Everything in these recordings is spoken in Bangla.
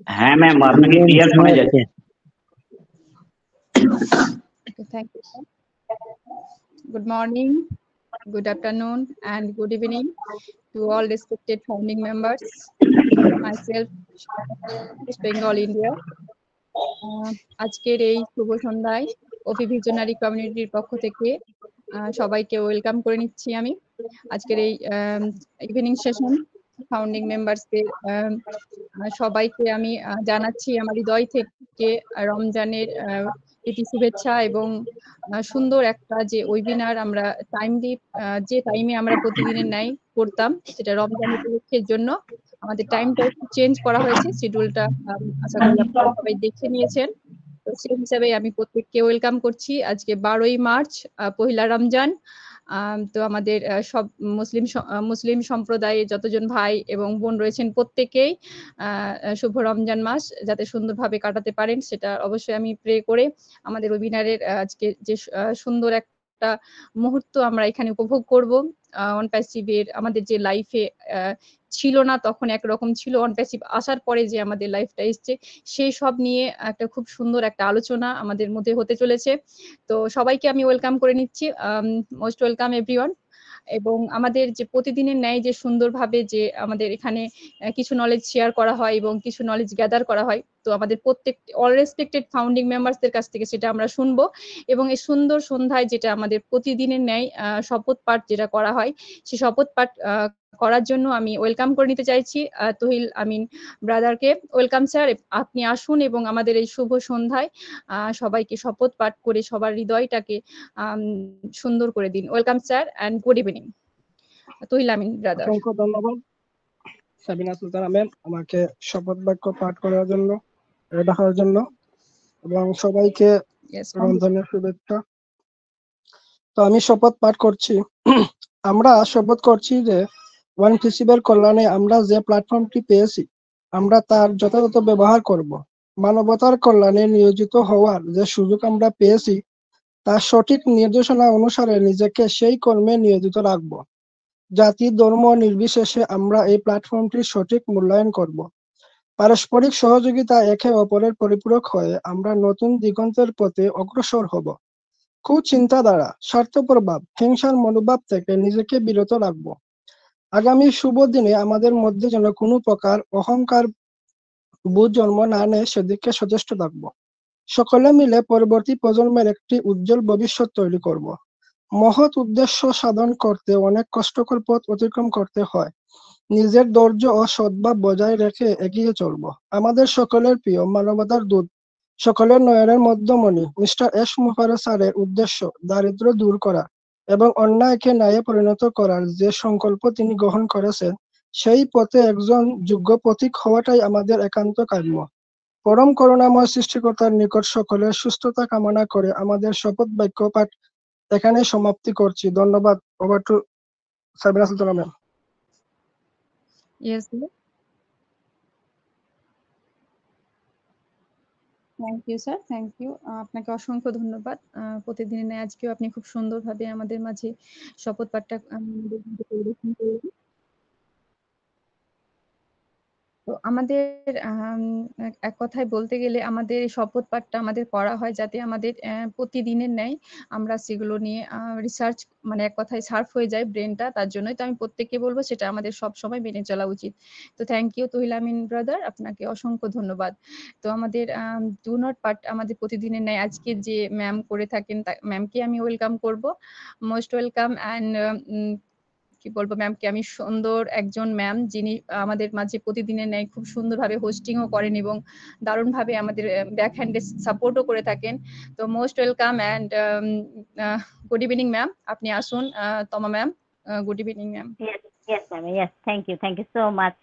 হ্যাঁ ম্যাম, আপনাকে ক্লিয়ার শোনা যাচ্ছে। Okay, thank you, sir. Good morning, good afternoon, and good evening to all respected founding members. Myself, West Bengal, India. আজকের এই শুভ সন্ধ্যায় ওপি ভিশনারি কমিউনিটির পক্ষ থেকে সবাইকে ওয়েলকাম করে নিচ্ছি আমি। আজকের এই ইভিনিং সেশন ফাউন্ডিং মেম্বার্সদের সবাইকে আমি জানাচ্ছি আমার হৃদয় থেকে রমজানের প্রীতি শুভেচ্ছা এবং সুন্দর একটা যে ওয়েবিনার আমরা টাইমলি যে টাইমে আমরা প্রতিদিনের ন্যায় করতাম, সেটা রমজান উপলক্ষের জন্য আমাদের টাইমটা একটু চেঞ্জ করা হয়েছে। শিডিউলটা আশা করি আপনারা সবাই দেখে নিয়েছেন। তো সেই হিসাবে আমি প্রত্যেককে ওয়েলকাম করছি। আজকে 12ই মার্চ, পহিলা রমজান। তো আমাদের সব মুসলিম সম্প্রদায়ে যতজন ভাই এবং বোন রয়েছেন প্রত্যেকেই শুভ রমজান মাস যাতে সুন্দরভাবে কাটাতে পারেন, সেটা অবশ্যই আমি প্রে করে আমাদের ওয়েবিনারের আজকে যে সুন্দর একটা মুহূর্ত আমরা এখানে উপভোগ করব। অন প্যাসিভের আমাদের যে লাইফে ছিল না, তখন একরকম ছিল, অন প্যাসিভ আসার পরে যে আমাদের লাইফটা এসছে, সেই সব নিয়ে একটা খুব সুন্দর একটা আলোচনা আমাদের মধ্যে হতে চলেছে। তো সবাইকে আমি ওয়েলকাম করে নিচ্ছি, মোস্ট ওয়েলকাম এভরিওয়ান। এবং আমাদের যে প্রতিদিনের ন্যায় যে সুন্দরভাবে যে আমাদের এখানে কিছু নলেজ শেয়ার করা হয় এবং কিছু নলেজ গ্যাদার করা হয়, তো আমাদের প্রত্যেক অল রেসপেক্টেড ফাউন্ডিং মেম্বার্সদের কাছ থেকে সেটা আমরা শুনবো। এবং এই সুন্দর সন্ধ্যায় যেটা আমাদের প্রতিদিনের ন্যায় শপথ পাঠ যেটা করা হয়, সেই শপথ পাঠ করার জন্য আমি ওয়েলকাম করে নিতে চাইছি তহিল আমিন ব্রাদারকে। ওয়েলকাম স্যার, আপনি আসুন এবং আমাদের এই শুভ সন্ধ্যায় সবাইকে শপথ পাঠ করে সবার হৃদয়টাকে সুন্দর করে দিন। Welcome sir and good evening. Tahil Amin brother. অসংখ্য ধন্যবাদ সাবিনা সুলতানা ম্যাম আমাকে শপথ বাক্য পাঠ করার জন্য, দেখার জন্য, এবং সবাইকে রমজানের শুভেচ্ছা। তো আমি শপথ পাঠ করছি। আমরা শপথ করছি যে ওয়ান ফিসিবের কল্যাণে আমরা যে প্ল্যাটফর্মটি পেয়েছি আমরা তার যথাযথ ব্যবহার করব। মানবতার কল্যাণে নিয়োজিত হওয়ার যে সুযোগ আমরা পেয়েছি তার সঠিক নির্দেশনা অনুসারে নিজেকে সেই কর্মে নিয়োজিত রাখব। জাতি ধর্ম নির্বিশেষে আমরা এই প্ল্যাটফর্মটির সঠিক মূল্যায়ন করব। পারস্পরিক সহযোগিতা একে অপরের পরিপূরক হয়ে আমরা নতুন দিগন্তের পথে অগ্রসর হব। কুচিন্তাধারা, স্বার্থপর ভাব, হিংসার মনোভাব থেকে নিজেকে বিরত রাখব। আগামী শুভ দিনে আমাদের মধ্যে যেন কোনো প্রকার অহংকার বোধ জন্ম না নেয় সেদিকে সচেষ্ট থাকব। সকলে মিলে পরবর্তী প্রজন্মের একটি উজ্জ্বল ভবিষ্যৎ তৈরি করব। মহৎ উদ্দেশ্য সাধন করতে অনেক কষ্টকর পথ অতিক্রম করতে হয়। নিজের ধৈর্য ও সদ্ভাব বজায় রেখে এগিয়ে চলব। আমাদের সকলের প্রিয় মানবতার দূত, সকলের নয়নের মধ্যমণি মিস্টার এস মুফাররস স্যারের উদ্দেশ্য দারিদ্র্য দূর করা এবং অন্যায়কে ন্যায়ে পরিণত করার যে সংকল্প তিনি গ্রহণ করেছেন, সেই পথে একজন যোগ্য পথিক হওয়াটাই আমাদের একান্ত কাম্য। পরম করুণাময় সৃষ্টিকর্তার নিকট সকলের সুস্থতা কামনা করে আমাদের শপথ বাক্য পাঠ এখানে সমাপ্তি করছি। ধন্যবাদ। Over to Sabina Sultana ma'am. Yes, thank you sir, thank you. আপনাকে অসংখ্য ধন্যবাদ। প্রতিদিনের ন্যায় আজকেও আপনি খুব সুন্দরভাবে আমাদের মাঝে শপথ পাঠটা পরিবেশন করলেন। তো আমাদের এক কথায় বলতে গেলে আমাদের এই শপথ পাঠটা আমাদের করা হয় যাতে আমাদের প্রতিদিনের ন্যায় আমরা সেগুলো নিয়ে রিসার্চ, মানে এক কথায় সার্ফ হয়ে যায় ব্রেনটা। তার জন্যই তো আমি প্রত্যেককে বলবো সেটা আমাদের সবসময় মেনে চলা উচিত। তো থ্যাংক ইউ তহিল আমিন ব্রাদার, আপনাকে অসংখ্য ধন্যবাদ। তো আমাদের ডু নট পার্ট আমাদের প্রতিদিনের ন্যায় আজকে যে ম্যাম করে থাকেন ম্যামকে আমি ওয়েলকাম করব। Most welcome. অ্যান্ড কি বলবো, ম্যামকে আমি সুন্দর একজন ম্যাম যিনি আমাদের মাঝে প্রতিদিনের ন্যায় খুব সুন্দরভাবে হোস্টিংও করেন এবং দারুণভাবে আমাদের ব্যাক হ্যান্ডে সাপোর্টও করে থাকেন। তো most welcome and good evening ma'am, আপনি আসুন। তমা ma'am, good evening ma'am. Yes ma'am, yes, thank you so much.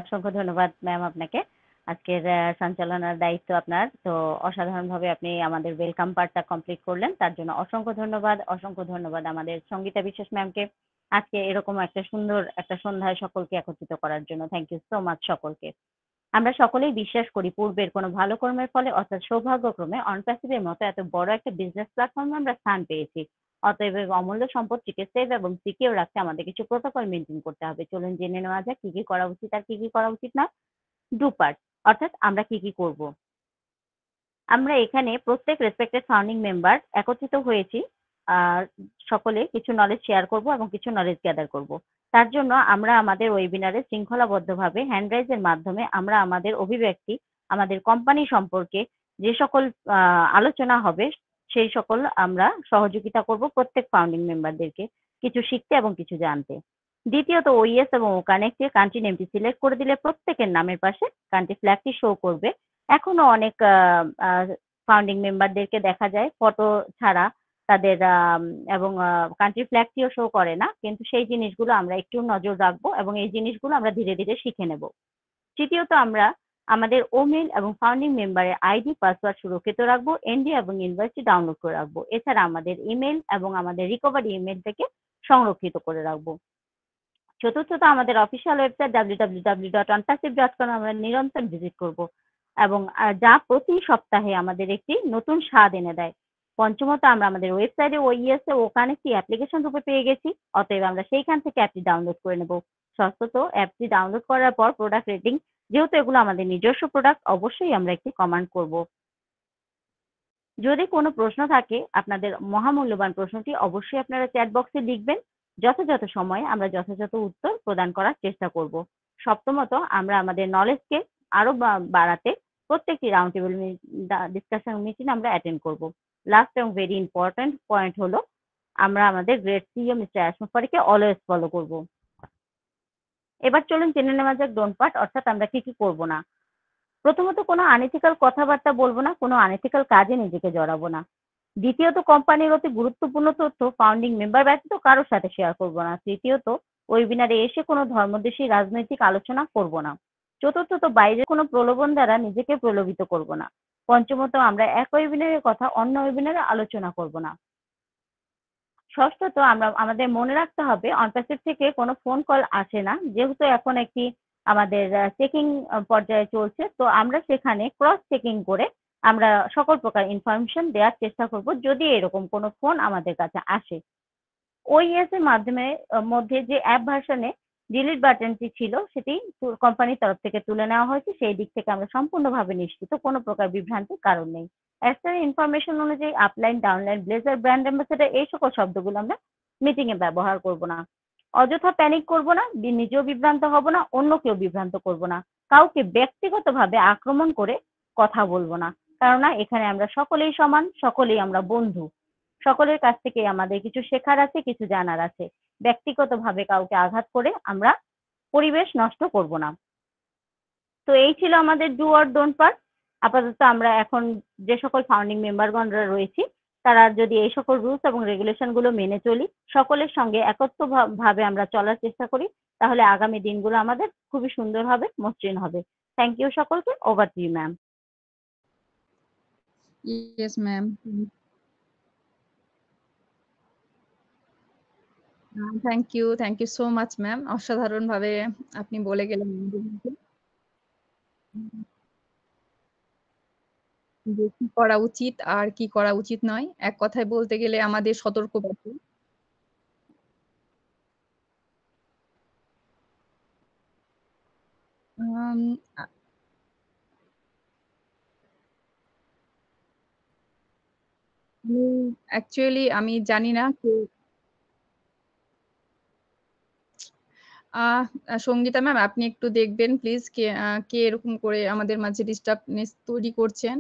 অসংখ্য ধন্যবাদ ম্যাম আপনাকে। আজকের সঞ্চালনার দায়িত্ব আপনার। তো অসাধারণভাবে আপনি আমাদের ওয়েলকাম পার্টটা কমপ্লিট করলেন, তার জন্য অসংখ্য ধন্যবাদ। অসংখ্য ধন্যবাদ আমাদের সঙ্গীতা বিশ্বাস ম্যামকে আজকে এরকম একটা সুন্দর একটা সন্ধ্যায় সকলকে একত্রিত করার জন্য। থ্যাংক ইউ সো মাচ সকলকে। আমরা সকলেই বিশ্বাস করি পূর্বের কোনো ভালো কর্মের ফলে অর্থাৎ সৌভাগ্যক্রমে অনপ্যাসিভের মতো এত বড় একটা বিজনেস প্ল্যাটফর্মে আমরা স্থান পেয়েছি। অতএব অমূল্য সম্পদটিকে সেভ এবং সিকিউর রাখতে আমাদের কিছু প্রোটোকল মেনটেন করতে হবে। চলুন জেনে নেওয়া যাক কি কি করা উচিত আর কি কি করা উচিত না। ডু পার্ট অর্থাৎ আমরা কি কি করব। আমরা এখানে প্রত্যেক রেসপেক্টেড ফাউন্ডিং মেম্বার একত্রিত হয়েছি। আর সকলে কিছু নলেজ শেয়ার করব এবং কিছু নলেজ গ্যাদার করব। তার জন্য আমরা আমাদের ওয়েবিনারে শৃঙ্খলাবদ্ধভাবে হ্যান্ড রাইজের মাধ্যমে আমরা আমাদের অভিব্যক্তি, আমাদের কোম্পানি সম্পর্কে যে সকল আলোচনা হবে সেই সকল আমরা সহযোগিতা করব প্রত্যেক ফাউন্ডিং মেম্বারদেরকে কিছু শিখতে এবং কিছু জানতে। দ্বিতীয়ত ওইএস এবং কানেক্টে কান্ট্রি নেমটি সিলেক্ট করে দিলে প্রত্যেকের নামের পাশে কান্ট্রি ফ্ল্যাগটি শো করবে। এখনো অনেক ফাউন্ডিং মেম্বারদেরকে দেখা যায় ফটো ছাড়া তাদের এবং কান্ট্রি ফ্ল্যাগটিও শো করে না, কিন্তু সেই জিনিসগুলো আমরা একটু নজর রাখবো এবং এই জিনিসগুলো আমরা ধীরে ধীরে শিখে নেব। তৃতীয়ত আমরা আমাদের ওমেইল এবং ফাউন্ডিং মেম্বারের আইডি পাসওয়ার্ড সুরক্ষিত রাখবো, এনডি এবং ইনভয়েসটি ডাউনলোড করে রাখবো। এছাড়া আমাদের ইমেল এবং আমাদের রিকভারি ইমেল থেকে সংরক্ষিত করে রাখবো। চতুর্থত আমাদের অফিসিয়াল ওয়েবসাইট www.onpassive.com আমরা নিরন্তর ভিজিট করব এবং যা প্রতি সপ্তাহে আমাদের একটি নতুন স্বাদ এনে দেয়। পঞ্চমত আমরা আমাদের ওয়েবসাইটে ওইএস ও কানেক্টটি অ্যাপ্লিকেশন রূপে পেয়ে গেছি, অতএব আমরা সেইখান থেকে অ্যাপটি ডাউনলোড করে নেব। ষষ্ঠত অ্যাপটি ডাউনলোড করার পর প্রোডাক্ট রেটিং, যেহেতু এগুলো আমাদের নিজস্ব প্রোডাক্ট, অবশ্যই আমরা একটি কমান্ড করব। যদি কোনো প্রশ্ন থাকে আপনাদের মহামূল্যবান প্রশ্নটি অবশ্যই আপনারা চ্যাট বক্সে লিখবেন। যথাযথ সময়ে আমরা যথাযথ উত্তর প্রদান করার চেষ্টা করব। সপ্তমত আমরা আমাদের নলেজকে আরো বাড়াতে প্রত্যেকটি রাউন্ড টেবিল ডিসকাশন মিটিং আমরা অ্যাটেন্ড করব। লাস্ট এবং ভেরি ইম্পর্টেন্ট পয়েন্ট হলো আমরা আমাদের গ্রেট সিইও মিস্টার অ্যাশমুফারিকে অলওয়েজ ফলো করব। এবার চলুন জেনে নেওয়া যাক ডোন্ট পার্ট, অর্থাৎ আমরা কি কি করব না। প্রথমত কোনো আনএথিক্যাল কথাবার্তা বলবো না, কোনো আনএথিক্যাল কাজে নিজেকে জড়াবো না। দ্বিতীয়ত কোম্পানির অতি গুরুত্বপূর্ণ তথ্য ফাউন্ডিং মেম্বার ব্যতীত কারোর সাথে শেয়ার করবো না। তৃতীয়ত ওয়েবিনারে এসে কোনো ধর্মদেশী রাজনৈতিক আলোচনা করব না। চতুর্থত বাইরে কোনো প্রলোভন দ্বারা নিজেকে প্রলোভিত করব না। পঞ্চমত আমরা এক ওয়েবিনারের কথা অন্য ওয়েবিনারে আলোচনা করব না। ষষ্ঠত আমরা আমাদের মনে রাখতে হবে অনপ্যাসিভ থেকে কোনো ফোন কল আসে না, যেহেতু এখন একটি আমাদের চেকিং পর্যায়ে চলছে, তো আমরা সেখানে ক্রস চেকিং করে আমরা সকল প্রকার ইনফরমেশন দেওয়ার চেষ্টা করব যদি এরকম কোনো ফোন আমাদের কাছে আসে। ওইএস এর মাধ্যমে মধ্যে যে অ্যাপ ভার্সনে ডিলিট বাটনটি ছিল সেটি কোম্পানির তরফ থেকে তুলে নেওয়া হয়েছে, সেই দিক থেকে আমরা সম্পূর্ণভাবে নিশ্চিত, কোনো প্রকার বিভ্রান্তির কারণ নেই। এক্সট্রা ইনফরমেশন অনুযায়ী upline, downline, blazer, brand ambassador এই সকল শব্দগুলো আমরা মিটিং এ ব্যবহার করব না। অযথা প্যানিক করব না, নিজেও বিভ্রান্ত হব না, অন্য কেউ বিভ্রান্ত করব না, কাউকে ব্যক্তিগতভাবে আক্রমণ করে কথা বলবো না, কেননা এখানে আমরা সকলেই সমান, সকলেই আমরা বন্ধু, সকলের কাছ থেকে আমাদের কিছু শেখার আছে, কিছু জানার আছে। ব্যক্তিগতভাবে কাউকে আঘাত করে আমরা পরিবেশ নষ্ট করব না। তো এই ছিল আমাদের ডু অর ডোন্ট পার্ট। আপাতত আমরা এখন যে সকল ফাউন্ডিং মেম্বারগণরা রয়েছি তারা যদি এই সকল রুলস এবং রেগুলেশন গুলো মেনে চলি, সকলের সঙ্গে একত্রভাবে আমরা চলার চেষ্টা করি, তাহলে আগামী দিনগুলো আমাদের খুবই সুন্দর হবে, মসৃণ হবে। থ্যাংক ইউ সকলকে। Over to you ma'am. Yes ma'am. Thank you so much ma'am. অসাধারণ ভাবে আপনি বলে গেলেন যে কি করা উচিত আর কি করা উচিত নয়। এক কথায় বলতে গেলে আমাদের সতর্কবার্তা। অ্যাকচুয়ালি আমি জানি না কে সঙ্গীতা ম্যাম, আপনি একটু দেখবেন প্লিজ কে এরকম করে আমাদের মাঝে ডিস্টার্বনেস তৈরি করছেন।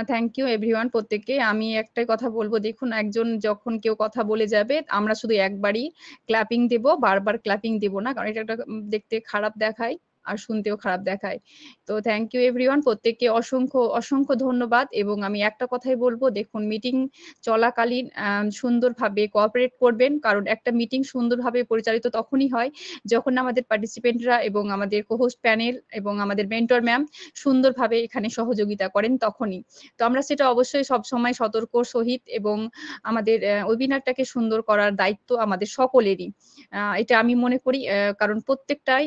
থ্যাংক ইউ এভরিওয়ান প্রত্যেককে। আমি একটাই কথা বলবো, দেখুন একজন যখন কেউ কথা বলে যাবে আমরা শুধু একবারই ক্ল্যাপিং দেব, বারবার ক্ল্যাপিং দেব না, কারণ এটা দেখতে খারাপ দেখায় আর শুনতেও খারাপ দেখায়। তো থ্যাংক ইউ এভরিওয়ান, প্রত্যেককে অসংখ্য অসংখ্য ধন্যবাদ। এবং আমি একটা কথাই বলবো, দেখুন মিটিং চলাকালীন সুন্দরভাবে কোঅপারেট করবেন, কারণ একটা মিটিং সুন্দরভাবে পরিচালিত তখনই হয় যখন আমাদের পার্টিসিপেন্টরা এবং আমাদের কোহোস্ট প্যানেল এবং আমাদের মেন্টর ম্যাম সুন্দরভাবে এখানে সহযোগিতা করেন তখনই। তো আমরা সেটা অবশ্যই সবসময় সতর্ক সহিত এবং আমাদের ওয়েবিনারটাকে সুন্দর করার দায়িত্ব আমাদের সকলেরই। এটা আমি মনে করি, কারণ প্রত্যেকটাই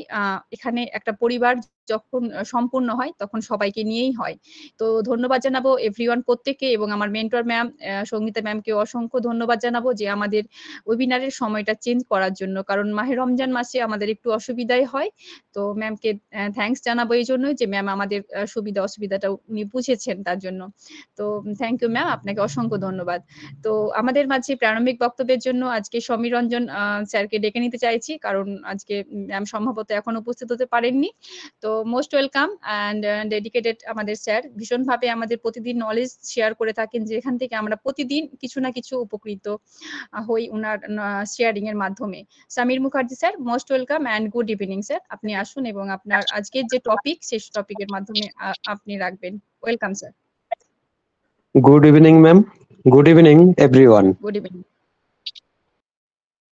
এখানে একটা পরিবার যখন সম্পূর্ণ হয় তখন সবাইকে নিয়েই হয়। তো ধন্যবাদ জানাবো এভরিওয়ান প্রত্যেককে, এবং আমার মেন্টর ম্যাম সঙ্গীতা ম্যামকে অসংখ্য ধন্যবাদ জানাবো যে আমাদের ওয়েবিনারের সময়টা চেঞ্জ করার জন্য, কারণ মাহে রমজান মাসে আমাদের একটু অসুবিধাই হয়। তো ম্যামকে থ্যাঙ্কস জানাবো এই জন্যই যে ম্যাম আমাদের সুবিধা অসুবিধাটা উনি বুঝেছেন তার জন্য। তো থ্যাংক ইউ ম্যাম, আপনাকে অসংখ্য ধন্যবাদ। তো আমাদের মাঝে প্রারম্ভিক বক্তব্যের জন্য আজকে সমীর রঞ্জন স্যারকে ডেকে নিতে চাইছি, কারণ আজকে ম্যাম সম্ভবত এখন উপস্থিত হতে পারেননি। তো মোস্ট ওয়েলকাম অ্যান্ড ডেডিকেটেড আমাদের স্যার, ভীষণভাবে আমাদের প্রতিদিন নলেজ শেয়ার করে থাকেন, যেখান থেকে আমরা প্রতিদিন কিছু না কিছু উপকৃত হই উনার শেয়ারিং এর মাধ্যমে। Samir Mukherjee sir, most welcome and good evening sir. আপনি আসুন এবং আপনার আজকের যে টপিক সেই টপিকের মাধ্যমে আপনি রাখবেন। Welcome sir. Good evening ma'am, good evening everyone. Good evening.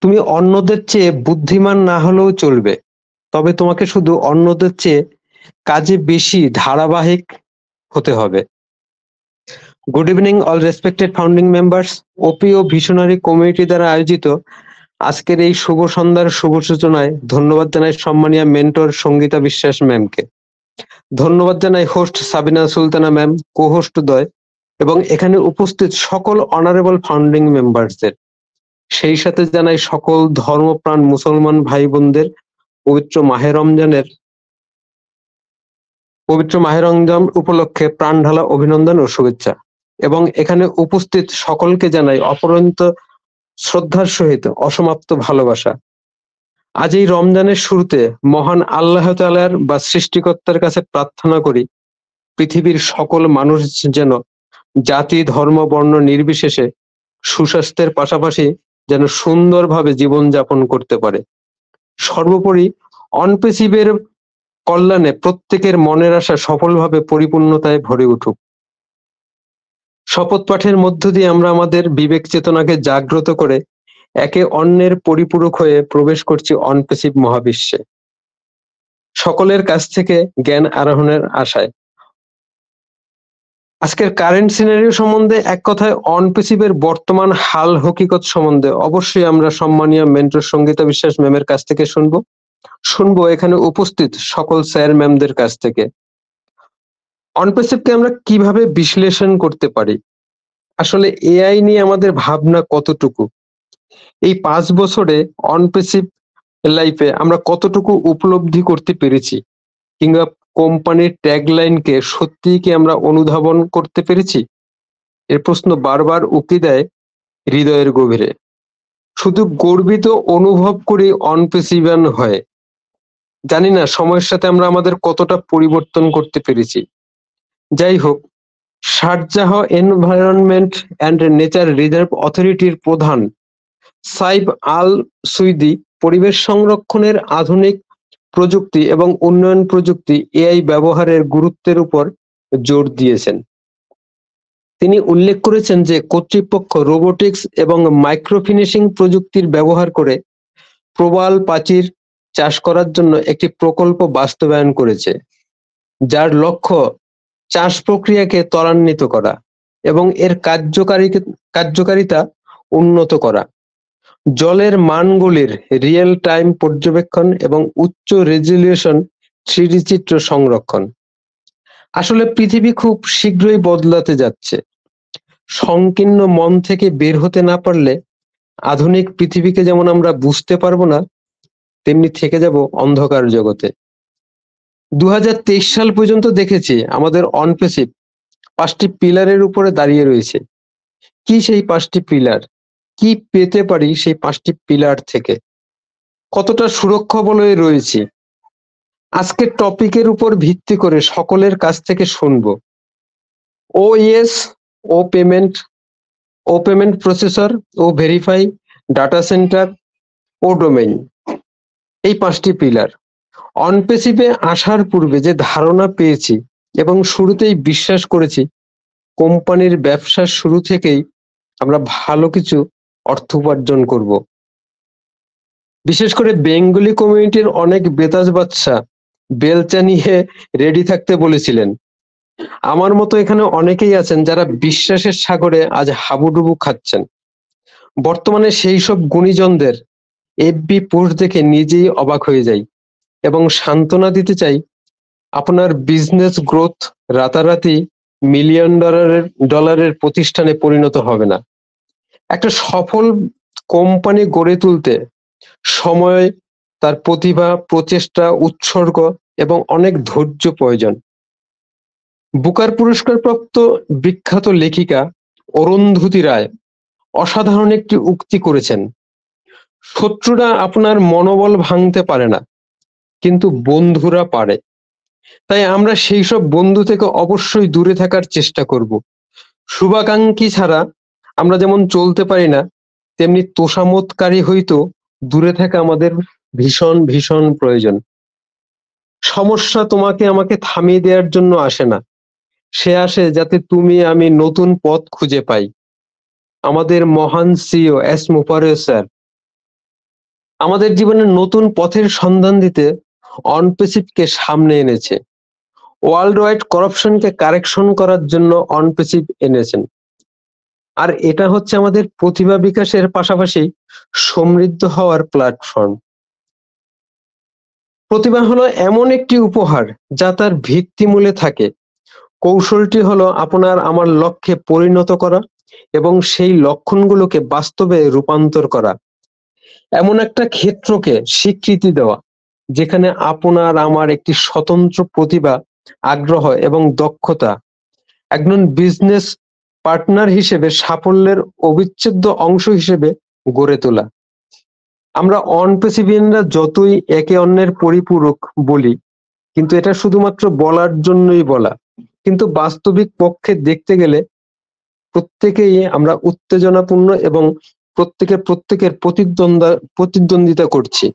তুমি অন্যদের চেয়ে বুদ্ধিমান না হলেও চলবে, তবে তোমাকে শুধু অন্যদের চেয়ে কাজে বেশি ধারাবাহিক হতে হবে। Good evening all respected founding members. OP ও ভিশনারি কমিউনিটি দ্বারা আয়োজিত আজকের এই শুভ সন্ধ্যার শুভ সূচনায় ধন্যবাদ জানাই সম্মানীয় মেন্টর সঙ্গীতা বিশ্বাস ম্যামকে। ধন্যবাদ জানাই host Sabina Sultana ma'am, co host দ্বয় এবং এখানে উপস্থিত সকল অনারেবল ফাউন্ডিং মেম্বারসদের। সেই সাথে জানাই সকল ধর্মপ্রাণ মুসলমান ভাই বোনদের পবিত্র মাহে রমজান উপলক্ষে প্রাণ ঢালা অভিনন্দন ও শুভেচ্ছা, এবং এখানে উপস্থিত সকলকে জানাই অপরন্ত শ্রদ্ধার সহিত অসমাপ্ত ভালোবাসা। আজ এই রমজানের শুরুতে মহান আল্লাহ তাআলার বা সৃষ্টিকর্তার কাছে প্রার্থনা করি, পৃথিবীর সকল মানুষ যেন জাতি ধর্ম বর্ণ নির্বিশেষে সুস্বাস্থ্যের পাশাপাশি যেন সুন্দরভাবে জীবনযাপন করতে পারে। সর্বোপরি অনপেসিভের কল্যাণে প্রত্যেকের মনের আশা সফলভাবে পরিপূর্ণতায় ভরে উঠুক। শপথ পাঠের মধ্য দিয়ে আমরা আমাদের বিবেক চেতনাকে জাগ্রত করে একে অন্যের পরিপূরক হয়ে প্রবেশ করছি অনপেসিভ মহাবিশ্বে, সকলের কাছ থেকে জ্ঞান আরোহণের আশায়। আজকের কারেন্ট সিনারিও সম্বন্ধে এক কথায় অনপেসিভের বর্তমান হাল হকিকত সম্বন্ধে অবশ্যই আমরা সম্মানীয় মেন্টর সঙ্গীতা বিশ্বাস ম্যামের কাছ থেকে শুনবো এখানে উপস্থিত সকল স্যার ম্যামদের কাছ থেকে। অনপেসিভকে আমরা কিভাবে বিশ্লেষণ করতে পারি, আসলে এআই নিয়ে আমাদের ভাবনা কতটুকু, এই 5 বছরে অনপেসিভ লাইফে আমরা কতটুকু উপলব্ধি করতে পেরেছি, কিংবা কোম্পানির ট্যাগলাইনকে সত্যি কি আমরা অনুধাবন করতে পেরেছি? এর প্রশ্ন বারবার উকি দেয় হৃদয়ের গভীরে। শুধু গর্বিত অনুভব করি অনপেসিভান হয়ে। জানি না সময়ের সাথে আমরা আমাদের কতটা পরিবর্তন করতে পেরেছি। যাই হোক, Sharjah environment and nature reserve অথরিটির প্রধান সাইফ আল সুইদি পরিবেশ সংরক্ষণের আধুনিক প্রযুক্তি এবং উন্নয়ন প্রযুক্তি এআই ব্যবহারের গুরুত্বের উপর জোর দিয়েছেন। তিনি উল্লেখ করেছেন যে কর্তৃপক্ষ রোবোটিক্স এবং মাইক্রোফিনিশিং প্রযুক্তির ব্যবহার করে প্রবাল প্রাচীর চাষ করার জন্য একটি প্রকল্প বাস্তবায়ন করেছে, যার লক্ষ্য চাষ প্রক্রিয়াকে ত্বরান্বিত করা এবং এর কার্যকারিতা উন্নত করা, জলের মানগুলির রিয়েল টাইম পর্যবেক্ষণ এবং উচ্চ রেজলিউশন 3D চিত্র সংরক্ষণ। আসলে পৃথিবী খুব শীঘ্রই বদলাতে যাচ্ছে। সংকীর্ণ মন থেকে বের হতে না পারলে আধুনিক পৃথিবীকে যেমন আমরা বুঝতে পারবো না, তেমনি থেকে যাব অন্ধকার জগতে। 2023 সাল পর্যন্ত দেখেছি আমাদের অনপেসিভ 5টি পিলারের উপরে দাঁড়িয়ে রয়েছে। কি সেই 5টি পিলার? কি পেতে পারি সেই 5টি পিলার থেকে? কতটা সুরক্ষা বলয়ে রয়েছে? আজকের টপিকের উপর ভিত্তি করে সকলের কাছ থেকে শুনবো। ওএস, ও পেমেন্ট প্রসেসর, ও ভেরিফাই, ডাটা সেন্টার, ও ডোমেইন, এই 5টি পিলার। অনপেসিভে আসার পূর্বে যে ধারণা পেয়েছি এবং শুরুতেই বিশ্বাস করেছি, কোম্পানির ব্যবসার শুরু থেকেই আমরা ভালো কিছু অর্থ উপার্জন করব। বিশেষ করে বেঙ্গলি কমিউনিটির অনেক বেতাজ বাদশা বেলচা নিয়ে রেডি থাকতে বলেছিলেন। আমার মতো এখানে অনেকেই আছেন যারা বিশ্বাসের সাগরে আজ হাবুডুবু খাচ্ছেন। বর্তমানে সেই সব গুণীজনদের এফবি পোস্ট দেখে নিজেই অবাক হয়ে যাই এবং সান্ত্বনা দিতে চাই, আপনার বিজনেস গ্রোথ রাতারাতি মিলিয়ন ডলারের প্রতিষ্ঠানে পরিণত হবে না। একটা সফল কোম্পানি গড়ে তুলতে সময়, তার প্রতিভা, প্রচেষ্টা, উৎসর্গ এবং অনেক ধৈর্য প্রয়োজন। বুকার পুরস্কারপ্রাপ্ত বিখ্যাত লেখিকা অরুন্ধতী রায় অসাধারণ একটি উক্তি করেছেন, শত্রুরা আপনার মনোবল ভাঙতে পারে না, কিন্তু বন্ধুরা পারে। তাই আমরা সেই সব বন্ধু থেকে অবশ্যই দূরে থাকার চেষ্টা করব। শুভাকাঙ্ক্ষী ছাড়া আমরা যেমন চলতে পারি না, তেমনি তোষামোদকারী হইতেও দূরে থাকা আমাদের ভীষণ ভীষণ প্রয়োজন। সমস্যা তোমাকে আমাকে থামিয়ে দেওয়ার জন্য আসে না, সে আসে যাতে তুমি আমি নতুন পথ খুঁজে পাই। আমাদের মহান সিইও এস মুপারে স্যার আমাদের জীবনে নতুন পথের সন্ধান দিতে অনপেসিভকে সামনে এনেছে। ওয়ার্ল্ড ওয়াইড করাপশনকে কারেকশন করার জন্য অনপেসিভ এনেছেন। আর এটা হচ্ছে আমাদের প্রতিভা বিকাশের পাশাপাশি সমৃদ্ধ হওয়ার প্ল্যাটফর্ম। প্রতিভা হলো এমন একটি উপহার যা তার ভিত্তিমূলে থাকে। কৌশলটি হলো আপনার আমার লক্ষ্যে পরিণত করা এবং সেই লক্ষণগুলোকে বাস্তবে রূপান্তর করা। এমন একটা ক্ষেত্রকে স্বীকৃতি দেওয়া যেখানে আপনার আমার একটি স্বতন্ত্র প্রতিভা, আগ্রহ এবং দক্ষতা একজন বিজনেস পার্টনার হিসেবে সাফল্যের অবিচ্ছেদ্য অংশ হিসেবে গড়ে তোলা। আমরা অনপেসিভিয়ানরা যতই একে অন্যের পরিপূরক বলি, কিন্তু এটা শুধুমাত্র বলার জন্যই বলা, কিন্তু বাস্তবিক পক্ষে দেখতে গেলে প্রত্যেকেই আমরা উত্তেজনাপূর্ণ এবং প্রত্যেকের প্রতিদ্বন্দ্বিতা করছি।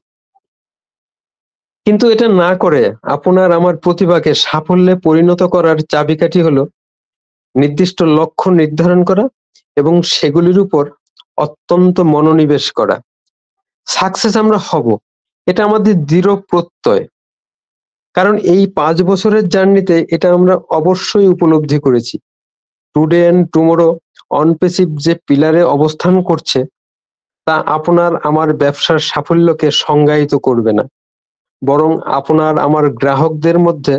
কিন্তু এটা না করে আপনার আমার প্রতিভাকে সাফল্যে পরিণত করার চাবিকাঠি হলো নির্দিষ্ট লক্ষ্য নির্ধারণ করা এবং সেগুলির উপর অত্যন্ত মনোনিবেশ করা। সাকসেস আমরা হব, এটা আমাদের দৃঢ় প্রত্যয়। কারণ এই 5 বছরের জার্নিতে এটা আমরা অবশ্যই উপলব্ধি করেছি। টুডে এন্ড টুমোরো অনপেসিভ যে পিলারে অবস্থান করছে তা আপনার আমার ব্যবসার সাফল্যকে সংজ্ঞায়িত করবে না, বরং আপনার আমার গ্রাহকদের মধ্যে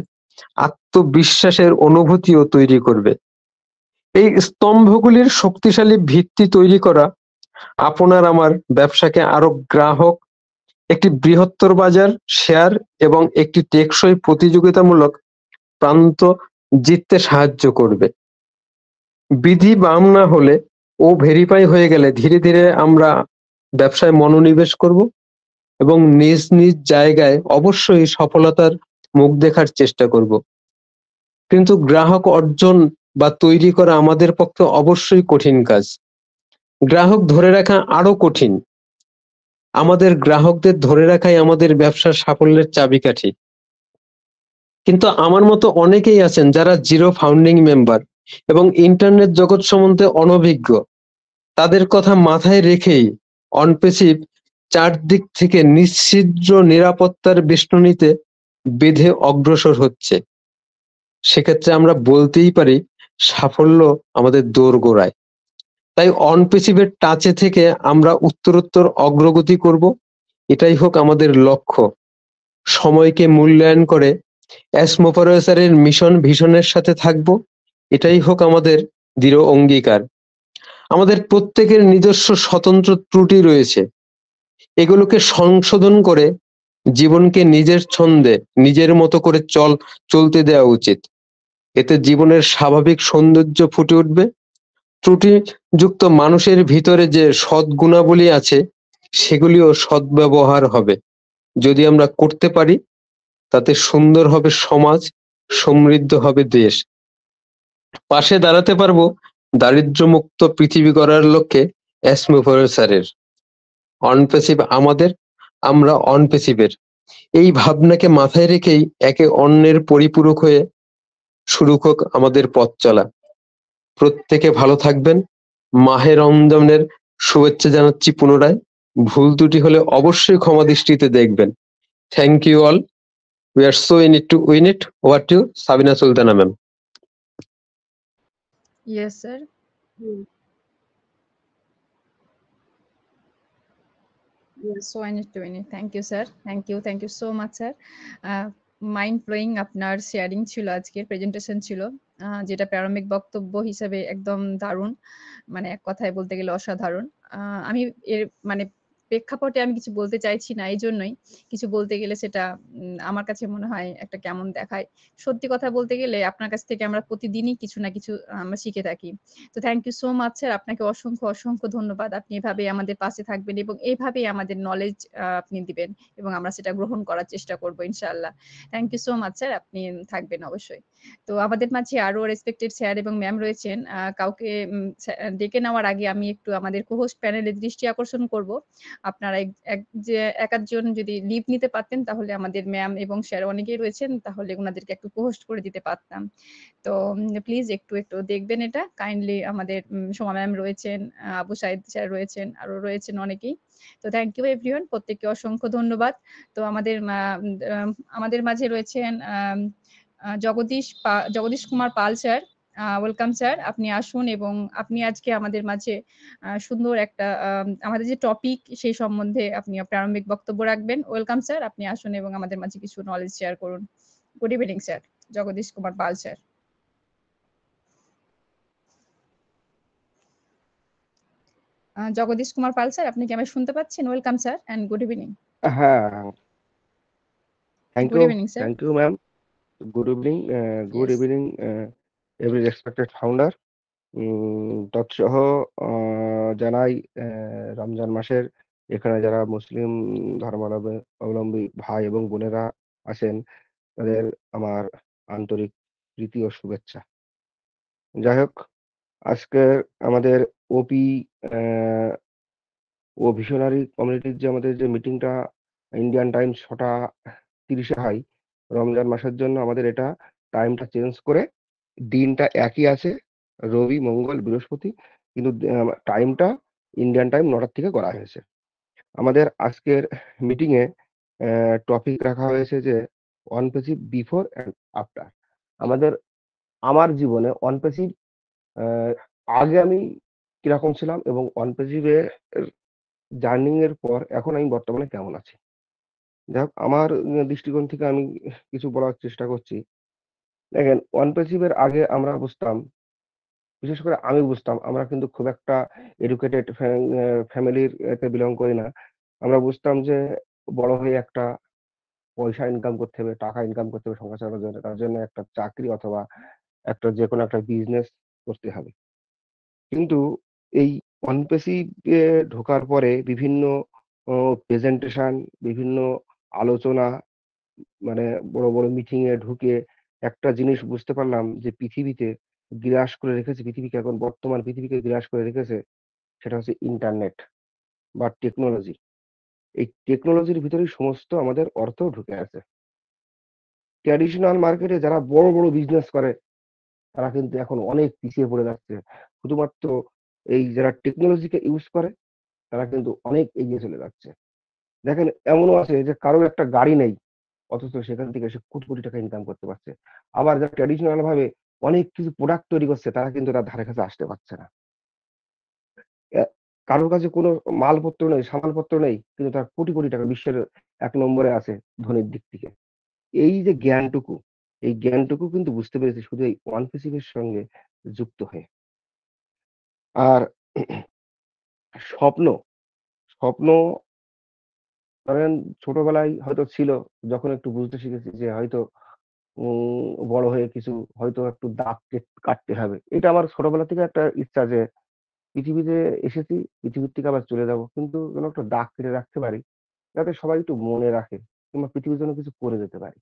আত্মবিশ্বাসের অনুভূতিও তৈরি করবে। এই স্তম্ভগুলির শক্তিশালী ভিত্তি তৈরি করা আপনার আমার ব্যবসাকে আরো গ্রাহক, একটি বৃহত্তর বাজার, শেয়ার এবং একটি টেকসই প্রতিযোগিতামূলক প্রান্ত জিততে সাহায্য করবে। বিধি বাম না হলে ও ভেরিফাই হয়ে গেলে ধীরে ধীরে আমরা ব্যবসায় মনোনিবেশ করব এবং নিজ নিজ জায়গায় অবশ্যই সফলতার মুখ দেখার চেষ্টা করব। কিন্তু গ্রাহক অর্জন বা তৈরি করা আমাদের পক্ষে অবশ্যই কঠিন কাজ। গ্রাহক ধরে রাখা আরো কঠিন। আমাদের গ্রাহকদের ধরে রাখাই আমাদের ব্যবসার সাফল্যের চাবিকাঠি। কিন্তু আমার মতো অনেকেই আছেন যারা জিরো ফাউন্ডিং মেম্বার এবং ইন্টারনেট জগৎ সম্বন্ধে অনভিজ্ঞ। তাদের কথা মাথায় রেখেই অনপেসিভ চারদিক থেকে নিশ্ছিদ্র নিরাপত্তার বেষ্টনীতে বেঁধে অগ্রসর হচ্ছে। সেক্ষেত্রে আমরা বলতেই পারি সাফল্য আমাদের দোরগোড়ায়। তাই অনপেসিভের টাচে থেকে আমরা উত্তরোত্তর অগ্রগতি করব, এটাই হোক আমাদের লক্ষ্য। সময়কে মূল্যায়ন করে অ্যাসমোপারসারের মিশন ভিশনের সাথে থাকব, এটাই হোক আমাদের দৃঢ় অঙ্গীকার। আমাদের প্রত্যেকের নিজস্ব স্বতন্ত্র ত্রুটি রয়েছে, এগুলোকে সংশোধন করে জীবনকে নিজের ছন্দে নিজের মতো করে চলতে দেওয়া উচিত। এতে জীবনের স্বাভাবিক সৌন্দর্য ফুটে উঠবে। ত্রুটিযুক্ত মানুষের ভিতরে যে সৎ গুণাবলী আছে সেগুলিও সদ্ব্যবহার হবে। যদি আমরা করতে পারি তাতে সুন্দর হবে সমাজ, সমৃদ্ধ হবে দেশ। পাশে দাঁড়াতে পারবো দারিদ্র্যমুক্ত পৃথিবী গড়ার লক্ষ্যে অ্যাসমোপারসারের। অনপেসিভ আমাদের, আমরা অনপেসিভের, এই ভাবনাকে মাথায় রেখেই একে অন্যের পরিপূরক হয়ে শুরু হোক আমাদের পথ চলা। প্রত্যেকে ভালো থাকবেন। মাহে রমজানের শুভেচ্ছা জানাচ্ছি পুনরায়। ভুল ত্রুটি হলে অবশ্যই ক্ষমা দৃষ্টিতে দেখবেন। Thank you all. We are so in it to win it. Over to Sabina Sultana ma'am. Yes, sir. Yes, so I need to win it. Thank you, sir. Thank you so much, sir. Mind blowing আপনার শেয়ারিং ছিল, আজকের প্রেজেন্টেশন ছিল, যেটা প্রারম্ভিক বক্তব্য হিসেবে একদম দারুণ, মানে এক কথায় বলতে গেলে অসাধারণ। আমি এর মানে প্রেক্ষাপটে আমি কিছু বলতে চাইছি না, এই জন্যই কিছু বলতে গেলে সেটা আমার কাছে মনে হয় একটা কেমন দেখায়। সত্যি কথা বলতে গেলে আপনার কাছ থেকে আমরা প্রতিদিনই কিছু না কিছু আমরা শিখে থাকি। তো thank you so much sir, আপনাকে অসংখ্য অসংখ্য ধন্যবাদ। আপনি এভাবেই আমাদের পাশে থাকবেন এবং এইভাবেই আমাদের নলেজ আপনি দিবেন এবং আমরা সেটা গ্রহণ করার চেষ্টা করব ইনশাআল্লাহ। Thank you so much sir, আপনি থাকবেন অবশ্যই। তো আমাদের মাঝে আরো রেসপেক্টেড স্যার এবং ম্যাম রয়েছেন। কাউকে ডেকে নেওয়ার আগে আমি একটু আমাদের কো-হোস্ট প্যানেলের দৃষ্টি আকর্ষণ করব। আপনারা এক আধজন যদি লিভ নিতে পারতেন তাহলে আমাদের ম্যাম এবং স্যার অনেকেই রয়েছেন, তাহলে উনাদেরকে একটু কো-হোস্ট করে দিতে পারতাম। তো প্লিজ একটু দেখবেন এটা কাইন্ডলি। আমাদের সোমা ম্যাম রয়েছেন, আবু সাইদ স্যার রয়েছেন, আরো রয়েছেন অনেকেই। তো থ্যাংক ইউ এভরিওয়ান, প্রত্যেককে অসংখ্য ধন্যবাদ। তো আমাদের মাঝে রয়েছেন Jagadish Kumar Pal sir. Welcome sir, আপনি আসুন এবং আপনি আজকে আমাদের মাঝে সুন্দর একটা আমাদের যে টপিক সেই সম্বন্ধে আপনি প্রারম্ভিক বক্তব্য রাখবেন। ওয়েলকাম স্যার, আপনি আসুন এবং আমাদের মাঝে কিছু নলেজ শেয়ার করুন। Good evening sir, Jagdish Kumar Pal sir. Jagdish Kumar Pal sir, আপনি কি আমায় শুনতে পাচ্ছেন? Welcome sir and good evening. হ্যাঁ, good evening sir. thank you, ma'am. Good evening, good yes. evening, every respected founder. তৎসহ জানাই রমজান মাসের এখানে যারা মুসলিম ধর্মাবলম্বী ভাই এবং বোনেরা আছেন তাদের আমার আন্তরিক প্রীতি ও শুভেচ্ছা। যাই হোক, আজকে আমাদের ওপি ও ভিশনারি কমিউনিটির যে আমাদের যে মিটিংটা ইন্ডিয়ান টাইম 6টা 30-এ হয়, রমজান মাসের জন্য আমাদের এটা টাইমটা চেঞ্জ করে দিনটা একই আছে, রবি মঙ্গল বৃহস্পতি, কিন্তু টাইমটা ইন্ডিয়ান টাইম 9টার থেকে করা হয়েছে। আমাদের আজকের মিটিং এ টপিক রাখা হয়েছে যে on passive before and after. আমার জীবনে অন পেসিভ আগে আমি কিরকম ছিলাম এবং অন পেসিভে জার্নিং এর পর এখন আমি বর্তমানে কেমন আছি। যাই হোক, আমার দৃষ্টিকোণ থেকে আমি কিছু বলার চেষ্টা করছি। দেখেন, ওয়ান পেসিভের আগে আমরা বুঝতাম, বিশেষ করে আমি বুঝতাম, আমরা কিন্তু খুব একটা এডুকেটেড ফ্যামিলির তে বিলং করি না। আমরা বুঝতাম যে বড় হয়ে একটা পয়সা ইনকাম করতে হবে, টাকা ইনকাম করতে হবে সংসার চালানোর জন্য। তার জন্য একটা চাকরি অথবা একটা যেকোনো একটা বিজনেস করতে হবে। কিন্তু এই ওয়ান পেসিভে ঢোকার পরে বিভিন্ন প্রেজেন্টেশন, বিভিন্ন আলোচনা, মানে বড় বড় মিটিং এ ঢুকে একটা জিনিস বুঝতে পারলাম যে পৃথিবীকে এখন বর্তমান পৃথিবীকে গ্রাস করে রেখেছে, সেটা হচ্ছে ইন্টারনেট বা টেকনোলজি। এই টেকনোলজির ভিতরেই সমস্ত আমাদের অর্থ ঢুকে আছে। ট্র্যাডিশনাল মার্কেটে যারা বড় বড় বিজনেস করে তারা কিন্তু এখন অনেক পিছিয়ে পড়ে যাচ্ছে। শুধুমাত্র এই যারা টেকনোলজিকে ইউজ করে তারা কিন্তু অনেক এগিয়ে চলে যাচ্ছে। দেখেন, এমনও আছে যে কারোর একটা গাড়ি নেই, অথচ সেখান থেকে সে কোটি কোটি টাকা ইনকাম করতে পারছে। আবার যারা ট্র্যাডিশনাল ভাবে অনেক কিছু প্রোডাক্ট তৈরি করছে তারা কিন্তু তার ধারে কাছে আসতে পারছে না। কারোর কাছে কোনো মালপত্র নেই, সামালপত্র নেই, কিন্তু তার কোটি কোটি টাকা বিশ্বের 1 নম্বরে আছে ধনীর দিক থেকে। এই যে জ্ঞানটুকু, এই জ্ঞানটুকু কিন্তু বুঝতে পেরেছি শুধু এই ওয়ান পেসিভের সঙ্গে যুক্ত হয়ে। আর স্বপ্ন স্বপ্ন ধরেন ছোটবেলায় হয়তো ছিল, যখন একটু বুঝতে শিখেছি যে হয়তো বড় হয়ে কিছু হয়তো একটু দাগ কাটতে হবে, এটা আমার ছোটবেলা থেকে একটা ইচ্ছা যে পৃথিবীতে এসেছি, পৃথিবীর থেকে আবার চলে যাব, কিন্তু যেন একটা দাগ কেটে রাখতে পারি যাতে সবাই একটু মনে রাখে কিংবা পৃথিবীর জন্য কিছু করে যেতে পারি।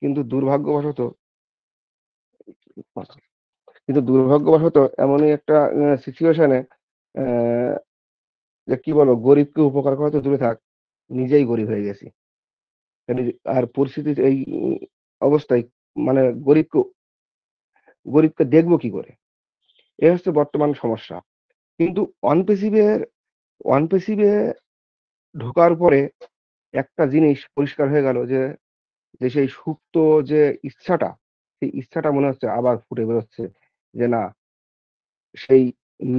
কিন্তু দুর্ভাগ্যবশত কিন্তু দুর্ভাগ্যবশত এমনই একটা সিচুয়েশনে যে কি বলবো, গরিবকে উপকার করা তো দূরে থাক, নিজেই গরিব হয়ে গেছি। আর পরিস্থিতি এই অবস্থায়, মানে গরিবকে দেখবো কি করে, এ হচ্ছে বর্তমান সমস্যা। কিন্তু ওয়ান পেসিভে ঢোকার পরে একটা জিনিস পরিষ্কার হয়ে গেল যে যে সেই সুপ্ত যে ইচ্ছাটা, সেই ইচ্ছাটা মনে হচ্ছে আবার ফুটে বেরোচ্ছে। যে না, সেই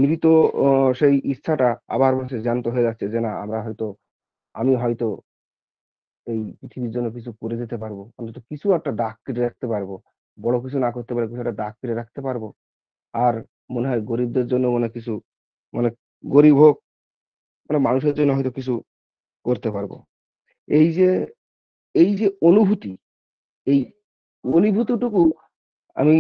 মৃত সেই ইচ্ছাটা আবার মনে হচ্ছে জ্যান্ত হয়ে যাচ্ছে, যে না, আমি হয়তো এই পৃথিবীর জন্য কিছু করে যেতে পারবো, অন্তত কিছু একটা দাগ কেটে রাখতে পারবো। বড় কিছু না করতে পারে কিছু একটা দাগ কেটে রাখতে পারবো। আর মনে হয় গরিবদের জন্য মনে হয় কিছু, মানে গরিব হোক, মানে মানুষের জন্য হয়তো কিছু করতে পারবো। এই যে এই যে অনুভূতি, এই অনুভূতিটুকু আমি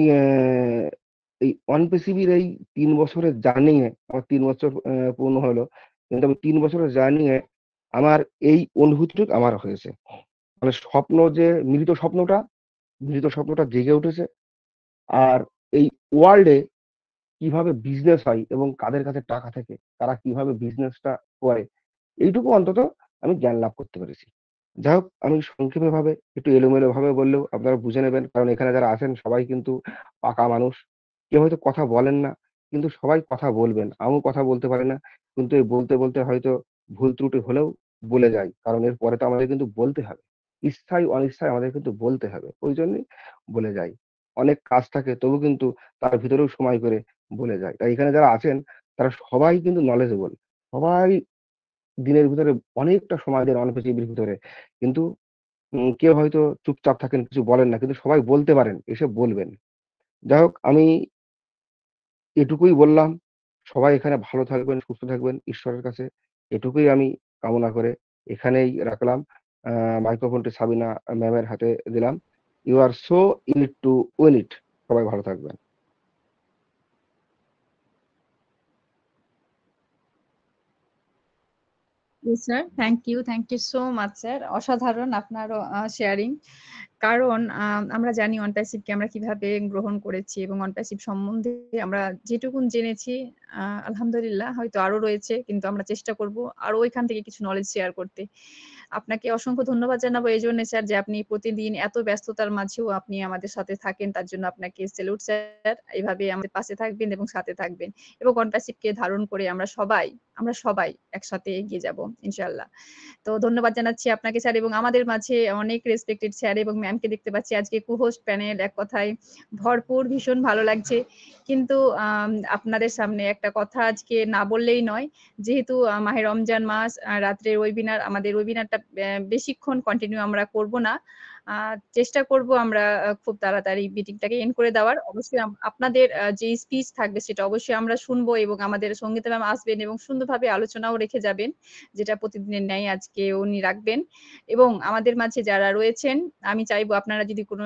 এই অনপেসিভির এই 3 বছরের জার্নি এ, আমার 3 বছর পূর্ণ হলো, কিন্তু আমি 3 বছরের জার্নি এ আমার এই অনুভূতিটুকু আমার হয়েছে। মানে স্বপ্ন, যে মৃত স্বপ্নটা জেগে উঠেছে। আর এই ওয়ার্ল্ডে কিভাবে বিজনেস হয় এবং কাদের কাছে টাকা থাকে, তারা কিভাবে বিজনেসটা করে, এইটুকু অন্তত আমি জ্ঞান লাভ করতে পেরেছি। যাই হোক, আমি সংক্ষেপে ভাবে একটু এলোমেলো ভাবে বললেও আপনারা বুঝে নেবেন, কারণ এখানে যারা আছেন সবাই কিন্তু পাকা মানুষ। কেউ হয়তো কথা বলেন না, কিন্তু সবাই কথা বলবেন। আমিও কথা বলতে পারি না, কিন্তু এই বলতে বলতে হয়তো ভুল ত্রুটি হলেও বলে যাই, কারণ এর পরে তো আমাদের কিন্তু বলতে হবে। ইচ্ছায় অনিচ্ছায় আমাদের কিন্তু বলতে হবে, ওই জন্যই বলে যাই। অনেক কাজ থাকে, তবু কিন্তু তার ভিতরেও সময় করে বলে যায়। তাই এখানে যারা আছেন তারা সবাই কিন্তু নলেজেবল, সবাই দিনের ভিতরে অনেকটা সময় দেন অনপেসিভির ভিতরে। কিন্তু কেউ হয়তো চুপচাপ থাকেন, কিছু বলেন না, কিন্তু সবাই বলতে পারেন, এসে বলবেন। যাই হোক, আমি এটুকুই বললাম। সবাই এখানে ভালো থাকবেন, সুস্থ থাকবেন, ঈশ্বরের কাছে এটুকুই আমি কামনা করে এখানেই রাখলাম। মাইক্রোফোনটি সাবিনা ম্যামের হাতে দিলাম। You are so in it to win it. সবাই ভালো থাকবেন। Sir, thank you so much sir. অসাধারণ আপনারও শেয়ারিং। কারণ আমরা জানি অনপ্যাসিভকে আমরা কিভাবে গ্রহণ করেছি এবং অনপ্যাসিভ সম্বন্ধে আমরা যেটুকুন জেনেছি, আলহামদুলিল্লাহ হয়তো আরো রয়েছে, কিন্তু আমরা চেষ্টা করব আরো ওইখান থেকে কিছু নলেজ শেয়ার করতে। আপনাকে অসংখ্য ধন্যবাদ জানাবো এই জন্য স্যার, যে আপনি প্রতিদিন এত ব্যস্ততার মাঝেও আপনি আমাদের সাথে থাকেন, তার জন্য আপনাকে স্যালুট স্যার। এইভাবে আমাদের পাশে থাকবেন এবং সাথে থাকবেন, এবং অনপ্যাসিভকে ধারণ করে আমরা সবাই একসাথে এগিয়ে যাব ইনশাআল্লাহ। তো ধন্যবাদ জানাচ্ছি আপনাকে স্যার, এবং আমাদের মাঝে অনেক রেসপেক্টেড স্যার এবং ম্যামকে দেখতে পাচ্ছি আজকে কো-হোস্ট প্যানেল, এক কথায় ভরপুর, ভীষণ ভালো লাগছে। কিন্তু আপনাদের সামনে একটা কথা আজকে না বললেই নয়, যেহেতু মাহে রমজান মাস, রাত্রের ওয়েবিনার, আমাদের ওয়েবিনারটা বেশিক্ষণ কন্টিনিউ আমরা করব না। চেষ্টা করব আমরা খুব তাড়াতাড়ি মিটিংটাকে এন্ড করে দেওয়ার। অবশ্যই আপনাদের যে স্পিচ থাকবে সেটা অবশ্যই আমরা শুনবো, এবং আমাদের সঙ্গীতা ম্যাম আসবেন এবং সুন্দরভাবে আলোচনাও রেখে যাবেন, যেটা প্রতিদিনের ন্যায় আজকে উনি রাখবেন। এবং আমাদের মাঝে যারা রয়েছেন, আমি চাইবো আপনারা যদি কোনো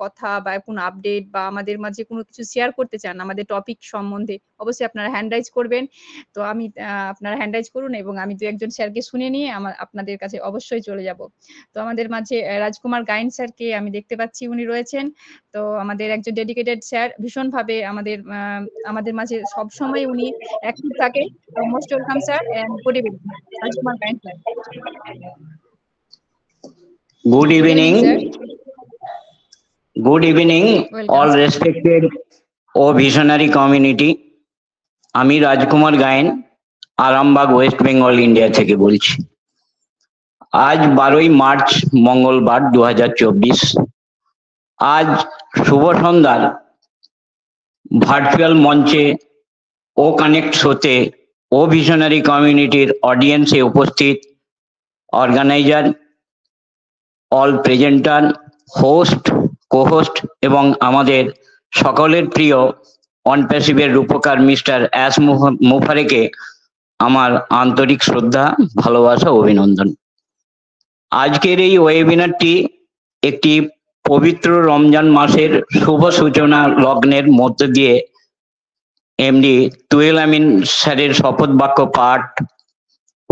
কথা বা কোনো আপডেট বা আমাদের মাঝে কোনো কিছু শেয়ার করতে চান আমাদের টপিক সম্বন্ধে, অবশ্যই আপনারা হ্যান্ড রাইজ করবেন। তো আমি আপনারা হ্যান্ড রাইজ করুন, এবং আমি 2-1 স্যারকে শুনে নিয়ে আপনাদের কাছে অবশ্যই চলে যাব। তো আমাদের মাঝে রাজকুমার গায়েন স্যারকে আমি দেখতে পাচ্ছি, উনি রয়েছেন। তো আমাদের একজন ডেডিকেটেড স্যার, ভীষণভাবে আমাদের মাঝে সবসময় উনি অ্যাক্টিভ থাকেন। তো most welcome sir, and good evening Rajkumar Gayen sir. Good evening. sir. Good evening, Welcome, all sir. respected ও visionary community. আমি Rajkumar Gayen, Arambagh, West Bengal, India থেকে বলছি। আজ 12ই মার্চ, মঙ্গলবার 2024। আজ শুভ সন্ধ্যার ভার্চুয়াল মঞ্চে ও কানেক্ট শোতে ও ভিশনারি কমিউনিটির অডিয়েন্সে উপস্থিত অর্গানাইজার, অল প্রেজেন্টার, হোস্ট, কো-হোস্ট এবং আমাদের সকলের প্রিয় অনপ্যাসিভের রূপকার মিস্টার এস মুফারেকে আমার আন্তরিক শ্রদ্ধা, ভালোবাসা, অভিনন্দন। আজকের এই ওয়েবিনারটি একটি পবিত্র রমজান মাসের শুভ সূচনা লগ্নের মধ্য দিয়ে এমডি তুহিল আমিন স্যারের শপথ বাক্য পাঠ,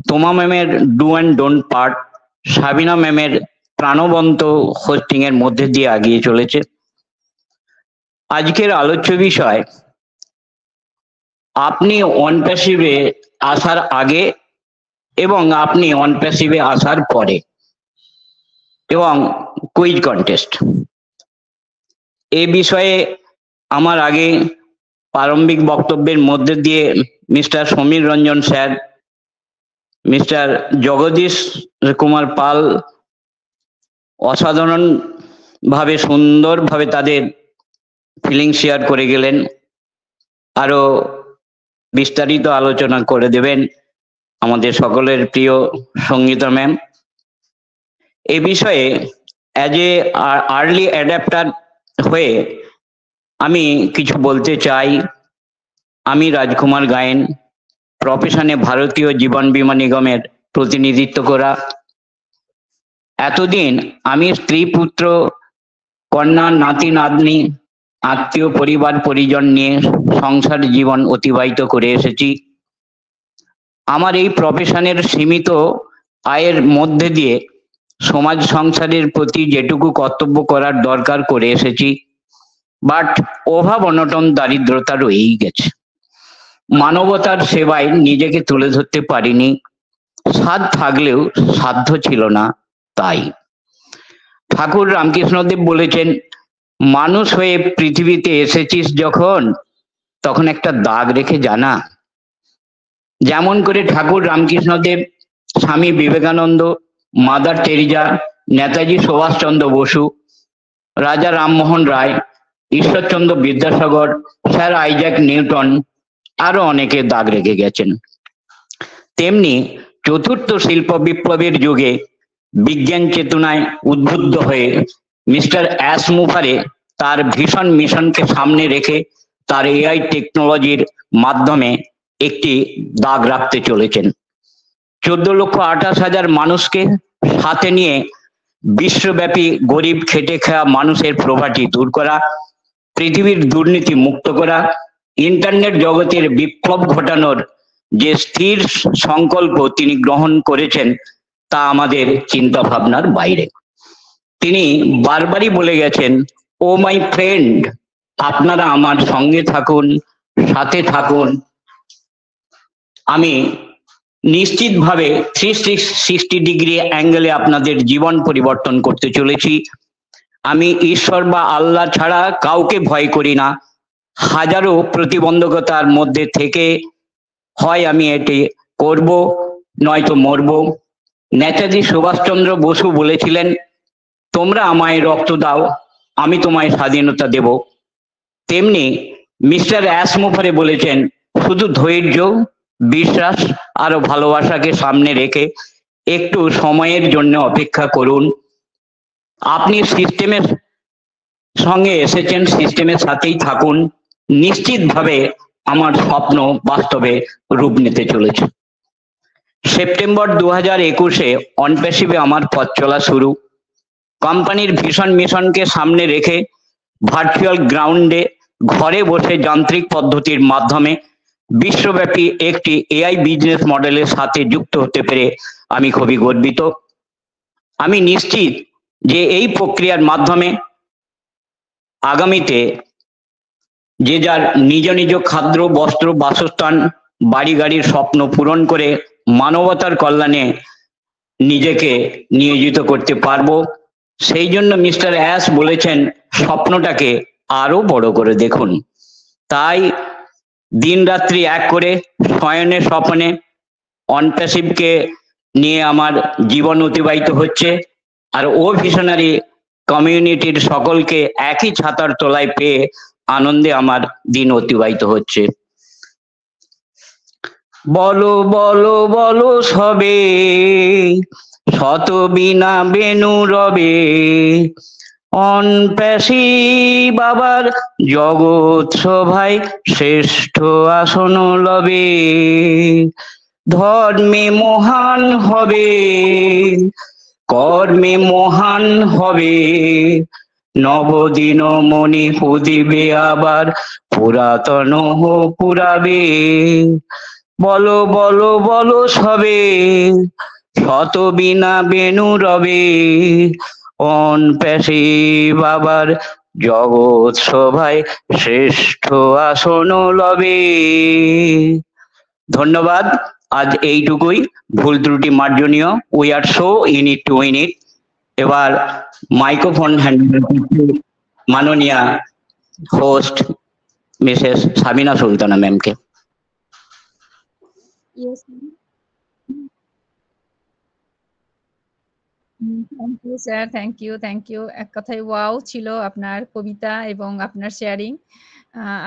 তোমা ম্যামের ডু অ্যান্ড ডোন্ট পাঠ, সাবিনা ম্যামের প্রাণবন্ত হোস্টিং এর মধ্যে দিয়ে এগিয়ে চলেছে। আজকের আলোচ্য বিষয়, আপনি অনপ্যাসিভে আসার আগে এবং আপনি অনপ্যাসিভে আসার পরে, এবং কুইজ কন্টেস্ট। এ বিষয়ে আমার আগে প্রারম্ভিক বক্তব্যের মধ্যে দিয়ে mister Samir Ranjan sir, mister Jagdish Kumar Pal অসাধারণ ভাবে, সুন্দরভাবে তাদের ফিলিং শেয়ার করে গেলেন। আরো বিস্তারিত আলোচনা করে দেবেন আমাদের সকলের প্রিয় সঙ্গীতা ম্যাম। এ বিষয়ে অ্যাজ এ আর্লি অ্যাডাপ্টার হয়ে আমি কিছু বলতে চাই। আমি রাজকুমার গায়েন, প্রফেশনে ভারতীয় জীবন বীমা নিগমের প্রতিনিধিত্ব করা। এতদিন আমি স্ত্রী, পুত্র, কন্যা, নাতি নাতনি, আত্মীয়, পরিবার পরিজন নিয়ে সংসার জীবন অতিবাহিত করে এসেছি। আমার এই প্রফেশনের সীমিত আয়ের মধ্যে দিয়ে সমাজ সংসারের প্রতি যেটুকু কর্তব্য করার দরকার করে এসেছি, বাট অভাব অনটন দারিদ্রতা রয়েই গেছে। মানবতার সেবায় নিজেকে তুলে ধরতে পারিনি, সাধ থাকলেও সাধ্য ছিল না। তাই ঠাকুর রামকৃষ্ণদেব বলেছেন, মানুষ হয়ে পৃথিবীতে এসেছিস যখন, তখন একটা দাগ রেখে জানা। যেমন করে Thakur Ramakrishnadev, Swami Vivekananda, mother Teresa, Netaji Subhashchandra Bose, Raja Rammohan Roy, Ishwarchandra Vidyasagar, sir Isaac Newton, আরো অনেকে দাগ রেখে গেছেন। তেমনি চতুর্থ শিল্প বিপ্লবের যুগে বিজ্ঞান চেতনায় উদ্বুদ্ধ হয়ে মিস্টার অ্যাশমুফারে তার ভীষণ মিশনকে সামনে রেখে তার এআই টেকনোলজির মাধ্যমে একটি দাগ রাখতে চলেছেন। 14,28,000 মানুষকে সাথে নিয়ে বিশ্বব্যাপী গরিব খেটে খাওয়া মানুষের প্রভাটি দূর করা, পৃথিবীর দুর্নীতি মুক্ত করা, ইন্টারনেট জগতের বিপ্লব ঘটানোর যে স্থির সংকল্প তিনি গ্রহণ করেছেন, তা আমাদের চিন্তা ভাবনার বাইরে। তিনি বারবারই বলে গেছেন, ও মাই ফ্রেন্ড, আপনারা আমার সঙ্গে থাকুন, সাথে থাকুন। আমি নিশ্চিতভাবে 360 ডিগ্রি অ্যাঙ্গেলে আপনাদের জীবন পরিবর্তন করতে চলেছি। আমি ঈশ্বর বা আল্লাহ ছাড়া কাউকে ভয় করি না। হাজারো প্রতিবন্ধকতার মধ্যে থেকে হয় আমি এটি করব, নয়তো মরব। নেতাজি সুভাষচন্দ্র বসু বলেছিলেন, তোমরা আমায় রক্ত দাও, আমি তোমায় স্বাধীনতা দেব। তেমনি মিস্টার অ্যাশমুফারে বলেছেন, শুধু ধৈর্য, বিশ্বাস আর ভালোবাসাকে সামনে রেখে একটু সময়ের জন্য অপেক্ষা করুন। আপনি সিস্টেমের সঙ্গে এসেছেন, সিস্টেমের সাথেই থাকুন। নিশ্চিতভাবে আমার স্বপ্ন বাস্তবে রূপ নিতে চলেছে। সেপ্টেম্বর 2021-এ অনপ্যাসিভে আমার পথ চলা শুরু। কোম্পানির ভীষণ মিশনকে সামনে রেখে ভার্চুয়াল গ্রাউন্ডে ঘরে বসে যান্ত্রিক পদ্ধতির মাধ্যমে বিশ্বব্যাপী একটি এআই বিজনেস মডেলের সাথে যুক্ত হতে পেরে আমি খুবই গর্বিত। আমি নিশ্চিত যে এই প্রক্রিয়ার মাধ্যমে আগামীতে যে যার নিজ নিজ খাদ্য, বস্ত্র, বাসস্থান, বাড়ি গাড়ির স্বপ্ন পূরণ করে মানবতার কল্যাণে নিজেকে নিয়োজিত করতে পারবো। সেই জন্য মিস্টার অ্যাশ বলেছেন, স্বপ্নটাকে আরো বড় করে দেখুন। তাই দিন রাত্রি এক করে শয়নে স্বপ্নে অনপ্যাসিভকে নিয়ে আমার জীবন অতিবাহিত হচ্ছে। আর ও ভিশনারি কমিউনিটির সকলকে একই ছাতার তলায় পেয়ে আনন্দে আমার দিন অতিবাহিত হচ্ছে। বলো বলো বলো সবে, শত বিনা বেনু রবে, অনপ্যাসি বাবার জগৎ সভায় শ্রেষ্ঠ আসন লবে। ধর্মে মহান হবে, কর্মে মহান হবে, নবদিন মনি পুদিবে আবার, পুরাতন পুরাবে। বলো বলো বলো সবে, শত বিনা বেনু রবে, অনপ্যাসি বাবার জগৎ সভায় শ্রেষ্ঠ আসন লবে। ধন্যবাদ। আজ এইটুকুই, ভুল ত্রুটি মার্জনীয়। We are so in it to win it. এবার মাইক্রোফোন হ্যান্ডেল মাননীয়া হোস্ট মিসেস সাবিনা সুলতানা ম্যামকে। Yes, thank you sir, thank you. এক কথায় ওয়াও ছিল আপনার কবিতা এবং আপনার শেয়ারিং।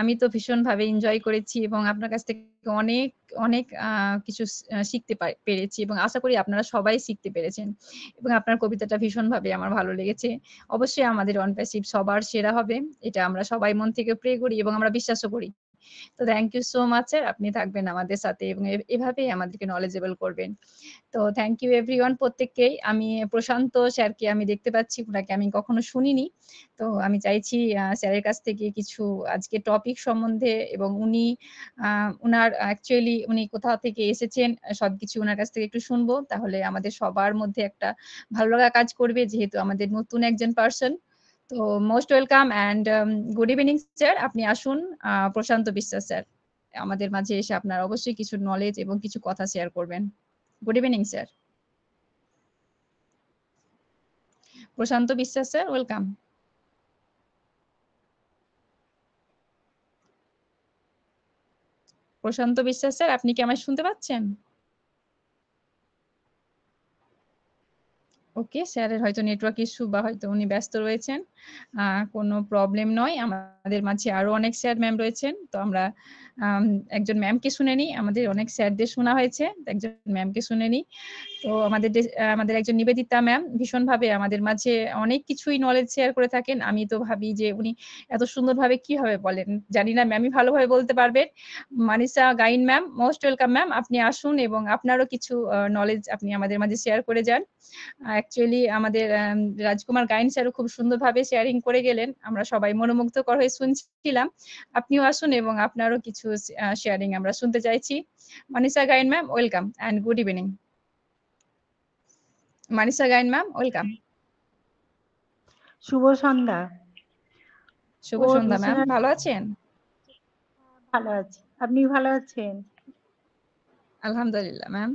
আমি তো ভীষণভাবে এনজয় করেছি এবং আপনার কাছ থেকে অনেক, অনেক কিছু শিখতে পেরেছি এবং আশা করি আপনারা সবাই শিখতে পেরেছেন এবং আপনার কবিতাটা ভীষণভাবে আমার ভালো লেগেছে। অবশ্যই আমাদের অন প্যাসিভ সবার সেরা হবে। এটা আমরা সবাই মন থেকে প্রে করি এবং আমরা বিশ্বাসও করি। তো thank you so much sir. আপনি থাকবেন আমাদের সাথে এবং এভাবেই আমাদেরকে knowledgeable করবেন। তো থ্যাংক ইউ এভরিওয়ান প্রত্যেককেই। আমি প্রশান্ত স্যারকে আমি দেখতে পাচ্ছি, উনাকে আমি কখনো শুনিনি। তো আমি চাইছি স্যারের কাছ থেকে কিছু আজকে টপিক সম্বন্ধে এবং উনি উনার অ্যাকচুয়ালি উনি কোথা থেকে এসেছেন সবকিছু উনার কাছ থেকে একটু শুনবো। তাহলে আমাদের সবার মধ্যে একটা ভালো লাগা কাজ করবে যেহেতু আমাদের নতুন একজন পারসন। তো most welcome and good evening sir. আপনি আসুন প্রশান্ত বিশ্বাস স্যার। আমাদের মাঝে এসে আপনার অবশ্যই কিছু নলেজ এবং কিছু কথা শেয়ার করবেন। Good evening sir. প্রশান্ত বিশ্বাস স্যার, ওয়েলকাম। প্রশান্ত বিশ্বাস স্যার, আপনি কি আমায় শুনতে পাচ্ছেন? ওকে, স্যারের হয়তো নেটওয়ার্ক ইস্যু বা হয়তো উনি ব্যস্ত রয়েছেন। কোনো প্রবলেম নয়। আমাদের মাঝে আরো অনেক স্যার ম্যাম রয়েছেন। তো আমরা একজন ম্যামকে শুনে নিই। আমাদের অনেক স্যারদের শোনা হয়েছে। একজন ম্যামকে শুনে নিই। তো আমাদের একজন নিবেদিতা ম্যাম ভীষণভাবে আমাদের মাঝে অনেক কিছুই নলেজ শেয়ার করে থাকেন। আমি তো ভাবি যে উনি এত সুন্দরভাবে কিভাবে বলেন? জানি না ম্যামই ভালোভাবে বলতে পারবেন। Manisa Gain ma'am, most welcome ma'am. আপনি আসুন এবং আপনারও কিছু নলেজ আপনি আমাদের মাঝে শেয়ার করে যান। অ্যাকচুয়ালি আমাদের রাজকুমার গাইন স্যারও খুব সুন্দরভাবে শেয়ারিং করে গেলেন। আমরা সবাই মনোমুগ্ধকর হয়ে শুনছিলাম। আপনিও আসুন এবং আপনারও কিছু শেয়ারিং আমরা শুনতে চাইছি। Manisa Gain ma'am, welcome and good evening. Manisa Gain ma'am, welcome. শুভ সন্ধ্যা। শুভ ও সন্ধ্যা ম্যাম, ডিকশনারি ভালো আছেন? ভালো আছি। আপনি ভালো আছেন? আলহামদুলিল্লাহ ম্যাম,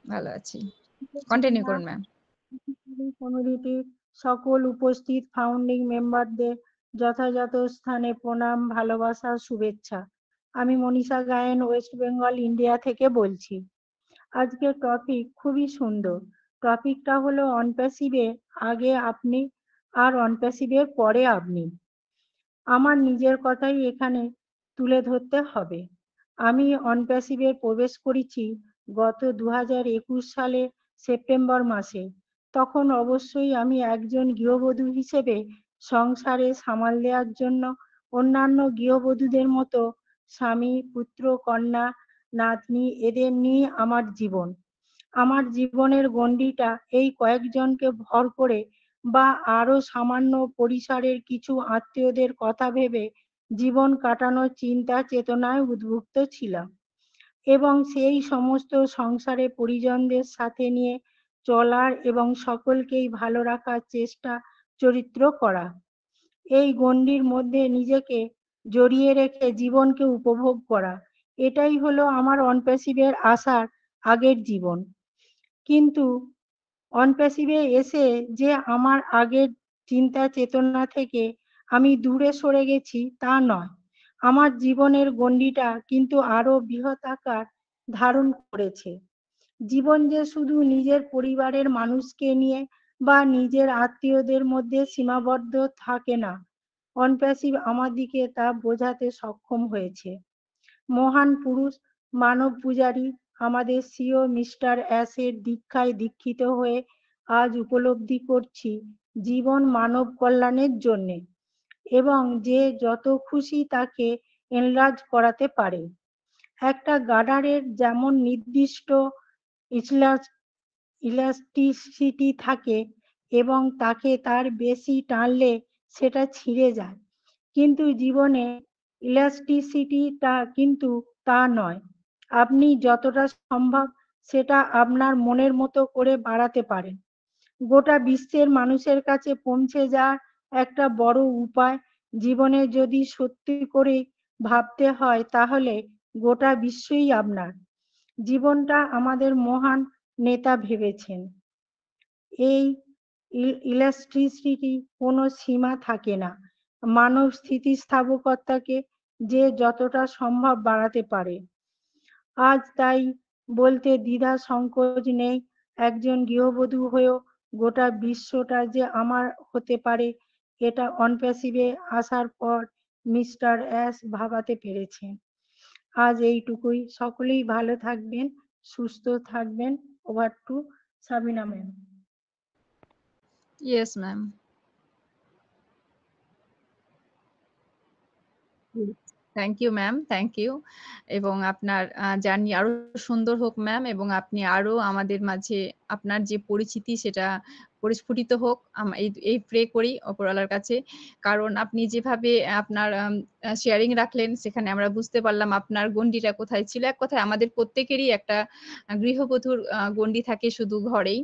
ভালো আছি। কন্টিনিউ করুন ম্যাম। কমিউনিটির সকল উপস্থিত ফাউন্ডিং মেম্বারদের যথাযথ স্থানে প্রণাম, ভালোবাসা, শুভেচ্ছা। আমি Manisha Gayen, West Bengal, India থেকে বলছি। আজকের টপিক খুবই সুন্দর। টপিকটা হলো অনপ্যাসিভে আগে আপনি আর অনপ্যাসিভের পরে আপনি। আমার নিজের কথাই এখানে তুলে ধরতে হবে। আমি অনপ্যাসিভে প্রবেশ করেছি গত 2021 সালের সেপ্টেম্বর মাসে। তখন অবশ্যই আমি একজন গৃহবধূ হিসেবে সংসারে সামাল দেওয়ার জন্য অন্যান্য গৃহবধূদের মতো স্বামী, পুত্র, কন্যা, নাতনি এদের নিয়ে আমার জীবন। আমার জীবনের গণ্ডিটা এই কয়েকজনকে ভর করে বা আরো সামান্য পরিসরের কিছু আত্মীয়দের কথা ভেবে জীবন কাটানোর চিন্তা চেতনায় উদ্বুদ্ধ ছিলাম এবং সেই সমস্ত সংসারে পরিজনদের সাথে নিয়ে চলার এবং সকলকেই ভালো রাখার চেষ্টা চরিত্র করা। এই গণ্ডির মধ্যে নিজেকে জড়িয়ে রেখে জীবনকে উপভোগ করা, এটাই হলো আমার অনপ্যাসিভের আসার আগের জীবন। কিন্তু অনপ্যাসিভে এসে যে আমার আগের চিন্তা চেতনা থেকে আমি দূরে সরে গেছি তা নয়। আমার জীবনের গণ্ডিটা কিন্তু আরো বৃহৎ আকার ধারণ করেছে। জীবন যে শুধু নিজের পরিবারের মানুষকে নিয়ে বা নিজের আত্মীয়দের মধ্যে সীমাবদ্ধ থাকে না। অনপ্যাসিভ আমাদিকে তা বোঝাতে সক্ষম হয়েছে। মহান পুরুষ মানব পূজারী আমাদের সিও মিস্টার অ্যাসের দীক্ষায় দীক্ষিত হয়ে আজ উপলব্ধি করছি জীবন মানব কল্যাণের জন্যে এবং যে যত খুশি তাকে এনলার্জ করাতে পারে। একটা গার্ডারের যেমন নির্দিষ্ট ইলাস্টিসিটি থাকে এবং তাকে তার বেশি টানলে সেটা ছিঁড়ে যায়, কিন্তু জীবনে ইলাস্টিসিটিটা কিন্তু তা নয়। আপনি যতটা সম্ভব সেটা আপনার মনের মতো করে বাড়াতে পারেন। গোটা বিশ্বের মানুষের কাছে পৌঁছে যাওয়ার একটা বড় উপায় জীবনে যদি সত্যি করে ভাবতে হয় তাহলে গোটা বিশ্বই আপনার। জীবনটা আমাদের মহান নেতা ভেবেছেন। এই ইলাস্ট্রিসিটি কোনো সীমা থাকে না। মানব স্থিতিস্থাপকতাকে যে যতটা সম্ভব বাড়াতে পারে। আজ তাই বলতে দ্বিধা সংকোচ নেই, একজন গৃহবধূ হয়েও গোটা বিশ্বটা যে আমার হতে পারে এটা অনপ্যাসিভে আসার পর মিস্টার এস ভাবাতে পেরেছেন। আজ এইটুকুই, সকলেই ভালো থাকবেন, সুস্থ থাকবেন। Over to Sabina ma'am. Yes ma'am. Thank you ma'am, thank you. এবং আপনার জার্নি আরো সুন্দর হোক ম্যাম, এবং আপনি আরো আমাদের মাঝে আপনার যে পরিচিতি সেটা পরিস্ফুটিত হোক। এই প্রে করি ওপরওয়ালার কাছে। কারণ আপনি যেভাবে আপনার শেয়ারিং রাখলেন, সেখানে আমরা বুঝতে পারলাম আপনার গণ্ডিটা কোথায় ছিল। এক কথায় আমাদের প্রত্যেকেরই একটা গৃহবধূর গণ্ডি থাকে শুধু ঘরেই।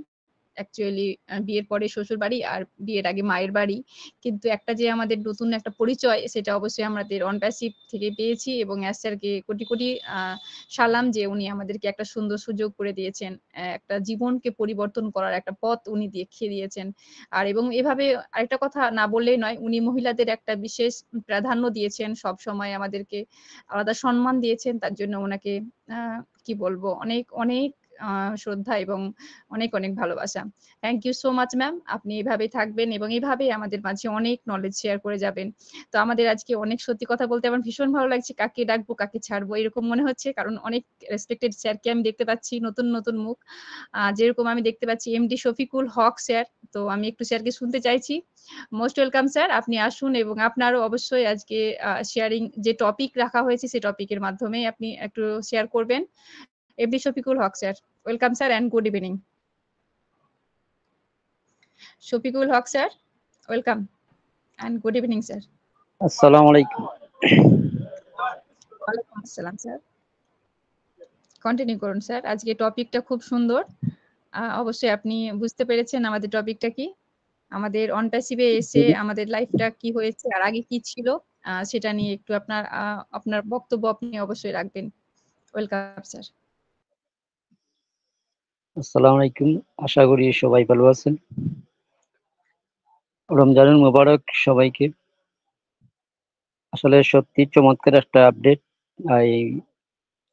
অ্যাকচুয়ালি বিয়ের পরে শ্বশুরবাড়ি আর বিয়ের আগে মায়ের বাড়ি। কিন্তু একটা যে আমাদের নতুন একটা পরিচয়, সেটা অবশ্যই আমাদের অন প্যাসিভ থেকে পেয়েছি, এবং এস স্যারকে কোটি কোটি সালাম যে উনি আমাদেরকে একটা সুন্দর সুযোগ করে দিয়েছেন। একটা জীবনকে পরিবর্তন করার একটা পথ উনি দেখিয়ে দিয়েছেন। আর এবং এভাবে আরেকটা কথা না বললেই নয়, উনি মহিলাদের একটা বিশেষ প্রাধান্য দিয়েছেন, সবসময় আমাদেরকে আলাদা সম্মান দিয়েছেন। তার জন্য ওনাকে কি বলবো, অনেক অনেক শ্রদ্ধা এবং অনেক অনেক ভালোবাসা। Thank you so much ma'am. আপনি এভাবেই থাকবেন এবং এভাবেই আমাদের মাঝে অনেক নলেজ শেয়ার করে যাবেন। তো আমাদের আজকে অনেক, সত্যি কথা বলতে আমার ভীষণ ভালো লাগছে, কাকে ডাকবো কাকে ছাড়বো এরকম মনে হচ্ছে, কারণ অনেক রেসপেক্টেড স্যারকে আমি দেখতে পাচ্ছি, নতুন নতুন মুখ। যেরকম আমি দেখতে পাচ্ছি এমডি শফিকুল হক স্যার। তো আমি একটু স্যারকে শুনতে চাইছি। মোস্ট ওয়েলকাম স্যার, আপনি আসুন এবং আপনারও অবশ্যই আজকে শেয়ারিং যে টপিক রাখা হয়েছে সেই টপিকের মাধ্যমে আপনি একটু শেয়ার করবেন। MD Shafiqul Haque sir, welcome sir and good evening. Shafiqul Haque sir, welcome and good evening sir. আসসালামু আলাইকুম। ওয়ালাইকুম আসসালাম স্যার। কন্টিনিউ করুন স্যার, আজকে টপিকটা খুব সুন্দর। অবশ্যই আপনি বুঝতে পেরেছেন আমাদের টপিকটা কি। আমাদের অন প্যাসিভে এসে আমাদের লাইফটা কি হয়েছে আর আগে কি ছিল, সেটা নিয়ে একটু আপনার বক্তব্য আপনি অবশ্যই রাখবেন। Welcome sir. আসসালামু আলাইকুম, আশা করি সবাই ভালো আছেন। রমজানুল মুবারক সবাইকে। আসলে সত্যি চমৎকার একটা আপডেট এই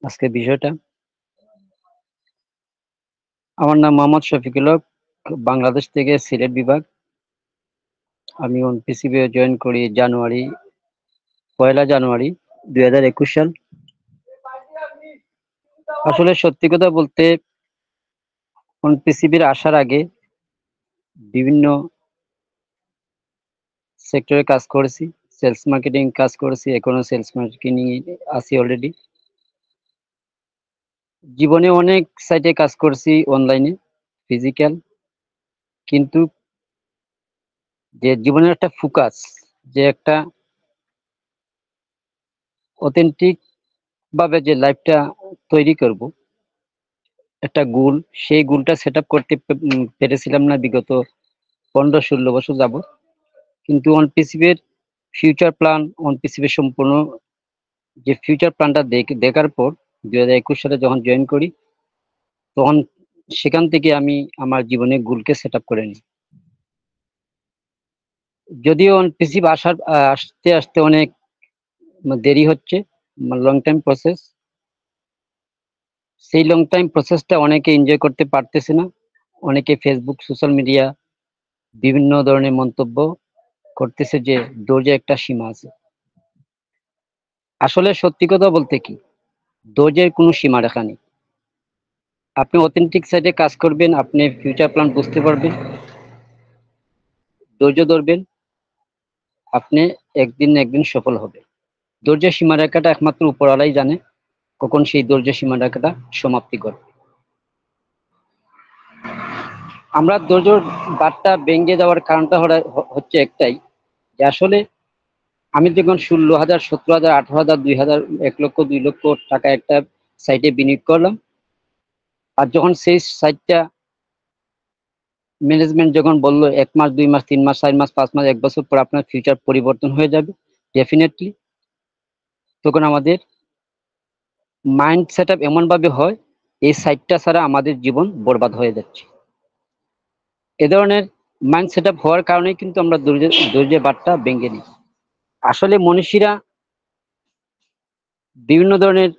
আজকে বিষয়টা। আমার নাম মোহাম্মদ শফিকুল হক, বাংলাদেশ থেকে সিলেট বিভাগ। আমি অনপিসিবি জয়েন করি পয়লা জানুয়ারি 2021 সাল। আসলে সত্যি কথা বলতে অনপিসিবির আসার আগে বিভিন্ন সেক্টরে কাজ করেছি, সেলস মার্কেটিং কাজ করেছি, এখনো সেলস মার্কেটিং আছি অলরেডি। জীবনে অনেক সাইটে কাজ করছি, অনলাইনে, ফিজিক্যাল। কিন্তু যে জীবনের একটা ফোকাস, যে একটা অথেন্টিক ভাবে যে লাইফটা তৈরি করব, একটা গোল, সেই গোলটা সেট আপ করতে পেরেছিলাম না বিগত 15-16 বছর যাবত। কিন্তু অনপিসিবির ফিউচার প্ল্যান, অনপিসিবির সম্পূর্ণ যে ফিউচার প্ল্যানটা দেখার পর 2021 সালে যখন জয়েন করি, তখন সেখান থেকে আমি আমার জীবনে গোলকে সেট আপ করে নিই। যদিও অনপিসিবি আসতে আসতে অনেক দেরি হচ্ছে, লং টাইম প্রসেস। সেই লং টাইম প্রসেসটা অনেকে এনজয় করতে পারতেছে না। অনেকে ফেসবুক, সোশ্যাল মিডিয়া বিভিন্ন ধরনের মন্তব্য করতেছে যে ধৈর্যের একটা সীমা আছে। আসলে সত্যি কথা বলতে কি, ধৈর্যের কোনো সীমা রেখা নেই। আপনি অথেন্টিক সাইডে কাজ করবেন, আপনি ফিউচার প্ল্যান বুঝতে পারবেন, ধৈর্য ধরবেন, আপনি একদিন না একদিন সফল হবে। ধৈর্যের সীমারেখাটা একমাত্র উপরওয়ালাই জানে কখন সেই ধৈর্যের সীমারেখাটা সমাপ্তি ঘটবে। আমরা ধৈর্যের বাঁধটা ভেঙে যাওয়ার কারণটা হচ্ছে একটাই, যে আসলে আমি যখন 16,000, 17,000, 18,000, 2,000, 1 লক্ষ, 2 লক্ষ টাকা একটা সাইটে বিনিয়োগ করলাম, আর যখন সেই সাইটটা ম্যানেজমেন্ট যখন বললো 1 মাস, 2 মাস, 3 মাস, 4 মাস, 5 মাস, 1 বছর পর আপনার ফিউচার পরিবর্তন হয়ে যাবে ডেফিনেটলি, তখন আমাদের মাইন্ড সেট আপ এমন ভাবে হয় এই সাইটটা ছাড়া আমাদের জীবন বরবাদ হয়ে যাচ্ছে। এ ধরনের মাইন্ড সেট আপ হওয়ার কারণে কিন্তু আমরা ধৈর্যের বাঁধটা ভেঙে নিই। আসলে মনীষীরা বিভিন্ন ধরনের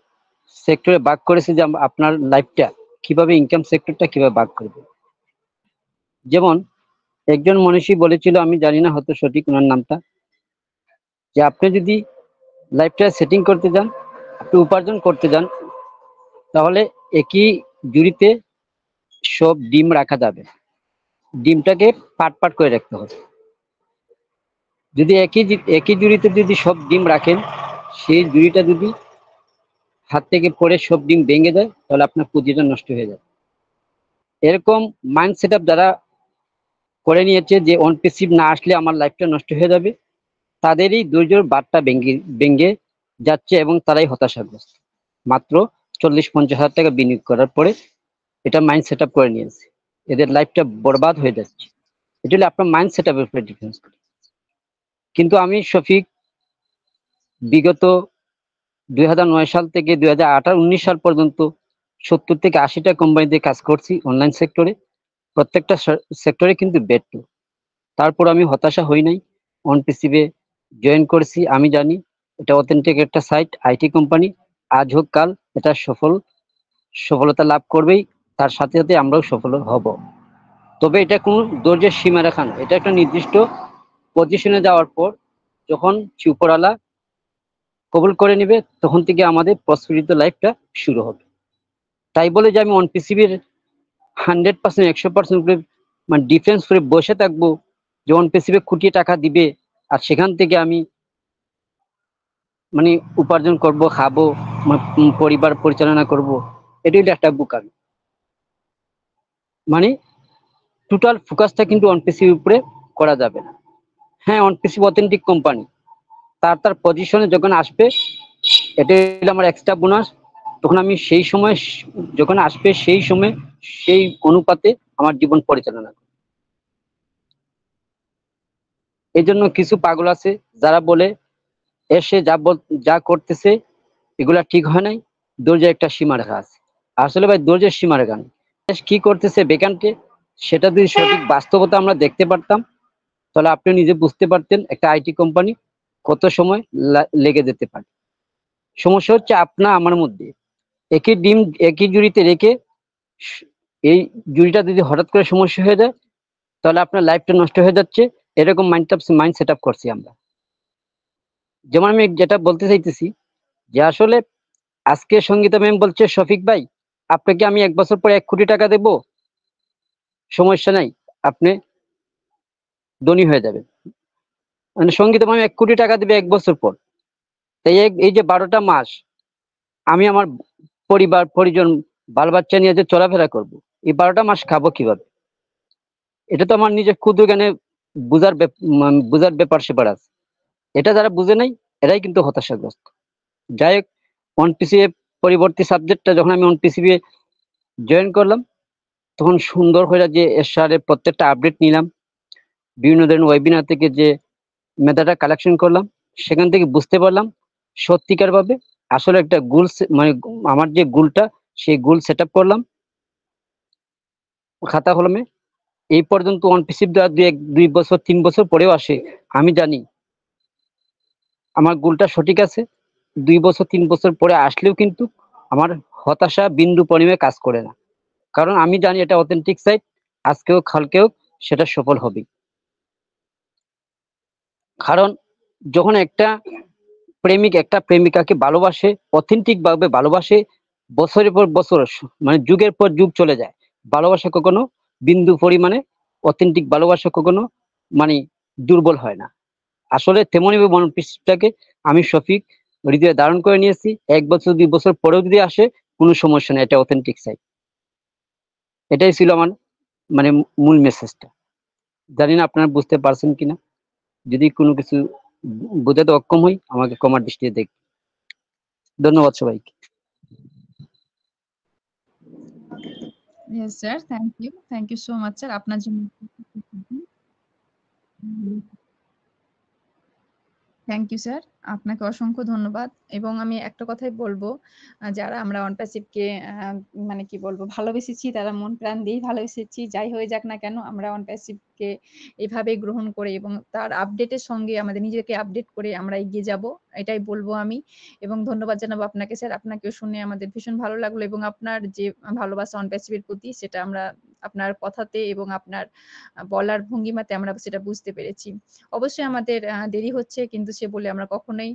সেক্টরে ভাগ করেছে যে আপনার লাইফটা কিভাবে, ইনকাম সেক্টরটা কিভাবে ভাগ করবে। যেমন একজন মনীষী বলেছিল, আমি জানি না হয়তো সঠিক ওনার নামটা, যে আপনি যদি লাইফটা সেটিং করতে যান, আপনি উপার্জন করতে যান, তাহলে একই জুড়িতে সব ডিম রাখা যাবে। ডিমটাকে পাট পাট করে রাখতে হবে। যদি একই জুড়িতে যদি সব ডিম রাখেন, সেই জুড়িটা যদি হাত থেকে পড়ে সব ডিম ভেঙে যায়, তাহলে আপনার পুঁজিটা নষ্ট হয়ে যায়। এরকম মাইন্ড সেট আপ যারা করে নিয়েছে যে অন প্যাসিভ না আসলে আমার লাইফটা নষ্ট হয়ে যাবে, তাদেরই ধৈর্যের বারটা ভেঙে যাচ্ছে এবং তারাই হতাশাগ্রস্ত। মাত্র 40-50 হাজার টাকা বিনিয়োগ করার পরে এটা মাইন্ড সেট আপ করে নিয়েছে, এদের লাইফটা বরবাদ হয়ে যাচ্ছে। এটা হলে আপনার মাইন্ড সেট আপের উপরে ডিফেন্স করে। কিন্তু আমি শফিক বিগত 2009 সাল থেকে 2018-19 সাল পর্যন্ত 70 থেকে 80টা কোম্পানিতে কাজ করছি অনলাইন সেক্টরে। প্রত্যেকটা সেক্টরে কিন্তু ব্যর্থ। তারপর আমি হতাশা হই নাই, অন প্যাসিভে জয়েন করেছি। আমি জানি এটা অথেন্টিক একটা সাইট, আইটি কোম্পানি। আজ হোক কাল এটা সফলতা লাভ করবেই, তার সাথে সাথে আমরাও সফল হব। তবে এটা কোনো ধৈর্যের সীমারেখা না, এটা একটা নির্দিষ্ট পজিশনে যাওয়ার পর যখন উপরওয়ালা কবুল করে নেবে, তখন থেকে আমাদের প্রস্ফুটিত লাইফটা শুরু হবে। তাই বলে যে আমি অন প্যাসিভের 100%, 100% করে মানে ডিফেন্স করে বসে থাকবো যে অন প্যাসিভে কোটি টাকা দিবে আর সেখান থেকে আমি মানে উপার্জন করব, খাবো, পরিবার পরিচালনা করব, এটা হলো একটা বোকামি। মানে টোটাল ফোকাসটা কিন্তু অন প্যাসিভ উপরে করা যাবে না। হ্যাঁ, অন প্যাসিভ অথেন্টিক কোম্পানি, তার পজিশনে যখন আসবে, এটা হলো আমার এক্সট্রা বোনাস। তখন আমি সেই সময় যখন আসবে সেই সময় সেই অনুপাতে আমার জীবন পরিচালনা করব। এই জন্য কিছু পাগল আছে যারা বলে এসে যা করতেছে এগুলা ঠিক হয় নাই, ধৈর্যের একটা সীমারেখা আছে। আসলে ভাই ধৈর্যের সীমারেখা নেই। কি করতেছে বেকান্টে, সেটা যদি সঠিক বাস্তবতা আমরা দেখতে পারতাম, তাহলে আপনি নিজে বুঝতে পারতেন একটা আইটি কোম্পানি কত সময় লেগে যেতে পারে। সমস্যা হচ্ছে আপনার আমার মধ্যে একই ডিম একই জুড়িতে রেখে এই জুড়িটা যদি হঠাৎ করে সমস্যা হয়ে যায়, তাহলে আপনার লাইফটা নষ্ট হয়ে যাচ্ছে। এরকম মাইন্ড সেট আপ করছি আমরা। যেমন আমি যেটা বলতে চাইতেছি যে আসলে আজকে সঙ্গীতা ম্যাম বলছে, শফিক ভাই আপনাকে আমি 1 বছর পরে 1 কোটি টাকা দেব, সমস্যা নাই, আপনি ধনী হয়ে যাবেন। মানে সঙ্গীতা ম্যাম 1 কোটি টাকা দেবে 1 বছর পর। তাই এই যে 12টা মাস আমি আমার পরিবার পরিজন বাল বাচ্চা নিয়ে যে চলাফেরা করব, এই 12টা মাস খাবো কিভাবে? এটা তো আমার নিজের ক্ষুদ্র জ্ঞানে বুঝার ব্যাপার সেপার আছে। এটা যারা বুঝে নাই এরাই কিন্তু হতাশাগ্রস্ত। যাই হোক, অন প্যাসিভ পরিবর্তী সাবজেক্টটা যখন আমি অন প্যাসিভে জয়েন করলাম, তখন সুন্দর হয়ে যে এর প্রত্যেকটা আপডেট নিলাম, বিভিন্ন ধরনের ওয়েবিনার থেকে যে মেধাটা কালেকশন করলাম, সেখান থেকে বুঝতে পারলাম সত্যিকার ভাবে আসলে একটা গোল, মানে আমার যে গোলটা সেই গোল সেট আপ করলাম খাতা কলমে। এই পর্যন্ত অন প্যাসিভ 2 বছর 3 বছর পরেও আসে, আমি জানি আমার গোলটা সঠিক আছে। 2 বছর 3 বছর পরে আসলেও কিন্তু আমার হতাশা বিন্দু পরিমাণে কাজ করে না, কারণ আমি জানি এটা অথেন্টিক সাইট, আজকেও কালকেও সেটা সফল হবে। কারণ যখন একটা প্রেমিক একটা প্রেমিকাকে ভালোবাসে, অথেন্টিক ভাবে ভালোবাসে, বছরের পর বছর মানে যুগের পর যুগ চলে যায়, ভালোবাসা কখনো বিন্দু পরিমাণে অথেন্টিক ভালোবাসা কখনো মানে দুর্বল হয় না। আসলে তেমনই মনোপিসটাকে আমি শফিক হৃদয়ে ধারণ করে নিয়েছি। 1 বছর 2 বছর পরেও যদি আসে কোনো সমস্যা নেই, এটা অথেন্টিক সাইট। এটাই ছিল আমার মানে মূল মেসেজটা। জানি না আপনারা বুঝতে পারছেন কিনা। যদি কোনো কিছু বোঝাতে অক্ষম হই, আমাকে ক্ষমার দৃষ্টিতে দেখ। ধন্যবাদ সবাইকে। Yes, sir. Thank you. Thank you so much, sir. আপনার জন্য থ্যাংক ইউ স্যার, আপনাকে অসংখ্য ধন্যবাদ। এবং আমি একটা কথাই বলবো, যারা আমরা অন প্যাসিভকে মানে কি বলবো ভালোবেসেছি, তারা মন প্রাণ দিয়েই ভালোবেসেছি। যাই হয়ে যাক না কেন, আমরা অন প্যাসিভকে এভাবে গ্রহণ করে এবং তার আপডেটের সঙ্গে আমাদের নিজেকে আপডেট করে আমরা এগিয়ে যাব, এটাই বলবো আমি। এবং ধন্যবাদ জানাবো আপনাকে স্যার, আপনাকেও শুনে আমাদের ভীষণ ভালো লাগলো এবং আপনার যে ভালোবাসা অন প্যাসিভের প্রতি, সেটা আমরা আপনার কথাতে এবং আপনার বলার ভঙ্গিমাতে আমরা সেটা বুঝতে পেরেছি। অবশ্যই আমাদের দেরি হচ্ছে, কিন্তু সে বলে আমরা কখনোই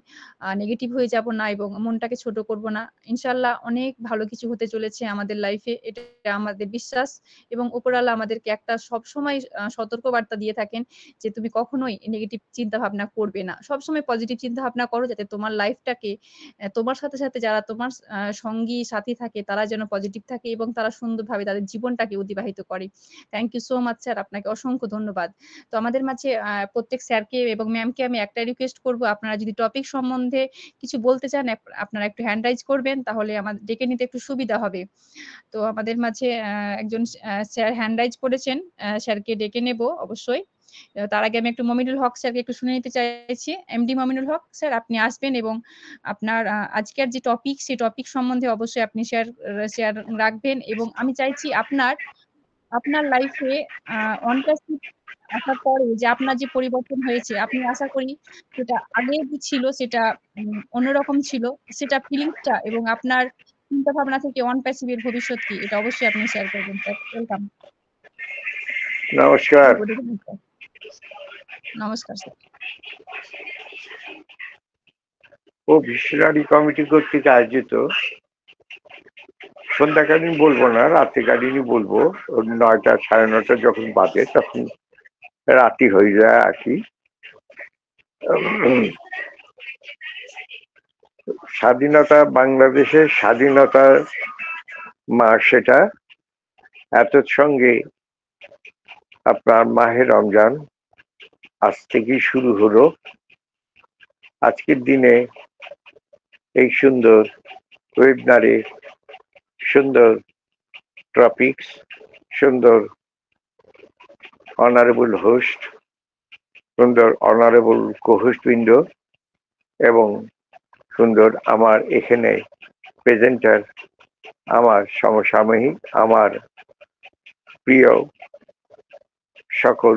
নেগেটিভ হয়ে যাব না এবং মনটাকে ছোট করব না। ইনশাআল্লাহ অনেক ভালো কিছু হতে চলেছে আমাদের লাইফে, এটা আমাদের বিশ্বাস। এবং উপরওয়ালা আমাদেরকে একটা সবসময় সতর্কবার্তা দিয়ে থাকেন যে তুমি কখনোই নেগেটিভ চিন্তা ভাবনা করবে না। সবসময় পজিটিভ চিন্তা ভাবনা করো, যাতে তোমার লাইফটাকে তোমার সাথে, সাথে যারা তোমার সঙ্গী সাথী থাকে তারা যেন পজিটিভ থাকে এবং তারা সুন্দরভাবে তাদের জীবনটাকে অতিবাহিত করে। Thank you so much sir, আপনাকে অসংখ্য ধন্যবাদ। তো আমাদের মাঝে প্রত্যেক স্যারকে এবং ম্যামকে আমি একটা রিকোয়েস্ট করব, আপনারা যদি টপিক সম্বন্ধে কিছু বলতে চান আপনারা একটু হ্যান্ড রাইজ করবেন, তাহলে আমাদের ডেকে নিতে একটু সুবিধা হবে। তো আমাদের মাঝে একজন স্যার হ্যান্ড রাইজ করেছেন, স্যারকে ডেকে নেব অবশ্যই। তার আগে আমি একটু মমিনুল হক স্যারকে একটু শুনে নিতে চাইছি। এমডি মমিনুল হক স্যার, আপনি আসবেন এবং আপনার আজকের যে টপিক সেই টপিক সম্বন্ধে অবশ্যই আপনি শেয়ার রাখবেন। এবং আমি চাইছি আপনার লাইফে অনপ্যাসিভ আসার পরে যে আপনার যে পরিবর্তন হয়েছে, আপনি আশা করি সেটা আগে যে ছিল সেটা অন্যরকম ছিল, সেটা ফিলিংসটা এবং আপনার চিন্তা ভাবনা থেকে অনপ্যাসিভের ভবিষ্যৎ কি, এটা অবশ্যই আপনি শেয়ার করবেন স্যার। ওয়েলকাম। নমস্কার। নমস্কার স্যার। ও ভিশনারি কমিটি কর্তৃক আয়োজিত সন্ধ্যাকালীন বলবো না, রাত্রিকালীনই বলবো, 9টা 9:30 যখন বাজে তখন রাতি হয়ে যায় আর কি। স্বাধীনতা, বাংলাদেশের স্বাধীনতার মাস সেটা, এত সঙ্গে আপনার মাহে রমজান আজ থেকেই শুরু হলো। আজকের দিনে এই সুন্দর ওয়েবিনারে সুন্দর টপিকস, সুন্দর অনারেবল হোস্ট, সুন্দর অনারেবল কোহোস্ট বৃন্দ এবং সুন্দর আমার এখানে প্রেজেন্টার, আমার সমসাময়িক, আমার প্রিয় সকল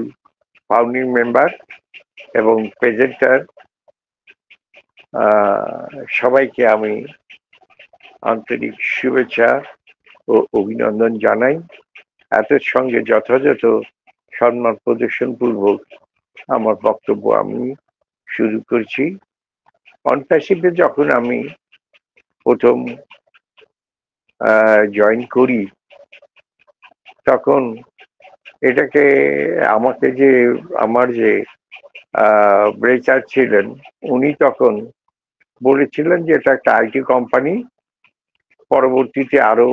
ফাউন্ডিং মেম্বার এবং প্রেজেন্টার, সবাইকে আমি আন্তরিক শুভেচ্ছা ও অভিনন্দন জানাই। এত সঙ্গে যথাযথ সম্মান প্রদর্শন পূর্বক আমার বক্তব্য আমি শুরু করছি। অনপ্যাসিভে যখন আমি প্রথম জয়েন করি তখন এটাকে আমাকে যে আমার যে ব্রেচার ছিলেন উনি তখন বলেছিলেন যে এটা একটা আইটি কোম্পানি, পরবর্তীতে আরো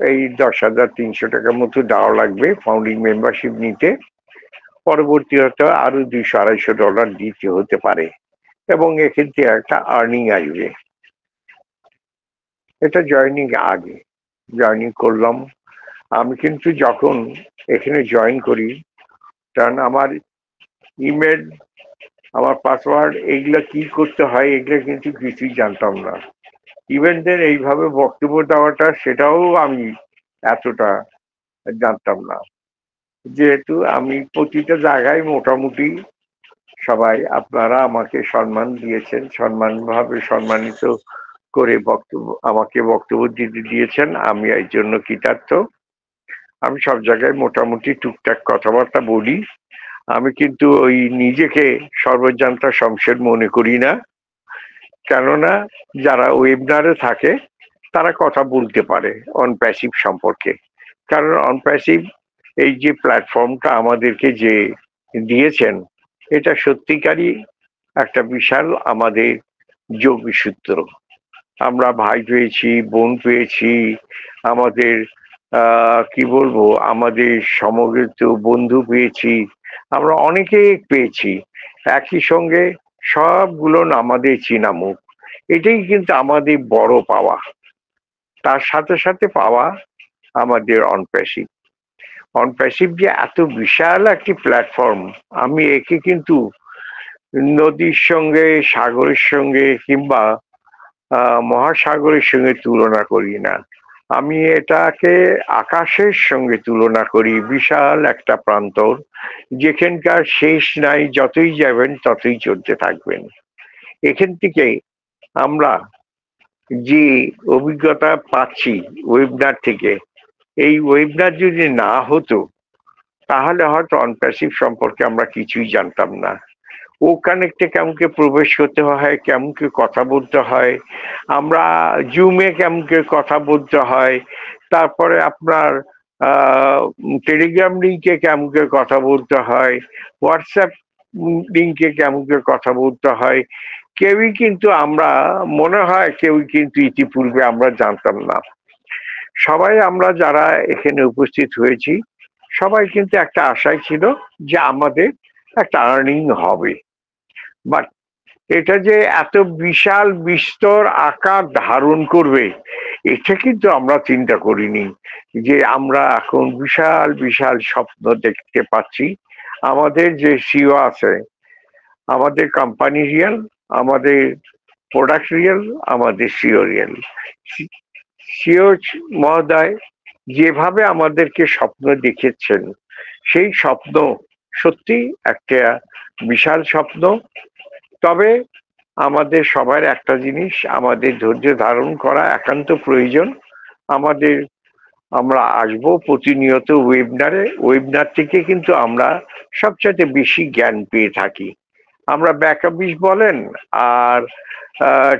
এই 10,300 টাকার মতো দেওয়া লাগবে ফাউন্ডিং মেম্বারশিপ নিতে, পরবর্তীতে আরো $200-250 দিতে হতে পারে এবং এখান থেকে একটা আর্নিং আসবে। এটা জয়েনিং আগে জয়েনিং করলাম আমি, কিন্তু যখন এখানে জয়েন করি কারণ আমার ইমেল, আমার পাসওয়ার্ড, এগুলা কি করতে হয় এগুলো কিন্তু কিছুই জানতাম না। ইভেন দেন এইভাবে বক্তব্য দেওয়াটা সেটাও আমি এতটা জানতাম না, যেহেতু আমি প্রতিটা জায়গায় মোটামুটি সবাই আপনারা আমাকে সম্মান দিয়েছেন, সম্মানিত করে আমাকে বক্তব্য দিতে দিয়েছেন, আমি এই জন্য কৃতার্থ। আমি সব জায়গায় মোটামুটি টুকটাক কথাবার্তা বলি, আমি কিন্তু ওই নিজেকে সর্বজান্তা শমশের মনে করি না, কেননা যারা ওয়েবিনারে থাকে তারা কথা বলতে পারে অনপ্যাসিভ সম্পর্কে। কারণ অনপ্যাসিভ এই যে প্ল্যাটফর্মটা আমাদেরকে যে দিয়েছেন এটা সত্যিকারই একটা বিশাল আমাদের যোগসূত্র। আমরা ভাই পেয়েছি, বোন পেয়েছি, আমাদের কি বলবো, আমাদের সমবেত বন্ধু পেয়েছি, আমরা অনেকে পেয়েছি, একই সঙ্গে সবগুলো আমাদের চেনা মুখ। এটাই কিন্তু আমাদের বড় পাওয়া। তার সাথে সাথে পাওয়া আমাদের অনপ্যাসিভ যে এত বিশাল একটি প্ল্যাটফর্ম, আমি একে কিন্তু নদীর সঙ্গে, সাগরের সঙ্গে কিংবা মহাসাগরের সঙ্গে তুলনা করি না, আমি এটাকে আকাশের সঙ্গে তুলনা করি। বিশাল একটা প্রান্তর যেখানকার শেষ নাই, যতই যাবেন ততই চলতে থাকবেন। এখান থেকে আমরা যে অভিজ্ঞতা পাচ্ছি ওয়েবিনার থেকে, এই ওয়েবিনার যদি না হতো তাহলে হয়তো অনপ্যাসিভ সম্পর্কে আমরা কিছুই জানতাম না। ও কানেক্টে কেমনকে প্রবেশ করতে হয়, কেমনকে কথা বলতে হয়, আমরা জুমে কেমনকে কথা বলতে হয়, তারপরে আপনার টেলিগ্রাম লিঙ্কে কেমনকে কথা বলতে হয়, হোয়াটসঅ্যাপ লিঙ্কে কেমনকে কথা বলতে হয়, কেউই কিন্তু আমরা মনে হয় কেউই কিন্তু ইতিপূর্বে আমরা জানতাম না। সবাই আমরা যারা এখানে উপস্থিত হয়েছি সবাই কিন্তু একটা আশায় ছিল যে আমাদের একটা আর্নিং হবে, বাট এটা যে এত বিশাল বিস্তর আকার ধারণ করবে এটা কিন্তু আমরা চিন্তা করিনি। যে আমরা এখন বিশাল বিশাল স্বপ্ন দেখতে পাচ্ছি। আমাদের যে সিও আছে, আমাদের কোম্পানি রিয়েল, আমাদের প্রোডাক্ট রিয়েল, আমাদের সিও রিয়েল। সিও মহোদয় যেভাবে আমাদেরকে স্বপ্ন দেখেছেন সেই স্বপ্ন সত্যি একটা বিশাল স্বপ্ন। তবে আমাদের সবার একটা জিনিস, আমাদের ধৈর্য ধারণ করা একান্ত প্রয়োজন। আমরা আসবো প্রতিনিয়ত ওয়েবিনারে, ওয়েবিনার থেকে কিন্তু আমরা সবচেয়ে বেশি জ্ঞান পেয়ে থাকি। আমরা ব্যাকআপিস বলেন আর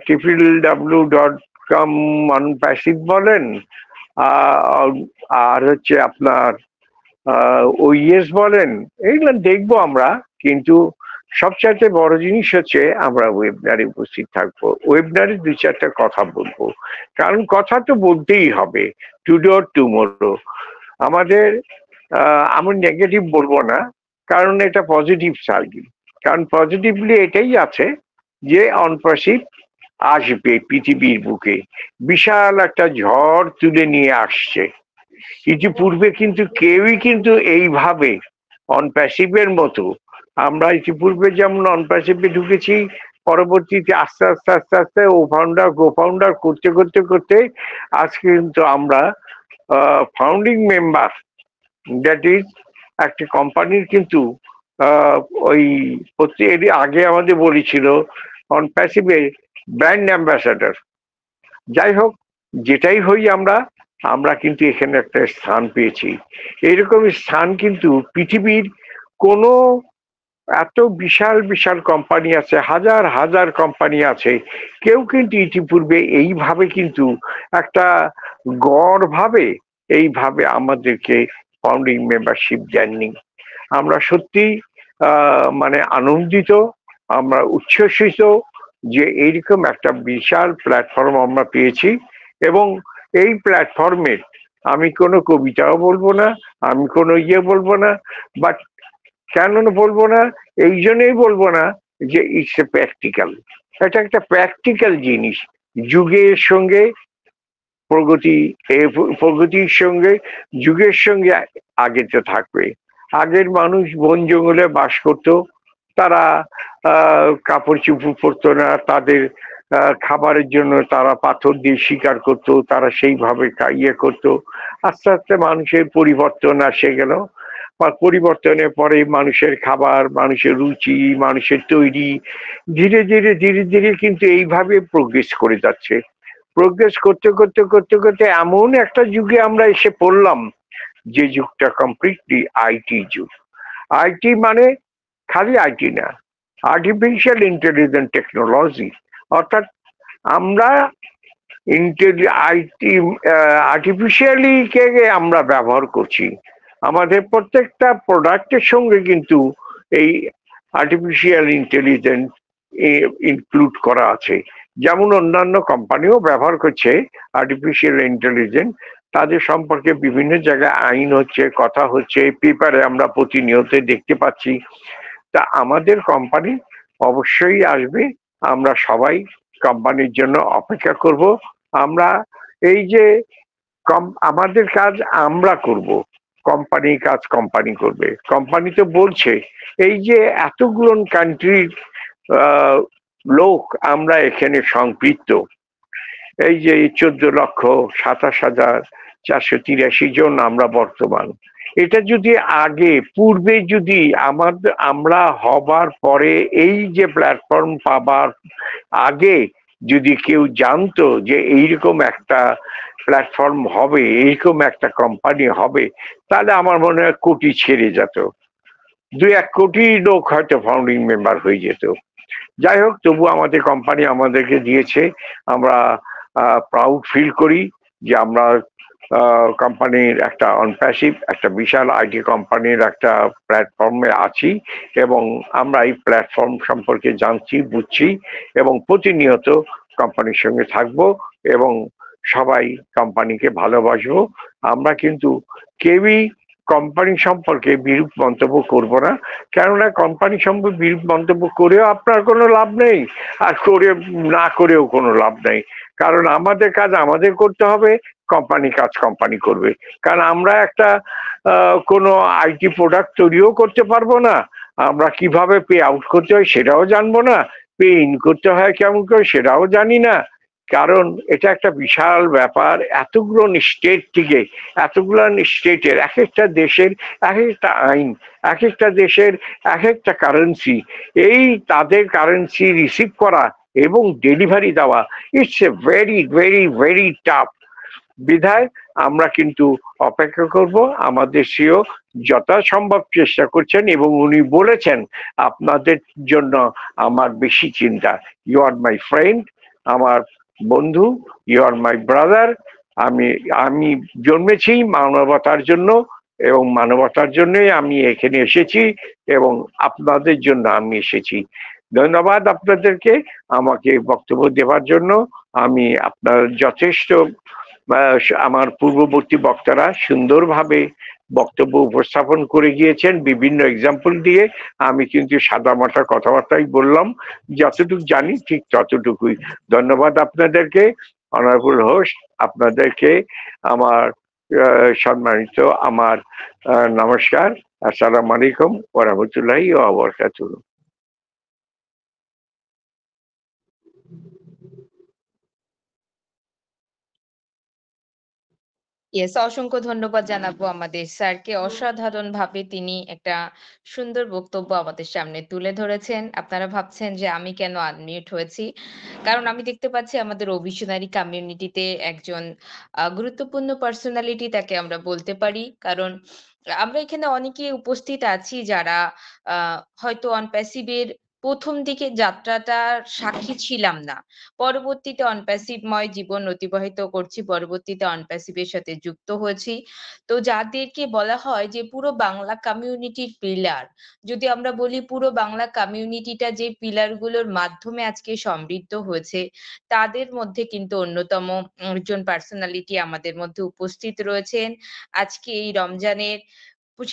www.com অনপ্যাসিভ বলেন আর হচ্ছে আপনার ওইএস বলেন, এইগুলো দেখবো আমরা। কিন্তু সবচাইতে বড় জিনিস হচ্ছে আমরা ওয়েবিনারে উপস্থিত থাকবো, ওয়েবিনারে 2-4টা কথা বলবো, কারণ কথা তো বলতেই হবে। টুডে অর টুমোরো আমাদের আমি নেগেটিভ বলবো না, কারণ এটা পজিটিভ সার্কিট। কারণ পজিটিভলি এটাই আছে যে অনপ্যাসিভ আসবে পৃথিবীর বুকে, বিশাল একটা ঝড় তুলে নিয়ে আসছে। ইতিপূর্বে কিন্তু কেউই কিন্তু এইভাবে অনপ্যাসিভের মতো, আমরা ইতিপূর্বে যেমন অনপ্যাসিভে ঢুকেছি, পরবর্তীতে আস্তে আস্তে আস্তে আস্তে ও ফাউন্ডার গো ফাউন্ডার করতে করতে করতে আজকে কিন্তু আমরা ফাউন্ডিং মেম্বার, দ্যাট ইজ একটা কোম্পানির কিন্তু ওই আগে আমাদের বলেছিল অনপ্যাসিভে ব্র্যান্ড অ্যাম্বাসাডার। যাই হোক, যেটাই হই আমরা কিন্তু এখানে একটা স্থান পেয়েছি। এইরকম স্থান কিন্তু পৃথিবীর কোনো এত বিশাল বিশাল কোম্পানি আছে, হাজার হাজার কোম্পানি আছে, কেউ কিন্তু ইতিপূর্বে এইভাবে কিন্তু একটা গড় ভাবে এইভাবে আমাদেরকে ফাউন্ডিং মেম্বারশিপ দেননি। আমরা সত্যি মানে আনন্দিত, আমরা উচ্ছ্বসিত যে এইরকম একটা বিশাল প্ল্যাটফর্ম আমরা পেয়েছি। এবং এই প্ল্যাটফর্মের আমি কোনো কবিতাও বলবো না, আমি কোনো বলবো না, বাট কেন বলবো না, এই জন্যই বলবো না যে ইটস এ প্র্যাকটিক্যাল, এটা একটা প্র্যাকটিক্যাল জিনিস। যুগের সঙ্গে প্রগতির সঙ্গে যুগের সঙ্গে আগেতে থাকবে। আগের মানুষ বন জঙ্গলে বাস করত, তারা কাপড় চোপড় পরতো না, তাদের খাবারের জন্য তারা পাথর দিয়ে শিকার করত, তারা সেইভাবে করতো। আস্তে আস্তে মানুষের পরিবর্তন আসে গেল, পরিবর্তনের পরে মানুষের খাবার, মানুষের রুচি, মানুষের তৈরি ধীরে ধীরে ধীরে ধীরে কিন্তু এইভাবে প্রোগ্রেস করে যাচ্ছে। প্রোগ্রেস করতে করতে করতে করতে এমন একটা যুগে আমরা এসে পড়লাম যে যুগটা কমপ্লিটলি আইটি যুগ। আইটি মানে খালি আইটি না, আর্টিফিশিয়াল ইন্টেলিজেন্স টেকনোলজি, অর্থাৎ আমরা আর্টিফিশিয়ালি কে আমরা ব্যবহার করছি। আমাদের প্রত্যেকটা প্রোডাক্টের সঙ্গে কিন্তু এই আর্টিফিশিয়াল ইন্টেলিজেন্স ইনক্লুড করা আছে। যেমন অন্যান্য কোম্পানিও ব্যবহার করছে আর্টিফিশিয়াল ইন্টেলিজেন্স, তাদের সম্পর্কে বিভিন্ন জায়গায় আইন হচ্ছে, কথা হচ্ছে, পেপারে আমরা প্রতিনিয়ত দেখতে পাচ্ছি। তা আমাদের কোম্পানি অবশ্যই আসবে, আমরা সবাই কোম্পানির জন্য অপেক্ষা করব। আমরা এই যে আমাদের কাজ আমরা করব, কোম্পানির কাজ কোম্পানি করবে। কোম্পানি তো বলছে এই যে এতগুলো কান্ট্রির লোক আমরা এখানে সম্পৃক্ত, এই যে 14,27,483 জন আমরা বর্তমান। এটা যদি পূর্বে যদি আমরা হবার পরে এই যে প্ল্যাটফর্ম পাবার আগে যদি কেউ জানতো যে এইরকম একটা প্ল্যাটফর্ম হবে, এইরকম একটা কোম্পানি হবে, তাহলে আমার মনে হয় কোটি ছেড়ে যেত, 2-1 কোটি লোক হয়তো ফাউন্ডিং মেম্বার হয়ে যেত। যাই হোক, তবু আমাদের কোম্পানি আমাদেরকে দিয়েছে, আমরা প্রাউড ফিল করি যে আমরা কোম্পানির একটা অনপ্যাসিভ একটা বিশাল আইটি কোম্পানির একটা প্ল্যাটফর্মে আছি, এবং আমরা এই প্ল্যাটফর্ম সম্পর্কে জানছি, বুঝছি, এবং প্রতিনিয়ত কোম্পানির সঙ্গে থাকবো এবং সবাই কোম্পানিকে ভালোবাসবো। আমরা কিন্তু কেউই কোম্পানি সম্পর্কে বিরূপ মন্তব্য করব না, কেননা কোম্পানি সম্পর্কে বিরূপ মন্তব্য করেও আপনার কোনো লাভ নেই, আর করে না করেও কোনো লাভ নেই। কারণ আমাদের কাজ আমাদের করতে হবে, কোম্পানি কাজ কোম্পানি করবে। কারণ আমরা একটা কোনো আইটি প্রোডাক্ট তৈরিও করতে পারবো না, আমরা কিভাবে পে আউট করতে হয় সেটাও জানবো না, পে ইন করতে হয় কেমন করে সেটাও জানি না। কারণ এটা একটা বিশাল ব্যাপার, এতগুলো স্টেট থেকে, এতগুলো স্টেটের এক একটা দেশের এক একটা আইন, এক একটা দেশের এক একটা কারেন্সি, এই তাদের কারেন্সি রিসিভ করা এবং ডেলিভারি দেওয়া, it's a very very very tough. বিধায় আমরা কিন্তু অপেক্ষা করব, আমাদের সিও যথাসম্ভব চেষ্টা করছেন এবং উনি বলেছেন আপনাদের জন্য আমার বেশি চিন্তা। ইউ আর মাই ফ্রেন্ড, আমার বন্ধু, ইউ আর মাই ব্রাদার। আমি জন্মেছি মানবতার জন্য, এবং মানবতার জন্যই আমি এখানে এসেছি, এবং আপনাদের জন্য আমি এসেছি। ধন্যবাদ আপনাদেরকে আমাকে বক্তব্য দেওয়ার জন্য। আমি আপনার যথেষ্ট আমার পূর্ববর্তী বক্তারা সুন্দরভাবে বক্তব্য উপস্থাপন করে গিয়েছেন বিভিন্ন এক্সাম্পল দিয়ে। আমি কিন্তু সাদামাটা কথাবার্তাই বললাম, যতটুকু জানি ঠিক ততটুকুই। ধন্যবাদ আপনাদেরকে, অনারেবল হোস্ট, আপনাদেরকে আমার সম্মানিত আমার নমস্কার। আসসালামু আলাইকুম ওয়া রাহমাতুল্লাহি ওয়া বারাকাতুহু। ইয়েস, অসংখ্য ধন্যবাদ জানাবো আমাদের স্যারকে। অসাধারণ ভাবে তিনি একটা সুন্দর বক্তব্য আমাদের সামনে তুলে ধরেছেন। আপনারা ভাবছেন যে আমি কেন আনমিউট হয়েছি? কারণ আমি দেখতে পাচ্ছি আমাদের অভিশনারি কমিউনিটিতে একজন গুরুত্বপূর্ণ পার্সোনালিটি তাকে আমরা বলতে পারি। কারণ আমরা এখানে অনেকে উপস্থিত আছি যারা হয়তো অন প্যাসিভের ১ম দিকে যাত্রাটার সাক্ষী ছিলাম না। পরবর্তীতে অনপ্যাসিভময় জীবন অতিবাহিত করছি। পরবর্তীতে অনপ্যাসিভের সাথে যুক্ত হয়েছি। তো যাদেরকে বলা হয় যে পুরো বাংলা কমিউনিটির পিলার। যদি আমরা বলি পুরো বাংলা কমিউনিটিটা যে পিলার গুলোর মাধ্যমে আজকে সমৃদ্ধ হয়েছে, তাদের মধ্যে কিন্তু অন্যতম একজন পার্সোনালিটি আমাদের মধ্যে উপস্থিত রয়েছেন। আজকে এই রমজানের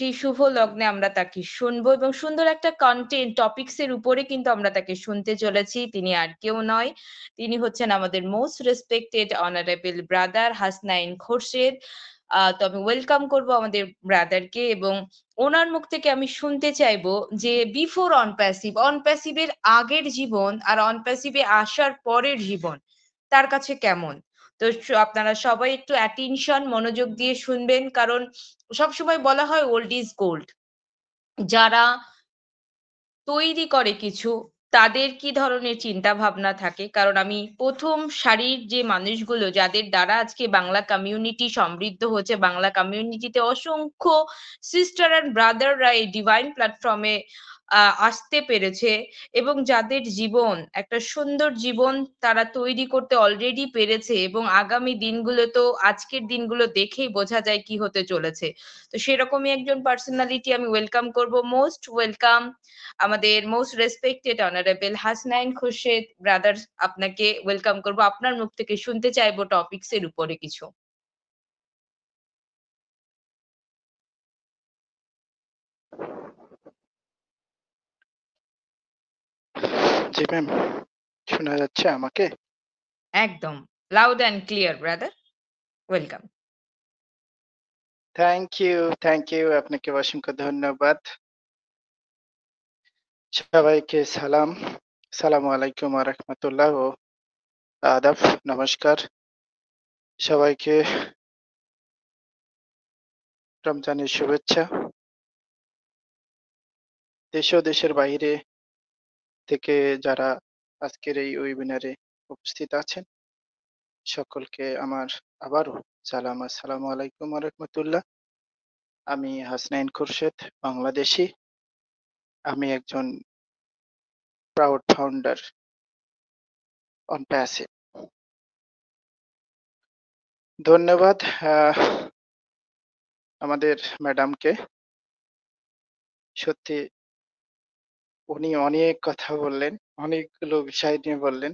সেই শুভ লগ্নে আমরা তাকে শুনবো এবং সুন্দর একটা কনটেন্ট টপিকস এর উপরে কিন্তু আমরা তাকে শুনতে চলেছি। তিনি আর কেউ নয়, তিনি হচ্ছেন আমাদের most respected honourable brother Hasnain Khorshed. তো আমি ওয়েলকাম করবো আমাদের ব্রাদারকে এবং ওনার মুখ থেকে আমি শুনতে চাইবো যে বিফোর অনপ্যাসিভ এর আগের জীবন আর অনপ্যাসিভে আসার পরের জীবন তার কাছে কেমন। তো আপনারা সবাই একটু অ্যাটেনশন মনোযোগ দিয়ে শুনবেন, কারণ সবসময় বলা হয় ওল্ড ইজ গোল্ড। যারা তৈরি করে কিছু, তাদের কি ধরনের চিন্তা ভাবনা থাকে? কারণ আমি ১ম সারির যে মানুষগুলো যাদের দ্বারা আজকে বাংলা কমিউনিটি সমৃদ্ধ হচ্ছে, বাংলা কমিউনিটিতে অসংখ্য সিস্টার অ্যান্ড ব্রাদাররা এই ডিভাইন প্ল্যাটফর্মে আসতে পেরেছে এবং যাদের জীবন একটা সুন্দর জীবন তারা তৈরি করতে অলরেডি পেরেছে এবং আগামী দিনগুলোতেও আজকের দিনগুলো দেখেই বোঝা যায় কি হতে চলেছে। তো সেরকমই একজন পার্সোনালিটি আমি ওয়েলকাম করব। মোস্ট ওয়েলকাম আমাদের most respected honourable Hasnain Khorshed brother, আপনাকে ওয়েলকাম করব। আপনার মুখ থেকে শুনতে চাইবো টপিকস এর উপরে কিছু। জি ম্যাম, শোনা যাচ্ছে আমাকে? একদম loud and clear brother, welcome. Thank you আপনাকে অসংখ্য ধন্যবাদ। সবাইকে সালামু আলাইকুম ওয়া রাহমাতুল্লাহ ও আদাব, নমস্কার। সবাইকে রমজানের শুভেচ্ছা। দেশ ও দেশের বাইরে থেকে যারা আজকের এই ওয়েবিনারে উপস্থিত আছেন সকলকে আমার আবারও সালাম, আসসালামু আলাইকুম ওয়া রাহমাতুল্লাহ। আমি হাসনাইন খুরশেদ, বাংলাদেশি। আমি একজন প্রাউড ফাউন্ডার অন প্যাসিভ। ধন্যবাদ আমাদের ম্যাডামকে। সত্যি উনি অনেক কথা বললেন, অনেকগুলো বিষয় নিয়ে বললেন।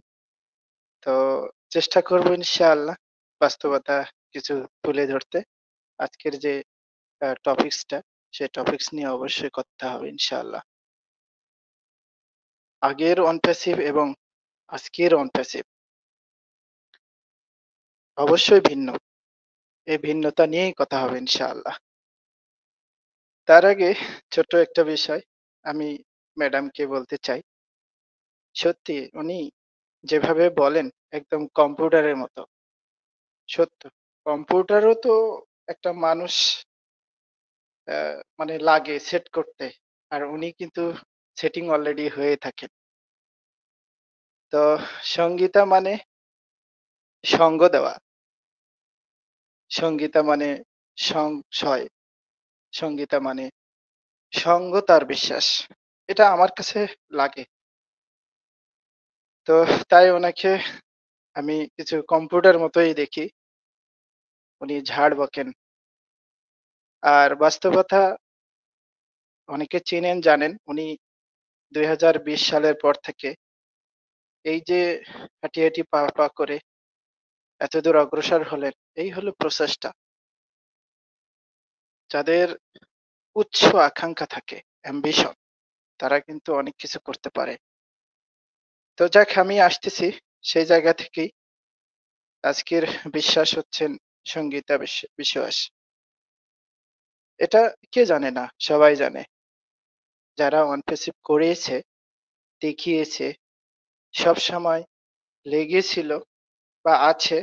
তো চেষ্টা করবো ইনশাআল্লাহ বাস্তবতা কিছু তুলে ধরতে। আজকের যে টপিকসটা, সেই টপিকস নিয়ে অবশ্যই কথা হবে ইনশাআল্লাহ। আগের অন প্যাসিভ এবং আজকের অন প্যাসিভ অবশ্যই ভিন্ন। এই ভিন্নতা নিয়েই কথা হবে ইনশাআল্লাহ। তার আগে ছোট্ট একটা বিষয় আমি ম্যাডামকে বলতে চাই। সত্যি উনি যেভাবে বলেন একদম কম্পিউটারের মতো। সত্য, কম্পিউটারও তো একটা মানুষ মানে লাগে সেট করতে, আর উনি কিন্তু সেটিং অলরেডি হয়ে থাকেন। তো সঙ্গীতা মানে সঙ্গ দেওয়া, সঙ্গীতা মানে সংশয়, সঙ্গীতা মানে সঙ্গ তার বিশ্বাস। এটা আমার কাছে লাগে। তো তাই ওনাকে আমি কিছু কম্পিউটার মতোই দেখি। উনি ঝাড় বকেন। আর বাস্তবতা অনেকে চেনেন জানেন উনি 2020 সালের পর থেকে এই যে হাঁটি হাঁটি পা পা করে এতদূর অগ্রসর হলেন, এই হলো প্রচেষ্টা। যাদের উচ্চ আকাঙ্ক্ষা থাকে, অ্যাম্বিশন, তারা কিন্তু অনেক কিছু করতে পারে। তো যাক, আমি আসতেছি সেই জায়গা থেকেই। আজকের বিশ্বাস হচ্ছেন সঙ্গীতা বিশ্বাস। এটা কে জানে না, সবাই জানে। যারা অনপ্যাসিভ করেছে, দেখিয়েছে, সব সময় লেগেছিল বা আছে,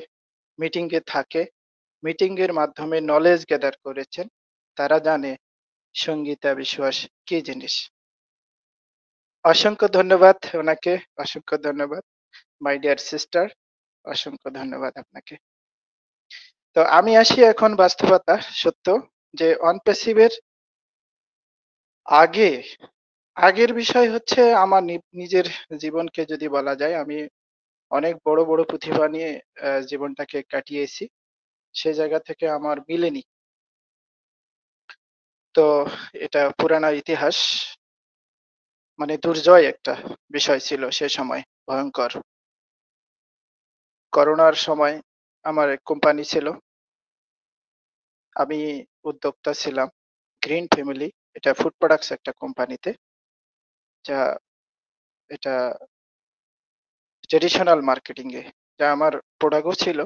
মিটিং এ থাকে, মিটিং এর মাধ্যমে নলেজ গ্যাদার করেছেন, তারা জানে সঙ্গীতা বিশ্বাস কি জিনিস। অসংখ্য ধন্যবাদ ওনাকে, অসংখ্য ধন্যবাদ মাই ডিয়ার সিস্টার, অসংখ্য ধন্যবাদ আপনাকে। তো আমি আসি এখন বাস্তবতা সত্য যে অনপ্যাসিভের আগে আগের বিষয় হচ্ছে আমার নিজের জীবনকে যদি বলা যায়, আমি অনেক বড় বড় প্রতিভা নিয়ে জীবনটাকে কাটিয়েছি। সে জায়গা থেকে আমার মিলেনি। তো এটা পুরানা ইতিহাস, মানে দুর্জয় একটা বিষয় ছিল সে সময়, ভয়ঙ্কর। করোনার সময় আমার এক কোম্পানি ছিল, আমি উদ্যোক্তা ছিলাম। গ্রিন ফ্যামিলি, এটা ফুড প্রোডাক্টস একটা কোম্পানিতে, যা এটা ট্রেডিশনাল মার্কেটিং এ, যা আমার প্রোডাক্টও ছিল।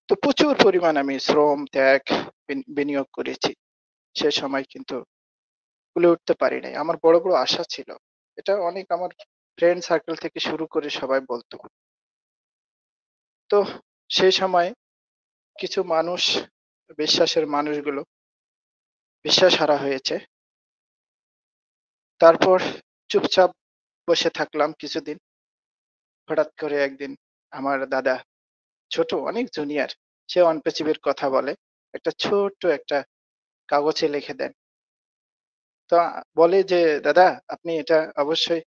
তো প্রচুর পরিমাণ আমি শ্রম ত্যাগ বিনিয়োগ করেছি। সে সময় কিন্তু তুলে উঠতে পারি নাই। আমার বড় বড় আশা ছিল। এটা অনেক আমার ফ্রেন্ড সার্কেল থেকে শুরু করে সবাই বলতো। তো সেই সময় কিছু মানুষ, বিশ্বাসের মানুষগুলো বিশ্বাস হারা হয়েছে। তারপর চুপচাপ বসে থাকলাম কিছুদিন। হঠাৎ করে একদিন আমার দাদা, ছোট অনেক জুনিয়র, সে অনপ্যাসিভের কথা বলে, একটা ছোট্ট একটা কাগজে লিখে দেন। তো বলে যে দাদা, আপনি এটা অবশ্যই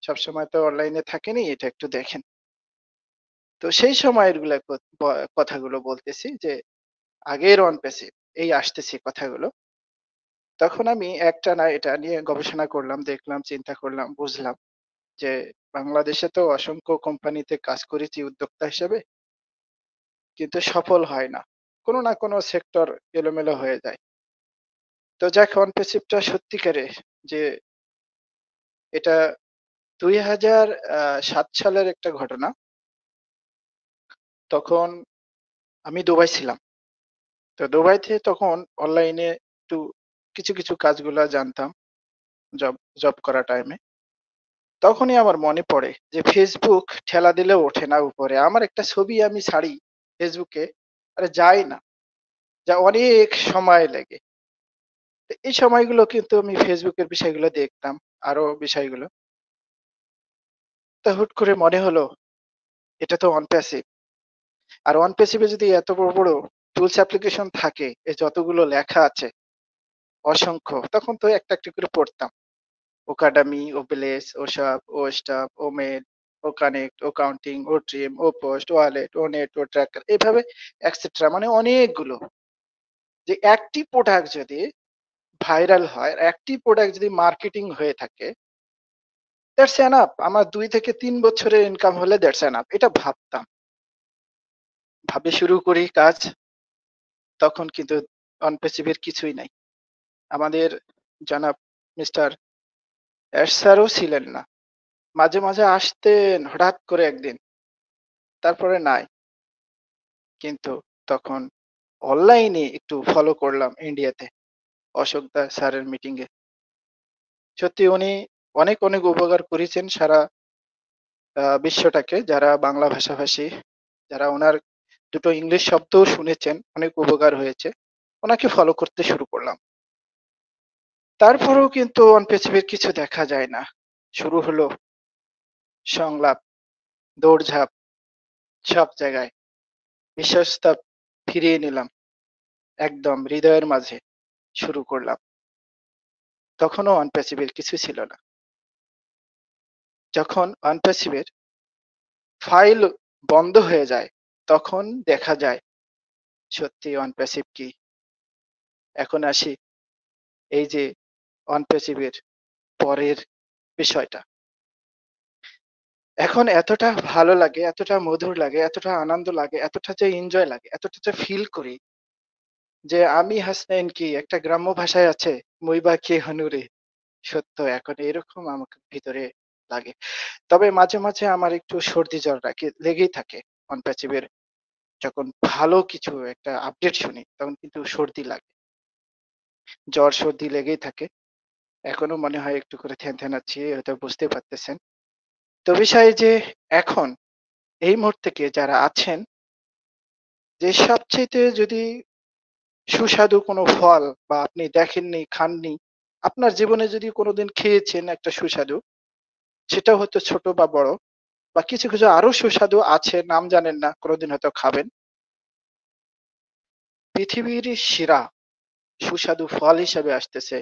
সবসময় তো অনলাইনে থাকেনি, এটা একটু দেখেন। তো সেই সময়ের কথাগুলো বলতেছি যে আগের অনপ্যাসিভ, এই আসতেছি কথাগুলো। তখন আমি একটানা এটা নিয়ে গবেষণা করলাম, দেখলাম, চিন্তা করলাম, বুঝলাম যে বাংলাদেশে তো অসংখ্য কোম্পানিতে কাজ করেছি উদ্যোক্তা হিসেবে, কিন্তু সফল হয় না। কোনো না কোনো সেক্টর এলোমেলো হয়ে যায়। তো যাক, অনপ্যাসিভটা সত্যিকারে যে এটা 2007 সালের একটা ঘটনা। তখন আমি দুবাই ছিলাম। তো দুবাইতে তখন অনলাইনে একটু কিছু কিছু কাজগুলা জানতাম জব জব করা টাইমে। তখনই আমার মনে পড়ে যে ফেসবুক ঠেলা দিলেও ওঠে না উপরে। আমার একটা ছবি আমি ছাড়ি ফেসবুকে, আরে যায় না, যা অনেক সময় লাগে। তো এই সময়গুলো কিন্তু আমি ফেসবুকের বিষয়গুলো দেখতাম, আরো বিষয়গুলো। তো হুট করে মনে হলো এটা তো অন প্যাসিভ। আর অন প্যাসিভে যদি এত বড় বড় টুলস অ্যাপ্লিকেশন থাকে, এ যতগুলো লেখা আছে অসংখ্য, তখন তো একটা একটা করে পড়তাম। ওকাডেমি, ওবেলেস, ওশাপ, ও স্টাফ, ও মেল, ও কানেক্ট, ও কাউন্টিং, ও ট্রিম, ও পোস্ট, ওয়ালেট, ও নেট, ও ট্র্যাকার, এভাবে এক্সেট্রা, মানে অনেকগুলো। যে একটি প্রোডাক্ট যদি ভাইরাল হয়, একটি প্রোডাক্ট যদি মার্কেটিং হয়ে থাকে, দ্যাটস এনাফ। আমার 2 থেকে 3 বছরের ইনকাম হলে দ্যাটস এনাফ। এটা ভাবতাম। ভাবে শুরু করি কাজ, তখন কিন্তু অন প্যাসিভের কিছুই নাই। আমাদের জনাব মিস্টার এস স্যারও ছিলেন না। মাঝে মাঝে আসতেন হঠাৎ করে একদিন, তারপরে নাই। কিন্তু তখন অনলাইনে একটু ফলো করলাম ইন্ডিয়াতে অশোক দা স্যারের মিটিং এ। সত্যি উনি অনেক অনেক উপকার করেছেন সারা বিশ্বটাকে। যারা বাংলা ভাষাভাষী, যারা ওনার দুটো ইংলিশ শব্দও শুনেছেন, অনেক উপকার হয়েছে। ওনাকে ফলো করতে শুরু করলাম। তারপরেও কিন্তু অন প্যাসিভের কিছু দেখা যায় না। শুরু হলো সংলাপ, দৌড়ঝাঁপ, সব জায়গায় বিশ্বস্তা ফিরিয়ে নিলাম, একদম হৃদয়ের মাঝে শুরু করলাম। তখনও অন প্যাসিভের কিছু ছিল না। যখন অন প্যাসিভের ফাইল বন্ধ হয়ে যায়, তখন দেখা যায় সত্যি অন প্যাসিভ কি। এখন আসি এই যে অন প্যাসিভের পরের বিষয়টা। এখন এতটা ভালো লাগে, এতটা মধুর লাগে, এতটা আনন্দ লাগে, এতটা যে এনজয় লাগে, এতটা যে ফিল করি যে আমি হাসনাইন কি, একটা গ্রাম্য ভাষায় আছে, মইবা কে হনুরে। সত্য এখন এরকম আমাকে ভিতরে লাগে। তবে মাঝে মাঝে আমার একটু সর্দি জ্বর লেগেই থাকে। অন প্যাসিভের যখন ভালো কিছু একটা আপডেট শুনি, তখন কিন্তু সর্দি লাগে, জ্বর সর্দি লেগেই থাকে। এখনো মনে হয় একটু করে থ্যানথ্যানাচ্ছি, হয়তো বুঝতে পারতেছেন। তো বিষয় যে এখন এই মুহূর্তে যারা আছেন, যে সবচাইতে যদি সুস্বাদু কোনো ফল বা আপনি দেখেননি, খাননি, আপনার জীবনে যদি কোনোদিন খেয়েছেন একটা সুস্বাদু, সেটা হয়তো ছোট বা বড়, বা কিছু কিছু আরো সুস্বাদু আছে, নাম জানেন না, কোনোদিন হয়তো খাবেন। পৃথিবীর সেরা সুস্বাদু ফল হিসেবে আসতেছে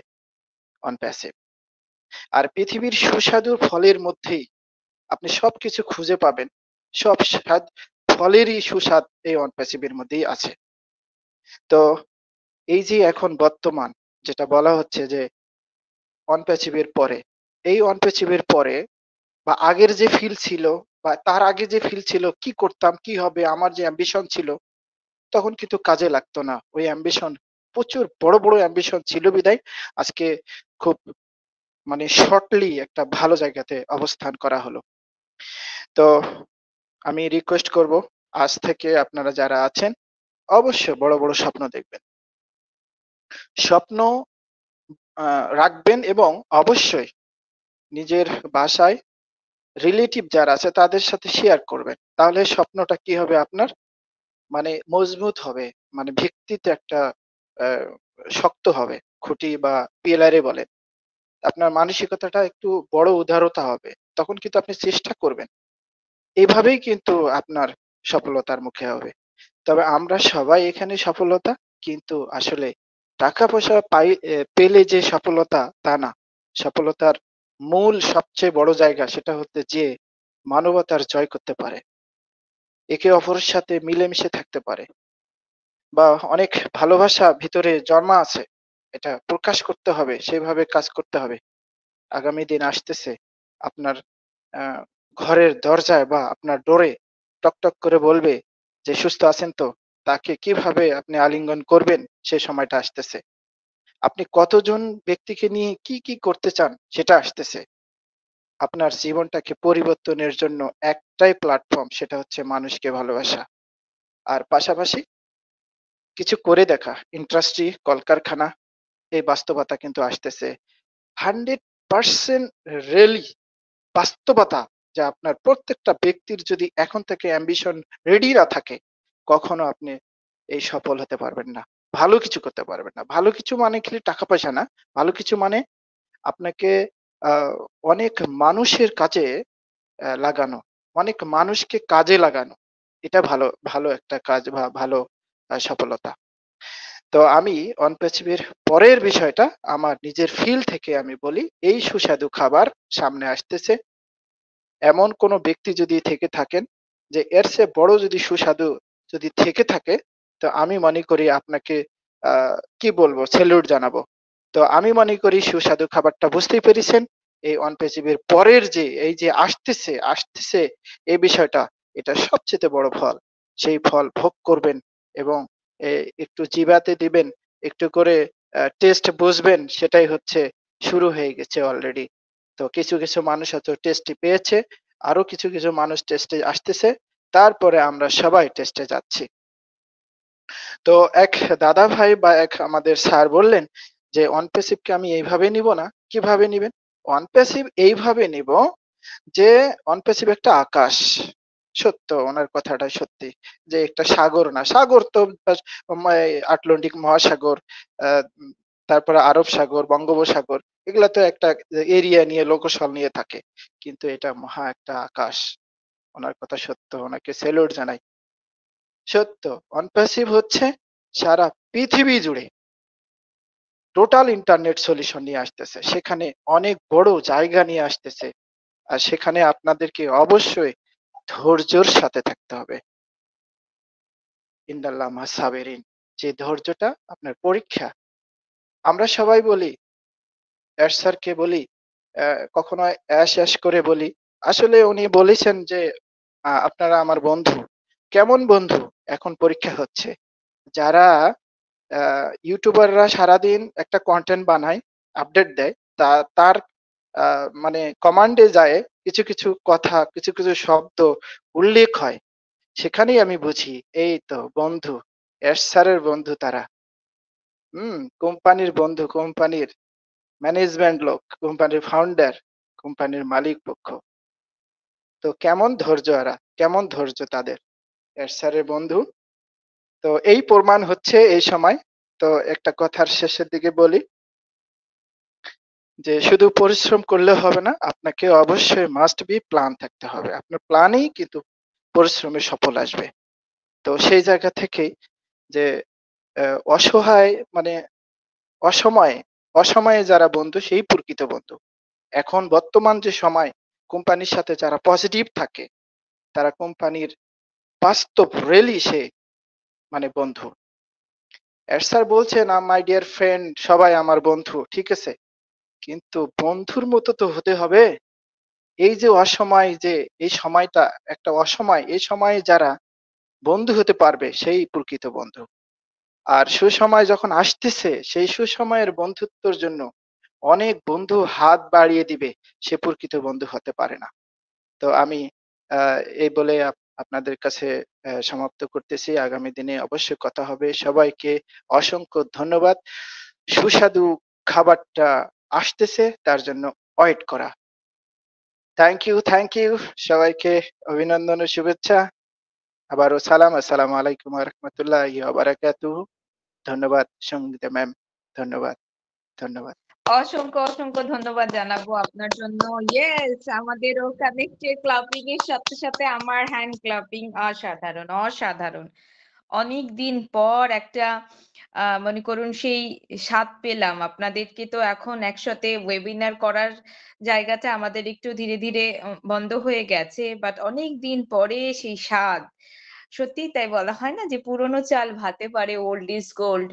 অন প্যাসিভ। আর পৃথিবীর সুস্বাদু ফলের মধ্যেই আপনি সবকিছু খুঁজে পাবেন। সব স্বাদ ফলেরই সুস্বাদ এই অন প্যাসিভের মধ্যেই আছে। তো এই যে এখন বর্তমান যেটা বলা হচ্ছে যে অন প্যাসিভের পরে, এই অন প্যাসিভের পরে বা আগের যে ফিল ছিল, বা তার আগে যে ফিল ছিল, কি করতাম, কি হবে, আমার যে অ্যাম্বিশন ছিল, তখন কিন্তু কাজে লাগতো না। ওই অ্যাম্বিশন, প্রচুর বড় বড় অ্যাম্বিশন ছিল বিধায় আজকে খুব মানে শর্টলি একটা ভালো জায়গাতে অবস্থান করা হলো। তো আমি রিকোয়েস্ট করব, আজ থেকে আপনারা যারা আছেন অবশ্যই বড় বড় স্বপ্ন দেখবেন, স্বপ্ন রাখবেন, এবং অবশ্যই নিজের বাসায় রিলেটিভ যারা আছে তাদের সাথে শেয়ার করবেন। তাহলে স্বপ্নটা কি হবে আপনার, মানে মজবুত হবে, মানে ভিত্তিতে একটা আহ, শক্ত হবে, খুঁটি বা পিলারে বলে। আপনার মানসিকতাটা একটু বড় উদারতা হবে, তখন কিন্তু আপনি চেষ্টা করবেন। এইভাবেই কিন্তু আপনার সফলতার মুখে হবে। তবে আমরা সবাই এখানে সফলতা, কিন্তু আসলে টাকা পয়সা পেলে যে সফলতা তা না। সফলতার মূল সবচেয়ে বড় জায়গা সেটা হচ্ছে যে মানবতার জয় করতে পারে, একে অপরের সাথে মিলেমিশে থাকতে পারে, বা অনেক ভালোবাসা ভিতরে জন্মা আছে, এটা প্রকাশ করতে হবে, সেভাবে কাজ করতে হবে। আগামী দিন আসতেছে, আপনার আহ, ঘরের দরজায় বা আপনার ডোরে টকটক করে বলবে যে সুস্থ আছেন তো, তাকে কিভাবে আপনি আলিঙ্গন করবেন সে সময়টা আসতেছে। আপনি কতজন ব্যক্তিকে নিয়ে কি কি করতে চান সেটা আসতেছে। আপনার জীবনটাকে পরিবর্তনের জন্য একটাই প্ল্যাটফর্ম, সেটা হচ্ছে মানুষকে ভালোবাসা। আর পাশাপাশি কিছু করে দেখা, ইন্ডাস্ট্রি, কলকারখানা, এই বাস্তবতা কিন্তু আসতেছে। 100% রিয়েলি বাস্তবতা, যে আপনার প্রত্যেকটা ব্যক্তির যদি এখন থেকে অ্যাম্বিশন রেডি না থাকে, কখনো আপনি এই সফল হতে পারবেন না, ভালো কিছু করতে পারবেন না। ভালো কিছু মানে খালি টাকা পয়সা না, ভালো কিছু মানে আপনাকে আহ, অনেক মানুষের কাজে লাগানো, অনেক মানুষকে কাজে লাগানো, এটা ভালো ভালো একটা কাজ বা ভালো সফলতা। তো আমি অনপ্যাসিভের পরের বিষয়টা আমার নিজের ফিল থেকে আমি বলি, এই সুস্বাদু খাবার সামনে আসতেছে। এমন কোনো ব্যক্তি যদি থেকে থাকেন যে এর চেয়ে বড় যদি সুস্বাদু যদি থেকে থাকে, তো আমি মনে করি আপনাকে কি বলবো, স্যালুট জানাবো। তো আমি মনে করি সুস্বাদু খাবারটা বুঝতেই পেরেছেন। এই অনপ্যাসিভের পরের যে এই যে আসতেছে এই বিষয়টা, এটা সবচেয়ে বড় ফল। সেই ফল ভোগ করবেন এবং এ একটু জিভাতে দিবেন, একটু করে টেস্ট বুঝবেন, সেটাই হচ্ছে শুরু হয়ে গেছে অলরেডি। তো কিছু মানুষ হয়তো টেস্টটি পেয়েছে, আরো কিছু মানুষ টেস্টে আসতেছে। তারপরে আমরা সবাই টেস্টে যাচ্ছি। তো এক দাদা ভাই বা এক আমাদের স্যার বললেন যে অনপ্যাসিভ কে আমি এইভাবে নিব না। কিভাবে নিবেন? অনপ্যাসিভ এইভাবে নিব যে অনপ্যাসিভ একটা আকাশ। সত্য, ওনার কথাটা সত্যি। যে একটা সাগর না, সাগর তো বাস আটলান্টিক মহাসাগর, আহ, তারপরে আরব সাগর, বঙ্গোপসাগর, এগুলা তো একটা এরিয়া নিয়ে লোকশাল নিয়ে থাকে, কিন্তু এটা মহা একটা আকাশ। ওনার কথা সত্য, ওনাকে স্যালুট জানাই। সত্য, অনপ্যাসিভ হচ্ছে সারা পৃথিবী জুড়ে টোটাল ইন্টারনেট সলিউশন নিয়ে আসতেছে, সেখানে অনেক বড় জায়গা নিয়ে আসতেছে। আর সেখানে আপনাদেরকে অবশ্যই ধৈর্যের সাথে থাকতে হবে। ইন্নাল্লাহ মা সাবেরিন, যে ধৈর্যটা আপনার পরীক্ষা। আমরা সবাই বলি, অ্যাশ স্যারকে বলি, কখনো অ্যাশ করে বলি। আসলে উনি বলেছেন যে আপনারা আমার বন্ধু। কেমন বন্ধু? এখন পরীক্ষা হচ্ছে। যারা ইউটিউবাররা সারাদিন একটা কন্টেন্ট বানায়, আপডেট দেয়, তার মানে কমান্ডে যায় কিছু কথা, কিছু শব্দ উল্লেখ হয়। সেখানেই আমি বুঝি এই তো বন্ধু, এস স্যারের বন্ধু তারা। কোম্পানির বন্ধু, কোম্পানির ম্যানেজমেন্ট লোক, কোম্পানির ফাউন্ডার, কোম্পানির মালিক পক্ষ। তো কেমন ধৈর্য এরা, কেমন ধৈর্য তাদের, এস স্যারের বন্ধু। তো এই প্রমাণ হচ্ছে এই সময়। তো একটা কথার শেষের দিকে বলি যে শুধু পরিশ্রম করলে হবে না, আপনাকে অবশ্যই মাস্ট বি প্ল্যান থাকতে হবে। আপনার প্ল্যানেই কিন্তু পরিশ্রমে সফল আসবে। তো সেই জায়গা থেকেই যে অসহায় মানে অসময়ে অসময়ে যারা বন্ধু সেই প্রকৃত বন্ধু। এখন বর্তমান যে সময়, কোম্পানির সাথে যারা পজিটিভ থাকে তারা কোম্পানির বাস্তব রিয়েলি সে মানে বন্ধু। স্যার বলছেন মাই ডিয়ার ফ্রেন্ড, সবাই আমার বন্ধু, ঠিক আছে, কিন্তু বন্ধুর মতো তো হতে হবে। এই যে অসময়, যে এই সময়টা একটা অসময়, এই সময়ে যারা বন্ধু হতে পারবে সেই প্রকৃত বন্ধু। আর সুসময় যখন আসতেছে, সেই সুসময়ের বন্ধুত্বর জন্য অনেক বন্ধু হাত বাড়িয়ে দিবে, সে প্রকৃত বন্ধু হতে পারে না। তো আমি এই বলে আপনাদের কাছে সমাপ্ত করতেছি। আগামী দিনে অবশ্যই কথা হবে। সবাইকে অসংখ্য ধন্যবাদ। সুস্বাদু খাবারটা আসতেছে, তার জন্য ওয়েট করা। থ্যাংক ইউ সবাইকে। অভিনন্দন ও শুভেচ্ছা। আবারও সালাম। আসসালামু আলাইকুম ওয়া রাহমাতুল্লাহি ওয়া বারাকাতুহু। ধন্যবাদ সঙ্গীতা ম্যাম। ধন্যবাদ, ধন্যবাদ। অসংখ্য ধন্যবাদ জানাবো আপনার জন্য। ইয়েস, আমাদেরও কানেক্টে ক্লাপিং এর সাথে সাথে আমার হ্যান্ড ক্লাপিং। অসাধারণ। অনেক দিন পর একটা মনে করুন সেই স্বাদ পেলাম। আপনাদেরকে তো এখন একসাথে ওয়েবিনার করার জায়গাটা আমাদের একটু ধীরে ধীরে বন্ধ হয়ে গেছে। বাট অনেক দিন পরে সেই স্বাদ। সত্যিই তাই, বলা হয় না যে পুরনো চাল ভাতে পারে, ওল্ড ইজ গোল্ড।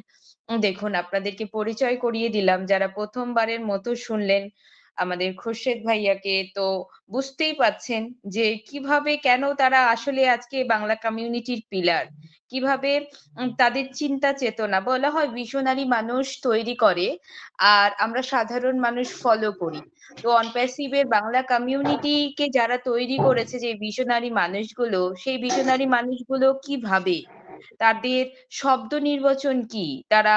দেখুন, আপনাদেরকে পরিচয় করিয়ে দিলাম যারা প্রথমবারের মতো শুনলেন আমাদের খোরশেদ ভাইয়াকে। তো বুঝতেই পাচ্ছেন যে কিভাবে কেন তারা আসলে আজকে বাংলা কমিউনিটির পিলার। কিভাবে তাদের চিন্তা চেতনা, বলা হয় ভিশনারি মানুষ তৈরি করে আর আমরা সাধারণ মানুষ ফলো করি। তো অনপ্যাসিভের বাংলা কমিউনিটিকে যারা তৈরি করেছে, যে ভিশনারি মানুষগুলো, সেই ভিশনারি মানুষগুলো কিভাবে, তাদের শব্দ নির্বাচন কি, তারা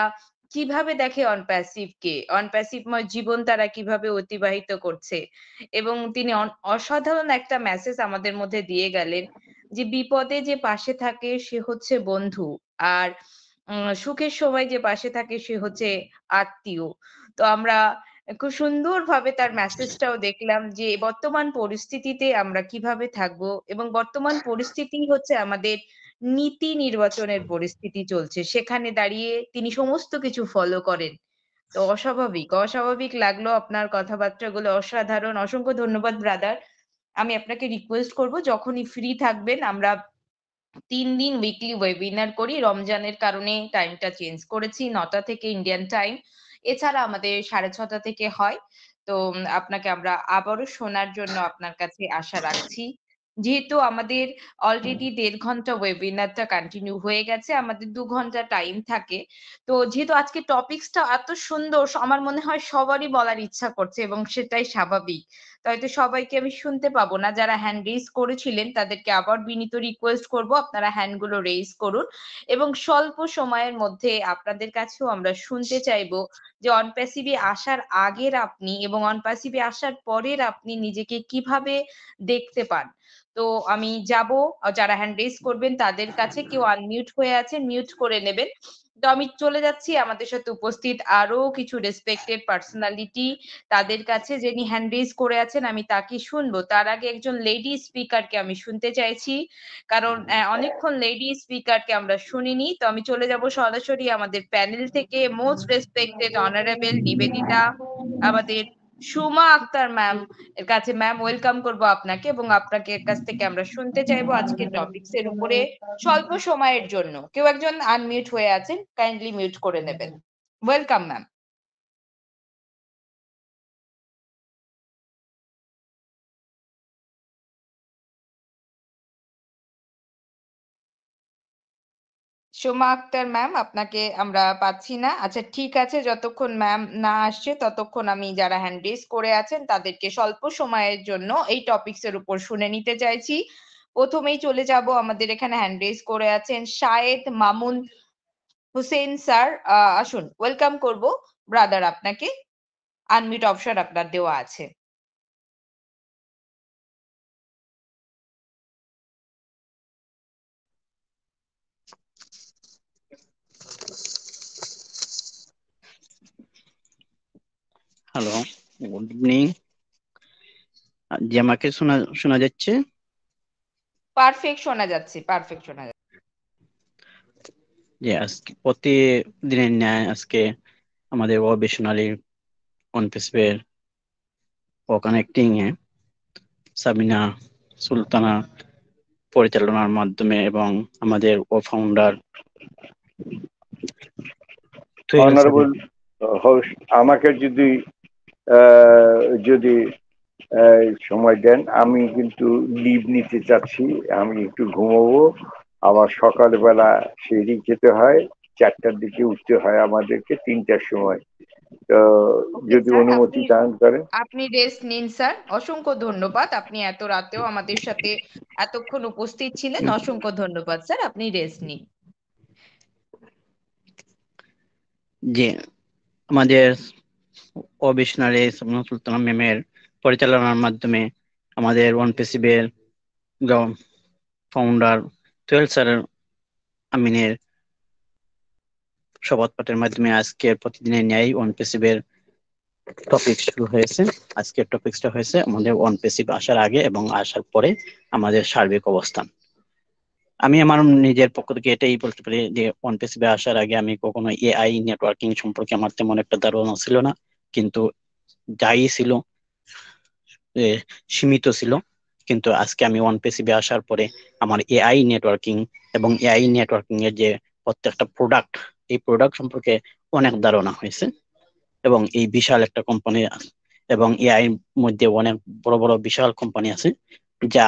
কিভাবে দেখে অনপ্যাসিভকে, অনপ্যাসিভময় জীবন তারা কিভাবে অতিবাহিত করছে। এবং তিনি অসাধারণ একটা মেসেজ আমাদের মধ্যে দিয়ে গেলেন যে বিপদে যে পাশে থাকে সে হচ্ছে বন্ধু, আর সুখের সময় যে পাশে থাকে সে হচ্ছে আত্মীয়। তো আমরা খুব সুন্দরভাবে তার মেসেজটাও দেখলাম যে বর্তমান পরিস্থিতিতে আমরা কিভাবে থাকবো এবং বর্তমান পরিস্থিতি হচ্ছে আমাদের নীতি নির্বাচনের পরিস্থিতি চলছে। সেখানে দাঁড়িয়ে তিনি সমস্ত কিছু ফলো করেন। তো অস্বাভাবিক লাগলো আপনার কথাবার্তাগুলো অসাধারণ। অসংখ্য ধন্যবাদ ব্রাদার। আমি আপনাকে রিকোয়েস্ট করব যখনই ফ্রি থাকবেন আমরা ৩ দিন উইকলি ওয়েবিনার করি। রমজানের কারণে টাইমটা চেঞ্জ করেছি ৯টা থেকে ইন্ডিয়ান টাইম। এছাড়া আমাদের ৬:৩০ থেকে হয়। তো আপনাকে আমরা আবারও শোনার জন্য আপনার কাছে আশা রাখছি। যেহেতু আমাদের অলরেডি ১.৫ ঘন্টা ওয়েবিনারটা কন্টিনিউ হয়ে গেছে। আমাদের ২ ঘন্টা টাইম থাকে। তো যেহেতু আজকে টপিকসটা এত সুন্দর আমার মনে হয় সবারই বলার ইচ্ছা করছে এবং সেটাই স্বাভাবিক। তো হয়তো সবাইকে আমি শুনতে পাবো না। যারা হ্যান্ড রেইজ করেছিলেন তাদেরকে আবার বিনীত রিকোয়েস্ট করব আপনারা হ্যান্ড গুলো রেইজ করুন এবং স্বল্প সময়ের মধ্যে আপনাদের কাছেও আমরা শুনতে চাইবো যে অন প্যাসিভে আসার আগের আপনি এবং অন প্যাসিভে আসার পরের আপনি নিজেকে কিভাবে দেখতে পান। তো আমি যাব যারা হ্যান্ড রেইজ করবেন তাদের কাছে কেউ আনমিউট হয়ে আছেন মিউট করে নেবেন। তো আমি চলে যাচ্ছি আমাদের সাথে উপস্থিত আরো কিছু রেসপেক্টেড পার্সোনালিটি তাদের কাছে যিনি হ্যান্ড রেইজ করে আছেন আমি তাকে শুনবো। তার আগে একজন লেডি স্পিকারকে আমি শুনতে চাইছি। কারণ অনেকক্ষণ লেডি স্পিকারকে আমরা শুনিনি। তো আমি চলে যাব সরাসরি আমাদের প্যানেল থেকে মোস্ট রেসপেক্টেড অনারেবল নিবেদিতা আমাদের সুমা আক্তার ম্যাম এর কাছে। ম্যাম ওয়েলকাম করব আপনাকে এবং আপনাকে এর কাছ থেকে আমরা শুনতে চাইবো আজকের টপিকস এর উপরে স্বল্প সময়ের জন্য। কেউ একজন আনমিউট হয়ে আছেন কাইন্ডলি মিউট করে নেবেন। Welcome ma'am. Soma Akter ma'am আপনাকে আমরা পাচ্ছি না। আচ্ছা ঠিক আছে যতক্ষণ ম্যাম না আসছে ততক্ষণ আমি যারা হ্যান্ড রেইজ করে আছেন তাদেরকে স্বল্প সময়ের জন্য এই টপিকস এর উপর শুনে নিতে চাইছি। প্রথমেই চলে যাব আমাদের এখানে হ্যান্ড রেইজ করে আছেন শায়েদ মামুন হোসেন স্যার। আসুন ওয়েলকাম করব ব্রাদার আপনাকে। আনমিউট অপশন আপনার দেওয়া আছে। Hello, good evening. জি আমাকে শোনা শোনা যাচ্ছে? পারফেক্ট শোনা যাচ্ছে, পারফেক্ট শোনা যাচ্ছে। যে আজকে প্রতিদিনের ন্যায় আজকে আমাদের ওয়েবিনারি অন প্যাসিভের ও কানেক্টিং এ সাবিনা সুলতানা পরিচালনার মাধ্যমে এবং আমাদের ফাউন্ডার অনারেবল হোস্ট আমাকে যদি যদি সময় দেন আমি কিন্তু লিভ নিতে চাচ্ছি। আমি একটু ঘুমাবো, আবার সকালবেলা সেরি খেতে হয়, 4টার দিকে উঠতে হয় আমাদেরকে, 3টার সময়। তো যদি অনুমতি দান করেন। আপনি রেস্ট নিন স্যার। অসংখ্য ধন্যবাদ। আপনি এত রাতেও আমাদের সাথে এতক্ষণ উপস্থিত ছিলেন। অসংখ্য ধন্যবাদ স্যার। আপনি রেস্ট নিন। যে আমাদের ওয়েবিনারি সাবিনা সুলতানা ম্যামের পরিচালনার মাধ্যমে আমাদের ওয়ান প্যাসিভের ফাউন্ডার তোহেল স্যার আমিনের শপথ পাঠের মাধ্যমে আজকের প্রতিদিনের ন্যায় ওয়ান প্যাসিভের টপিক শুরু হয়েছে। আজকের টপিকসটা হয়েছে আমাদের ওয়ান প্যাসিভ আসার আগে এবং আসার পরে আমাদের সার্বিক অবস্থান। আমি আমার নিজের পক্ষ থেকে এটাই বলতে পারি যে ওয়ান প্যাসিভে আসার আগে আমি কখনো এআই নেটওয়ার্কিং সম্পর্কে আমার তেমন একটা ধারণা ছিল না, কিন্তু যাই ছিল সীমিত ছিল। কিন্তু আজকে আমি ওয়ান প্যাসিভে আসার পরে আমার এআই নেটওয়ার্কিং এবং এআই নেটওয়ার্কিং এর যে প্রত্যেকটা প্রোডাক্ট, এই প্রোডাক্ট সম্পর্কে অনেক ধারণা হয়েছে। এবং এই বিশাল একটা কোম্পানি এবং এআই মধ্যে অনেক বড় বড় বিশাল কোম্পানি আছে যা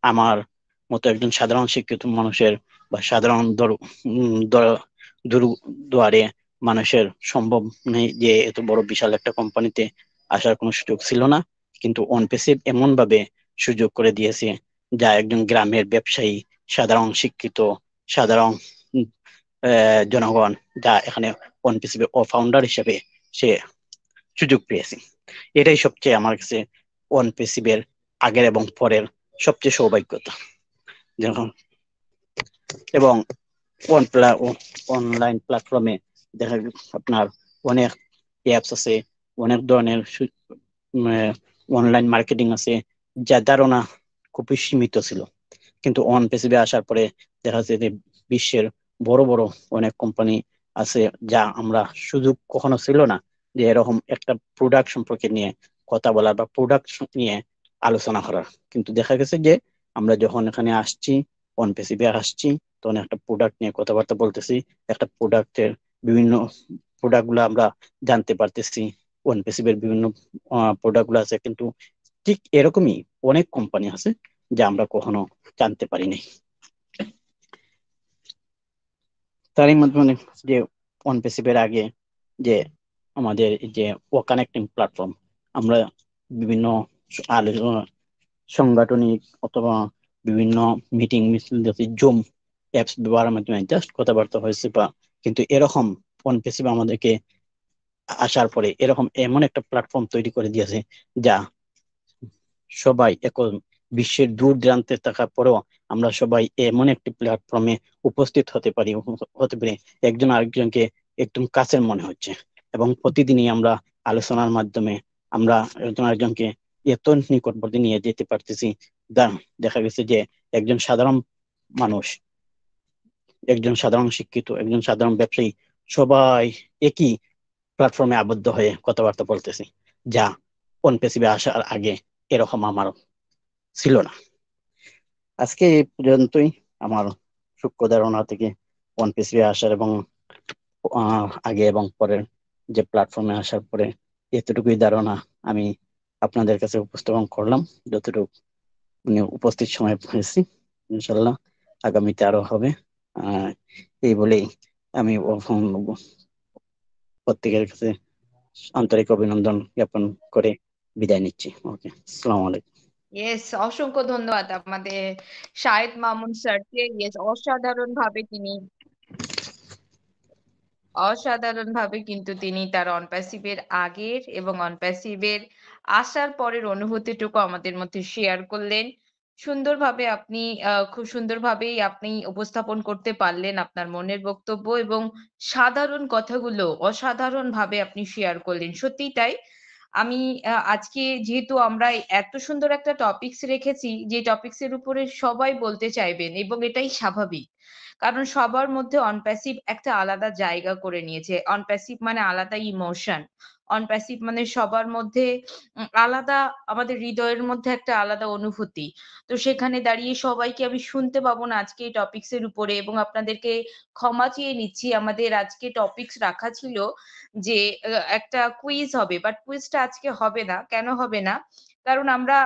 আমার মতো একজন সাধারণ শিক্ষিত মানুষের বা সাধারণ দুয়ারে মানুষের সম্ভব নেই যে এত বড় বিশাল একটা কোম্পানিতে আসার কোনো সুযোগ ছিল না। কিন্তু ওয়ান প্যাসিভ এমন ভাবে সুযোগ করে দিয়েছে যা একজন গ্রামের ব্যবসায়ী, সাধারণ শিক্ষিত, সাধারণ জনগণ যা এখানে ওয়ান প্যাসিভ ও ফাউন্ডার হিসেবে সে সুযোগ পেয়েছে। এটাই সবচেয়ে আমার কাছে ওয়ান প্যাসিভের আগের এবং পরের সবচেয়ে সৌভাগ্যতা। যখন এবং অনলাইন প্ল্যাটফর্মে দেখা আপনার অনেক অ্যাপস আছে অনেক ধরনের অনলাইন মার্কেটিং আছে, যার ধারণা খুবই সীমিত ছিল। কিন্তু অন পেসিভে আসার পরে দেখা যাচ্ছে যে বিশ্বের বড় বড় অনেক কোম্পানি আছে, যা আমরা সুযোগ কখনো ছিল না যে এরকম একটা প্রোডাক্ট সম্পর্কে নিয়ে কথা বলার বা প্রোডাক্ট নিয়ে আলোচনা করার। কিন্তু দেখা গেছে যে আমরা যখন এখানে আসছি, অন পেসিভে আসছি, তখন একটা প্রোডাক্ট নিয়ে কথাবার্তা বলতেছি, একটা প্রোডাক্টের বিভিন্ন প্রোডাক্ট গুলো আমরা জানতে পারতেছি। অন পেসিভের বিভিন্ন প্রোডাক্ট গুলো আছে, কিন্তু ঠিক এরকমই অনেক কোম্পানি আছে যা আমরা কখনো জানতে পারিনি। তারই মাধ্যমে যে অন পেসিভের আগে যে আমাদের যে ও কানেক্টিং প্ল্যাটফর্ম, আমরা বিভিন্ন আলোচনা সাংগঠনিক অথবা বিভিন্ন মিটিং মিছিল জুম অ্যাপস ব্যবহারের মাধ্যমে জাস্ট কথাবার্তা হয়েছে, বা কিন্তু এরকম অন পেসিভ আমাদেরকে আসার পরে এরকম এমন একটা প্ল্যাটফর্ম তৈরি করে দিয়েছে যা সবাই এখন বিশ্বের দূর দূরান্তে থাকার পরেও আমরা সবাই এমন একটি প্ল্যাটফর্মে উপস্থিত হতে পেরে একজন আরেকজনকে একদম কাছের মনে হচ্ছে। এবং প্রতিদিনই আমরা আলোচনার মাধ্যমে আমরা একজন আরেকজনকে এত নিকটবর্তী নিয়ে যেতে পারতেছি, দেখা গেছে যে একজন সাধারণ মানুষ, একজন সাধারণ শিক্ষিত, একজন সাধারণ ব্যবসায়ী, সবাই একই প্ল্যাটফর্মে আবদ্ধ হয়ে কথাবার্তা বলতেছি, যা অন পেসিভে আসার আগে এরকম আমার ছিল না। আজকে এই পর্যন্তই আমার সূক্ষ্ম ধারণা থেকে অন পেসিভে আসার এবং আগে এবং পরের যে প্ল্যাটফর্মে আসার পরে এতটুকুই ধারণা আমি আপনাদের কাছে উপস্থাপন করলাম, যতটুকু উপস্থিত সময় পেয়েছি। ইনশাল্লাহ আগামীতে আরো হবে। এই বলেই আমি প্রত্যেকের কাছে আন্তরিক অভিনন্দন জ্ঞাপন করে বিদায় নিচ্ছি। ওকে, আসসালামু আলাইকুম। ইয়েস, অসংখ্য ধন্যবাদ আমাদের শাহেদ মামুন স্যারকে। ইয়েস, অসাধারণ ভাবে কিন্তু তিনি তার অনপ্যাসিভের আগের এবং অনপ্যাসিভের আসার পরের অনুভূতিটুকু আমাদের মধ্যে শেয়ার করলেন। সুন্দরভাবে আপনি খুব সুন্দরভাবেই আপনি উপস্থাপন করতে পারলেন আপনার মনের বক্তব্য, এবং সাধারণ কথাগুলো অসাধারণভাবে আপনি শেয়ার করলেন। সত্যিই তাই। আমি আজকে যেহেতু আমরা এত সুন্দর একটা টপিকস রেখেছি, যে টপিকস এর উপরে সবাই বলতে চাইবেন, এবং এটাই স্বাভাবিক। কারণ সবার মধ্যে অনপ্যাসিভ একটা আলাদা জায়গা করে নিয়েছে। অনপ্যাসিভ মানে আলাদা ইমোশন। অনপ্যাসিভ মানে সবার মধ্যে আলাদা, আমাদের হৃদয়ের মধ্যে একটা আলাদা অনুভূতি। তো সেখানে দাঁড়িয়ে সবাইকে আমি শুনতে পাবো না আজকে এই টপিকস এর উপরে, এবং আপনাদেরকে ক্ষমা চেয়ে নিচ্ছি। আমাদের আজকে টপিকস রাখা ছিল যে একটা কুইজ হবে, বাট কুইজটা আজকে হবে না। কেন হবে না? কারণ আমরা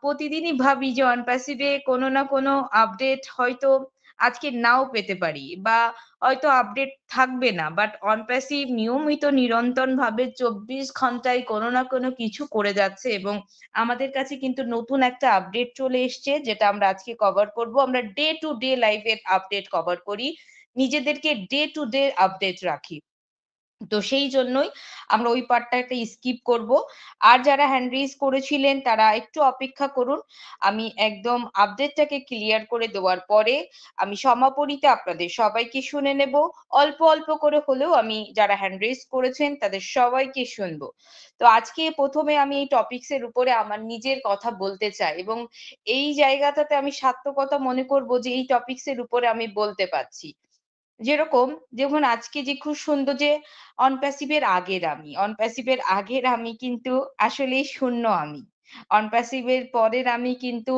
প্রতিদিনই ভাবি যে অনপ্যাসিভে কোনো না কোনো আপডেট হয়তো আজকে নাও পেতে পারি, বা হয়তো আপডেট থাকবে না। বাট অনপ্যাসিভ নিয়মিত নিরন্তরভাবে ২৪ ঘন্টায় কোনো না কোনো কিছু করে যাচ্ছে, এবং আমাদের কাছে কিন্তু নতুন একটা আপডেট চলে এসছে, যেটা আমরা আজকে কভার করব। আমরা ডে টু ডে লাইফের আপডেট কভার করি। নিজেদেরকে ডে টু ডে আপডেট রাখি। তো সেই জন্যই আমরা ওই পার্টটা একটা স্কিপ করব। আর যারা হ্যান্ড রেইজ করেছিলেন তারা একটু অপেক্ষা করুন। আমি একদম আপডেটটাকে ক্লিয়ার করে দেওয়ার পরে আমি সমাপনীতে আপনাদের সবাইকে শুনে নেব। অল্প, অল্প করে হলেও আমি যারা হ্যান্ড রেইজ করেছেন তাদের সবাইকে শুনবো। তো আজকে ১ম এ আমি এই টপিকস এর উপরে আমার নিজের কথা বলতে চাই, এবং এই জায়গাটাতে আমি সার্থকতা মনে করব যে এই টপিকস এর উপরে আমি বলতে পারছি। যেরকম দেখুন আজকে যে খুব সুন্দর যে অনপ্যাসিভ এর আগের আমি কিন্তু আসলেই শূন্য আমি। অনপ্যাসিভ এর পরের আমি কিন্তু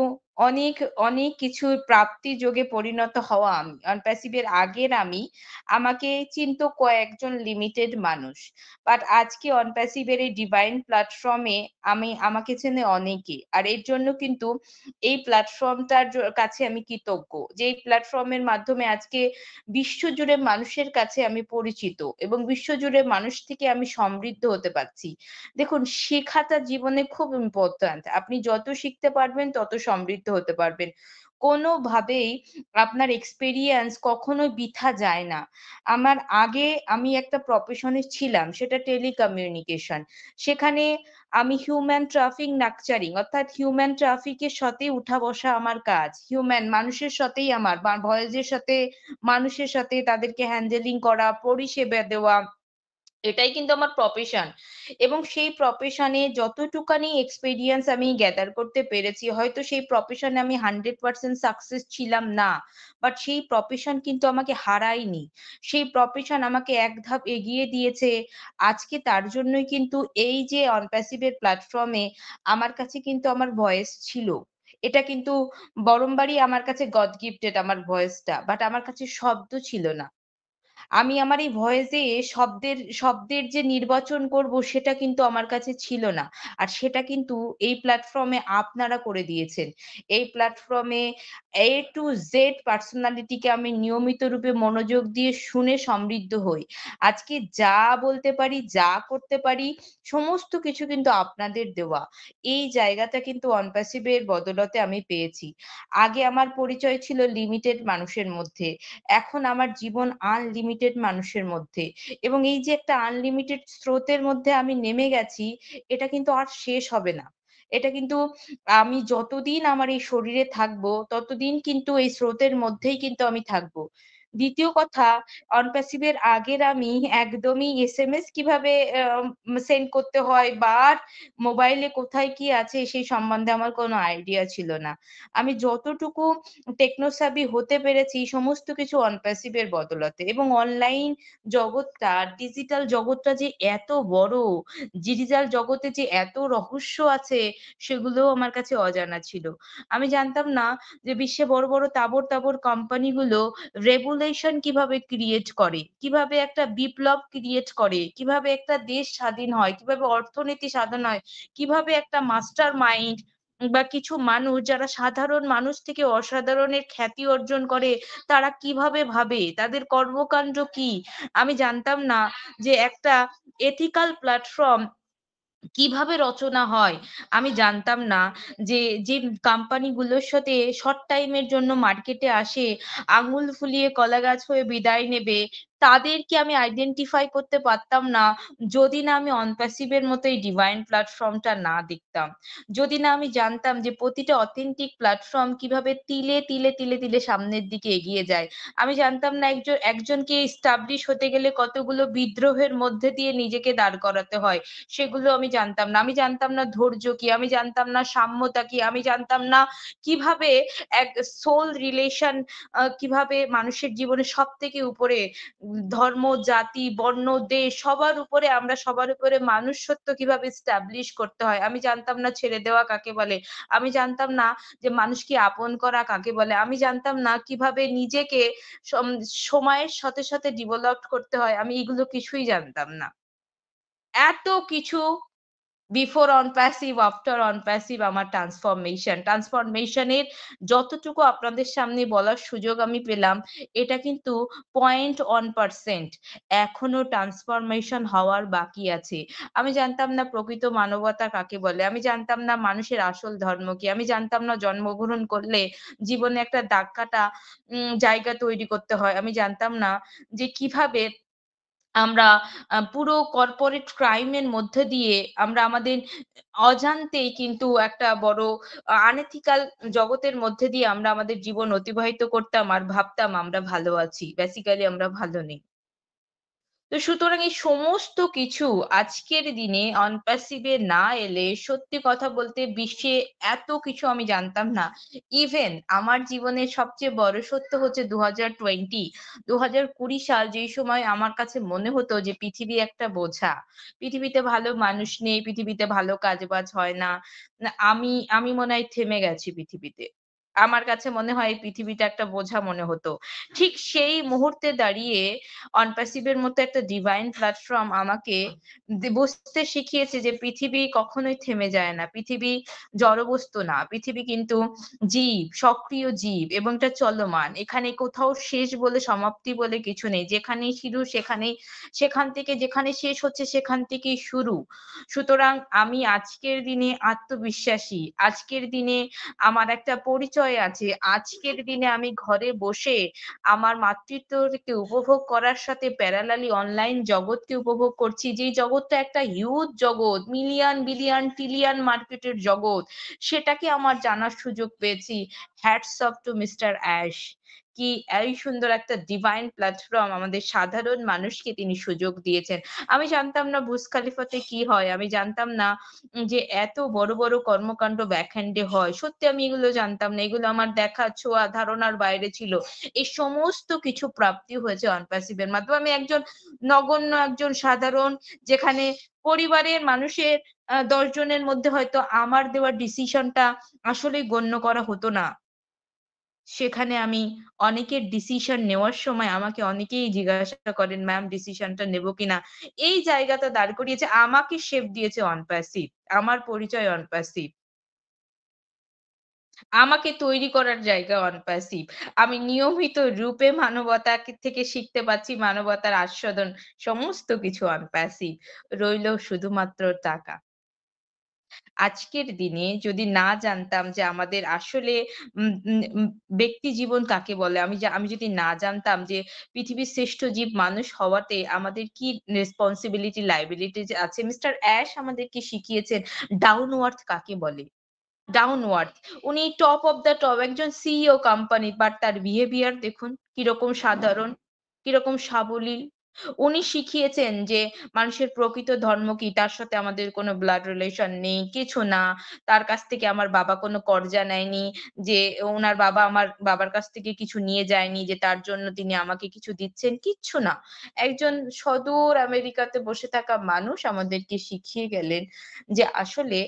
অনেক, অনেক কিছুর প্রাপ্তি যোগে পরিণত হওয়া আমি। অনপ্যাসিভ এর আগের আমি, আমাকে চিনত কয়েকজন লিমিটেড মানুষ। বাট আজকে অনপ্যাসিভ এর এই ডিভাইন প্ল্যাটফর্মে আমাকে চেনে অনেকে। আর এর জন্য কিন্তু এই প্ল্যাটফর্মটার কাছে আমি কৃতজ্ঞ। যে এই প্ল্যাটফর্মের মাধ্যমে আজকে বিশ্বজুড়ে মানুষের কাছে আমি পরিচিত, এবং বিশ্বজুড়ে মানুষ থেকে আমি সমৃদ্ধ হতে পারছি। দেখুন, শেখাটা জীবনে খুব ইম্পোর্টেন্ট। আপনি যত শিখতে পারবেন তত সমৃদ্ধ হতে পারবেন। কোনোভাবেই আপনার এক্সপেরিয়েন্স কখনোই বৃথা যায় না। আমার আগে আমি একটা প্রফেশনে ছিলাম, সেটা টেলিকমিউনিকেশন। সেখানে আমি হিউম্যান ট্রাফিক নাকচারিং, অর্থাৎ হিউম্যান ট্রাফিকের সাথে উঠা বসা আমার কাজ। মানুষের সাথেই আমার ভয়েসের সাথে, মানুষের সাথে তাদেরকে হ্যান্ডেলিং করা, পরিষেবা দেওয়া, এটাই কিন্তু আমার প্রফেশন এবং সেই প্রফেশনে যতটুকানি এক্সপেরিয়েন্স আমি গ্যাদার করতে পেরেছি, হয়তো সেই প্রফেশনে আমি 100% সাকসেস ছিলাম না, বাট সেই প্রফেশন কিন্তু আমাকে হারায়নি। সেই প্রফেশন আমাকে এক ধাপ এগিয়ে দিয়েছে। আজকে তার জন্যই কিন্তু এই যে অনপ্যাসিভের প্ল্যাটফর্মে আমার কাছে কিন্তু আমার ভয়েস ছিল। এটা কিন্তু বরংবারই আমার কাছে গড গিফটেড আমার ভয়েসটা, বাট আমার কাছে শব্দ ছিল না। আমি আমার এই ভয়েসে শব্দের যে নির্বাচন করব সেটা কিন্তু আমার কাছে ছিল না। আর সেটা কিন্তু এই প্ল্যাটফর্মে আপনারা করে দিয়েছেন। এই প্ল্যাটফর্মে A to Z পার্সোনালিটিকে আমি নিয়মিত রূপে মনোযোগ দিয়ে শুনে সমৃদ্ধ হই। আজকে যা বলতে পারি, যা করতে পারি সমস্ত কিছু কিন্তু আপনাদের দেওয়া। এই জায়গাটা কিন্তু অনপ্যাসিভের বদৌলতে আমি পেয়েছি। আগে আমার পরিচয় ছিল লিমিটেড মানুষের মধ্যে। এখন আমার জীবন আনলিমিটেড মানুষের মধ্যে এবং এই যে একটা আনলিমিটেড স্রোতের মধ্যে আমি নেমে গেছি, এটা কিন্তু আর শেষ হবে না। এটা কিন্তু আমি যতদিন আমার এই শরীরে থাকবো, ততদিন কিন্তু এই স্রোতের মধ্যেই কিন্তু আমি থাকবো। দ্বিতীয় কথা, অনপ্যাসিভের আগের আমি একদমই এসএমএস কিভাবে সেন্ড করতে হয় বা মোবাইলে কোথায় কি আছে সেই সম্বন্ধে আমার কোনো আইডিয়া ছিল না। আমি যতটুকু টেকনো সাভি হতে পেরেছি সমস্ত কিছু অনপ্যাসিভের বদৌলতে এবং অনলাইন জগৎটা, ডিজিটাল জগৎটা যে এত বড়, ডিজিটাল জগতে যে এত রহস্য আছে সেগুলোও আমার কাছে অজানা ছিল। আমি জানতাম না যে বিশ্বে বড় বড় তাবড় তাবড় কোম্পানিগুলো রেগুলেশন কিভাবে ক্রিয়েট করে, কিভাবে একটা বিপ্লব ক্রিয়েট করে, কিভাবে একটা দেশ স্বাধীন হয়, কিভাবে অর্থনীতি স্বাধীন হয়, কিভাবে একটা মাস্টার মাইন্ড বা কিছু মানুষ যারা সাধারণ মানুষ থেকে অসাধারণের খ্যাতি অর্জন করে তারা কিভাবে ভাবে, তাদের কর্মকাণ্ড কি। আমি জানতাম না যে একটা এথিক্যাল প্ল্যাটফর্ম কিভাবে রচনা হয়। আমি জানতাম না যে যে কোম্পানিগুলোর সাথে শর্ট টাইমের জন্য মার্কেটে আসে, আঙুল ফুলিয়ে কলা গাছ হয়ে বিদায় নেবে, তাদেরকে আমি আইডেন্টিফাই করতে পারতাম না যদি না আমি অনপ্যাসিভের মতো এই ডিভাইন প্ল্যাটফর্মটা না দেখতাম। যদি না আমি জানতাম যে প্রতিটা অথেন্টিক প্ল্যাটফর্ম কিভাবে তিলে তিলে তিলে তিলে সামনের দিকে এগিয়ে যায়। আমি জানতাম না একজনকে এস্টাবলিশ হতে গেলে কতগুলো বিদ্রোহের মধ্যে দিয়ে নিজেকে দাঁড় করাতে হয়। সেগুলো আমি জানতাম না। আমি জানতাম না ধৈর্য কি, আমি জানতাম না সাম্যতা কি, আমি জানতাম না কিভাবে এক সোল রিলেশন কিভাবে মানুষের জীবনে সবথেকে উপরে ধর্ম, জাতি, বর্ণ, দেশ সবার উপরে আমরা সবার উপরে মানুষত্ব কিভাবে এস্টাবলিশ করতে হয়। আমি জানতাম না ছেড়ে দেওয়া কাকে বলে। আমি জানতাম না যে মানুষকে আপন করা কাকে বলে। আমি জানতাম না কিভাবে নিজেকে সম সময়ের সাথে সাথে ডেভেলপ করতে হয়। আমি এগুলো কিছুই জানতাম না। এত কিছু before on passive, after on passive আমার ট্রান্সফরমেশন এর যতটুকু আপনাদের সামনে বলার সুযোগ আমি পেলাম, এটা কিন্তু 0.1%। এখনো ট্রান্সফরমেশন হওয়ার বাকি আছে। আমি জানতাম না প্রকৃত মানবতা কাকে বলে। আমি জানতাম না মানুষের আসল ধর্ম কি। আমি জানতাম না জন্মগ্রহণ করলে জীবনে একটা দাগ কাটা জায়গা তৈরি করতে হয়। আমি জানতাম না যে কিভাবে আমরা পুরো কর্পোরেট ক্রাইম এর মধ্যে দিয়ে আমরা আমাদের অজান্তেই কিন্তু একটা বড় আনএথিক্যাল জগতের মধ্যে দিয়ে আমরা আমাদের জীবন অতিবাহিত করতাম আর ভাবতাম আমরা ভালো আছি। বেসিক্যালি আমরা ভালো নেই। তো সুতরাং এই সমস্ত কিছু আজকের দিনে অনপ্যাসিভে না এলে সত্যি কথা বলতে বিশ্বে এত কিছু আমি জানতাম না। ইভেন আমার জীবনের সবচেয়ে বড় সত্য হচ্ছে 2020 সাল যেই সময় আমার কাছে মনে হতো যে পৃথিবী একটা বোঝা। পৃথিবীতে ভালো মানুষ নেই, পৃথিবীতে ভালো কাজবাজ হয় না। আমি আমি মনে হয় থেমে গেছি পৃথিবীতে। আমার কাছে মনে হয় এই পৃথিবীটা একটা বোঝা মনে হতো। ঠিক সেই মুহূর্তে দাঁড়িয়ে অনপ্যাসিভের মতো একটা ডিভাইন প্ল্যাটফর্ম আমাকে বুঝতে শিখিয়েছে যে পৃথিবী কখনোই থেমে যায় না। পৃথিবী জড়বস্তু না। পৃথিবী কিন্তু জীব, সক্রিয় জীব এবং এটা চলমান। এখানে কোথাও শেষ বলে সমাপ্তি বলে কিছু নেই। যেখানেই শুরু সেখান থেকে যেখানে শেষ হচ্ছে সেখান থেকেই শুরু। সুতরাং আমি আজকের দিনে আত্মবিশ্বাসী। আজকের দিনে আমার একটা পরিচয় আছে। আজকের দিনে আমি ঘরে বসে আমার মাতৃত্বকে উপভোগ করার সাথে প্যারালালি অনলাইন জগৎকে উপভোগ করছি। যেই জগৎটা একটা হিউজ জগৎ, মিলিয়ন, বিলিয়ন, ট্রিলিয়ন মার্কেটের জগৎ, সেটাকে আমার জানার সুযোগ পেয়েছি। Hats off to mister Ash. কি এই সুন্দর একটা ডিভাইন প্ল্যাটফর্ম আমাদের সাধারণ মানুষকে তিনি সুযোগ দিয়েছেন। আমি জানতাম না বুর্জ খলিফাতে কি হয়, আমি জানতাম না যে এত বড় বড় কর্মকাণ্ড ব্যাকহ্যান্ডে হয়। সত্যি আমি এগুলো জানতাম না, এগুলো আমার দেখা ছোঁয়া ধারণার বাইরে ছিল। এই সমস্ত কিছু প্রাপ্তি হয়েছে অনপ্যাসিভের মাধ্যমে। আমি একজন নগণ্য একজন সাধারণ, যেখানে পরিবারের মানুষের 10 জনের মধ্যে হয়তো আমার দেওয়া ডিসিশনটা আসলেই গণ্য করা হতো না। সেখানে আমি অনেকের ডিসিশন নেওয়ার সময় আমাকে অনেকেই জিজ্ঞাসা করেন, ম্যাম ডিসিশনটা নেব কিনা? এই জায়গাটা দাঁড় করিয়েছে, আমাকে শেপ দিয়েছে অনপ্যাসিভ। আমার পরিচয় অনপ্যাসিভ। আমাকে তৈরি করার জায়গা অনপ্যাসিভ। আমি নিয়মিত রূপে মানবতা থেকে শিখতে পাচ্ছি, মানবতার আস্বাদন সমস্ত কিছু অনপ্যাসিভ। রইল শুধুমাত্র টাকা। আজকের দিনে যদি না জানতাম যে আমাদের আসলে উম উম উম ব্যক্তি জীবন কাকে বলে, আমি যদি না জানতাম যে পৃথিবীর শ্রেষ্ঠ জীব মানুষ হওয়াতে আমাদের কি রেসপনসিবিলিটি, লায়াবিলিটিস আছে। মিস্টার অ্যাশ আমাদেরকে শিখিয়েছেন ডাউন টু আর্থ কাকে বলে। Down to earth. উনি টপ অফ দ্য টপ একজন সিইও কোম্পানি, বাট তার বিহেভিয়ার দেখুন কিরকম সাধারণ, কিরকম সাবলীল। উনি শিখিয়েছেন যে মানুষের প্রকৃত ধর্ম কি, তার সাথে আমাদের কোনো ব্লাড রিলেশন নেই, কিছু না। তার কাছ থেকে আমার বাবা কোনো কর্জা নেয়নি, যে উনার বাবা আমার বাবার কাছ থেকে কিছু নিয়ে যায়নি যে তার জন্য তিনি আমাকে কিছু দিচ্ছেন, কিচ্ছু না। একজন সদূর আমেরিকাতে বসে থাকা মানুষ আমাদেরকে শিখিয়ে গেলেন যে আসলে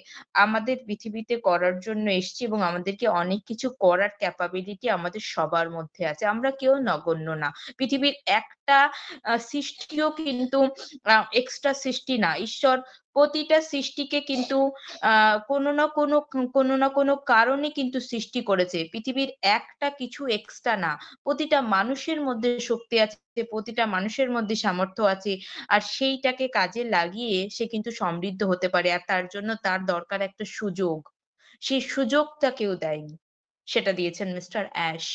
আমাদের পৃথিবীতে করার জন্য এসেছি এবং আমাদেরকে অনেক কিছু করার ক্যাপাবিলিটি আমাদের সবার মধ্যে আছে। আমরা কেউ নগণ্য না। পৃথিবীর একটা সৃষ্টিও কিন্তু এক্সট্রা সৃষ্টি না। ঈশ্বর প্রতিটা সৃষ্টিকে কিন্তু কোনো না কোনো কারণে কিন্তু সৃষ্টি করেছে। পৃথিবীর একটা কিছু এক্সট্রা না। প্রতিটা মানুষের মধ্যে শক্তি আছে, প্রতিটা মানুষের মধ্যে সামর্থ্য আছে। আর সেইটাকে কাজে লাগিয়ে সে কিন্তু সমৃদ্ধ হতে পারে। আর তার জন্য তার দরকার একটা সুযোগ। সেই সুযোগটা কেউ দেয়নি। সেটা দিয়েছেন মিস্টার অ্যাশ।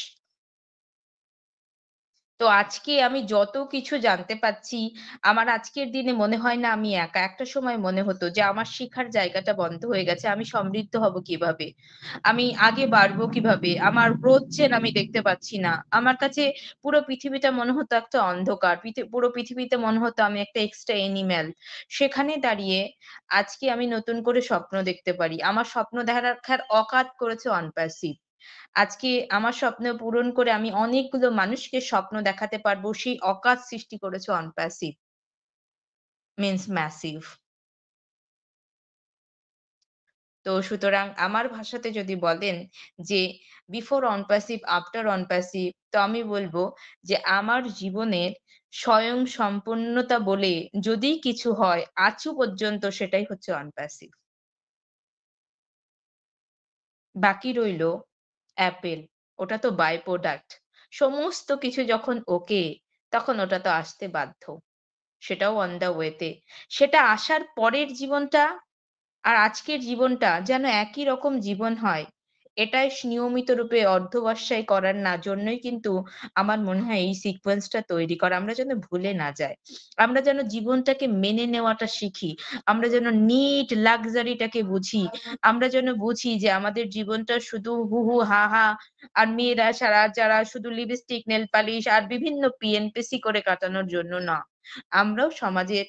তো আজকে আমি যত কিছু জানতে পারছি, আমার আজকের দিনে মনে হয় না আমি একা। একটা সময় মনে হতো যে আমার শিখার জায়গাটা বন্ধ হয়ে গেছে। আমি সমৃদ্ধ হব কিভাবে? আমি আগে বাড়বো কিভাবে? আমার গ্রোথ চেন আমি দেখতে পাচ্ছি না। আমার কাছে পুরো পৃথিবীটা মনে হতো একটা অন্ধকার। পুরো পৃথিবীতে মনে হতো আমি একটা এক্সট্রা অ্যানিম্যাল। সেখানে দাঁড়িয়ে আজকে আমি নতুন করে স্বপ্ন দেখতে পারি। আমার স্বপ্ন দেখার অকাত করেছে অনপ্যাসিভ। আজকে আমার স্বপ্ন পূরণ করে আমি অনেকগুলো মানুষকে স্বপ্ন দেখাতে পারবো, সেই অকাত সৃষ্টি করেছে অনপ্যাসিভ। Means massive. তো সুতরাং আমার ভাষাতে যদি বলেন যে বিফোর অনপ্যাসিভ, আফটার অনপ্যাসিভ, তো আমি বলবো যে আমার জীবনের স্বয়ং সম্পূর্ণতা বলে যদি কিছু হয় আজও পর্যন্ত সেটাই হচ্ছে অনপ্যাসিভ। বাকি রইলো অ্যাপেল, ওটা তো বাই প্রোডাক্ট। সমস্ত কিছু যখন ওকে, তখন ওটা তো আসতে বাধ্য। সেটাও অন দ্য ওয়েতে। সেটা আসার পরের জীবনটা আর আজকের জীবনটা যেন একই রকম জীবন হয়। এটাই নিয়মিত রূপে অধ্যবসায় করার না জন্যই কিন্তু আমার মনে হয় এই সিকোয়েন্সটা তৈরি করা। আমরা যেন ভুলে না যাই। আমরা যেন জীবনটাকে মেনে নেওয়াটা শিখি। আমরা যেন নিট লাক্সারিটাকে বুঝি। আমরা যেন বুঝি যে আমাদের জীবনটা শুধু হু, হু, হা, হা আর মেয়েরা যারা শুধু লিপস্টিক, নেল পালিশ আর বিভিন্ন পিএনপিসি করে কাটানোর জন্য না। আমরাও সমাজের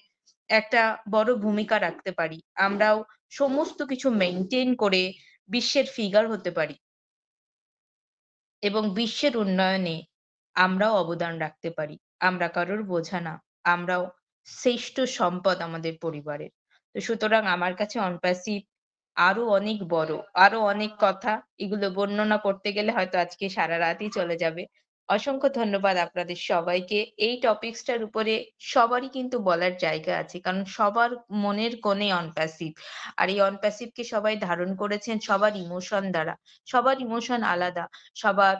একটা বড় ভূমিকা রাখতে পারি। আমরাও সমস্ত কিছু মেইনটেইন করে বিশ্বের ফিগার হতে পারি এবং বিশ্বের উন্নয়নে আমরাও অবদান রাখতে পারি। আমরা কারোর বোঝা না। আমরাও শ্রেষ্ঠ সম্পদ আমাদের পরিবারের। তো সুতরাং আমার কাছে অনপ্যাসিভ আরো অনেক বড়, আরো অনেক কথা। এগুলো বর্ণনা করতে গেলে হয়তো আজকে সারা রাতই চলে যাবে। অসংখ্য ধন্যবাদ আপনাদের সবাইকে। এই টপিকসটার উপরে সবারই কিন্তু বলার জায়গা আছে। কারণ সবার মনের কোণে অনপ্যাসিভ। আর এই অনপ্যাসিভকে সবাই ধারণ করেছেন সবার ইমোশন দ্বারা। সবার ইমোশন আলাদা। সবার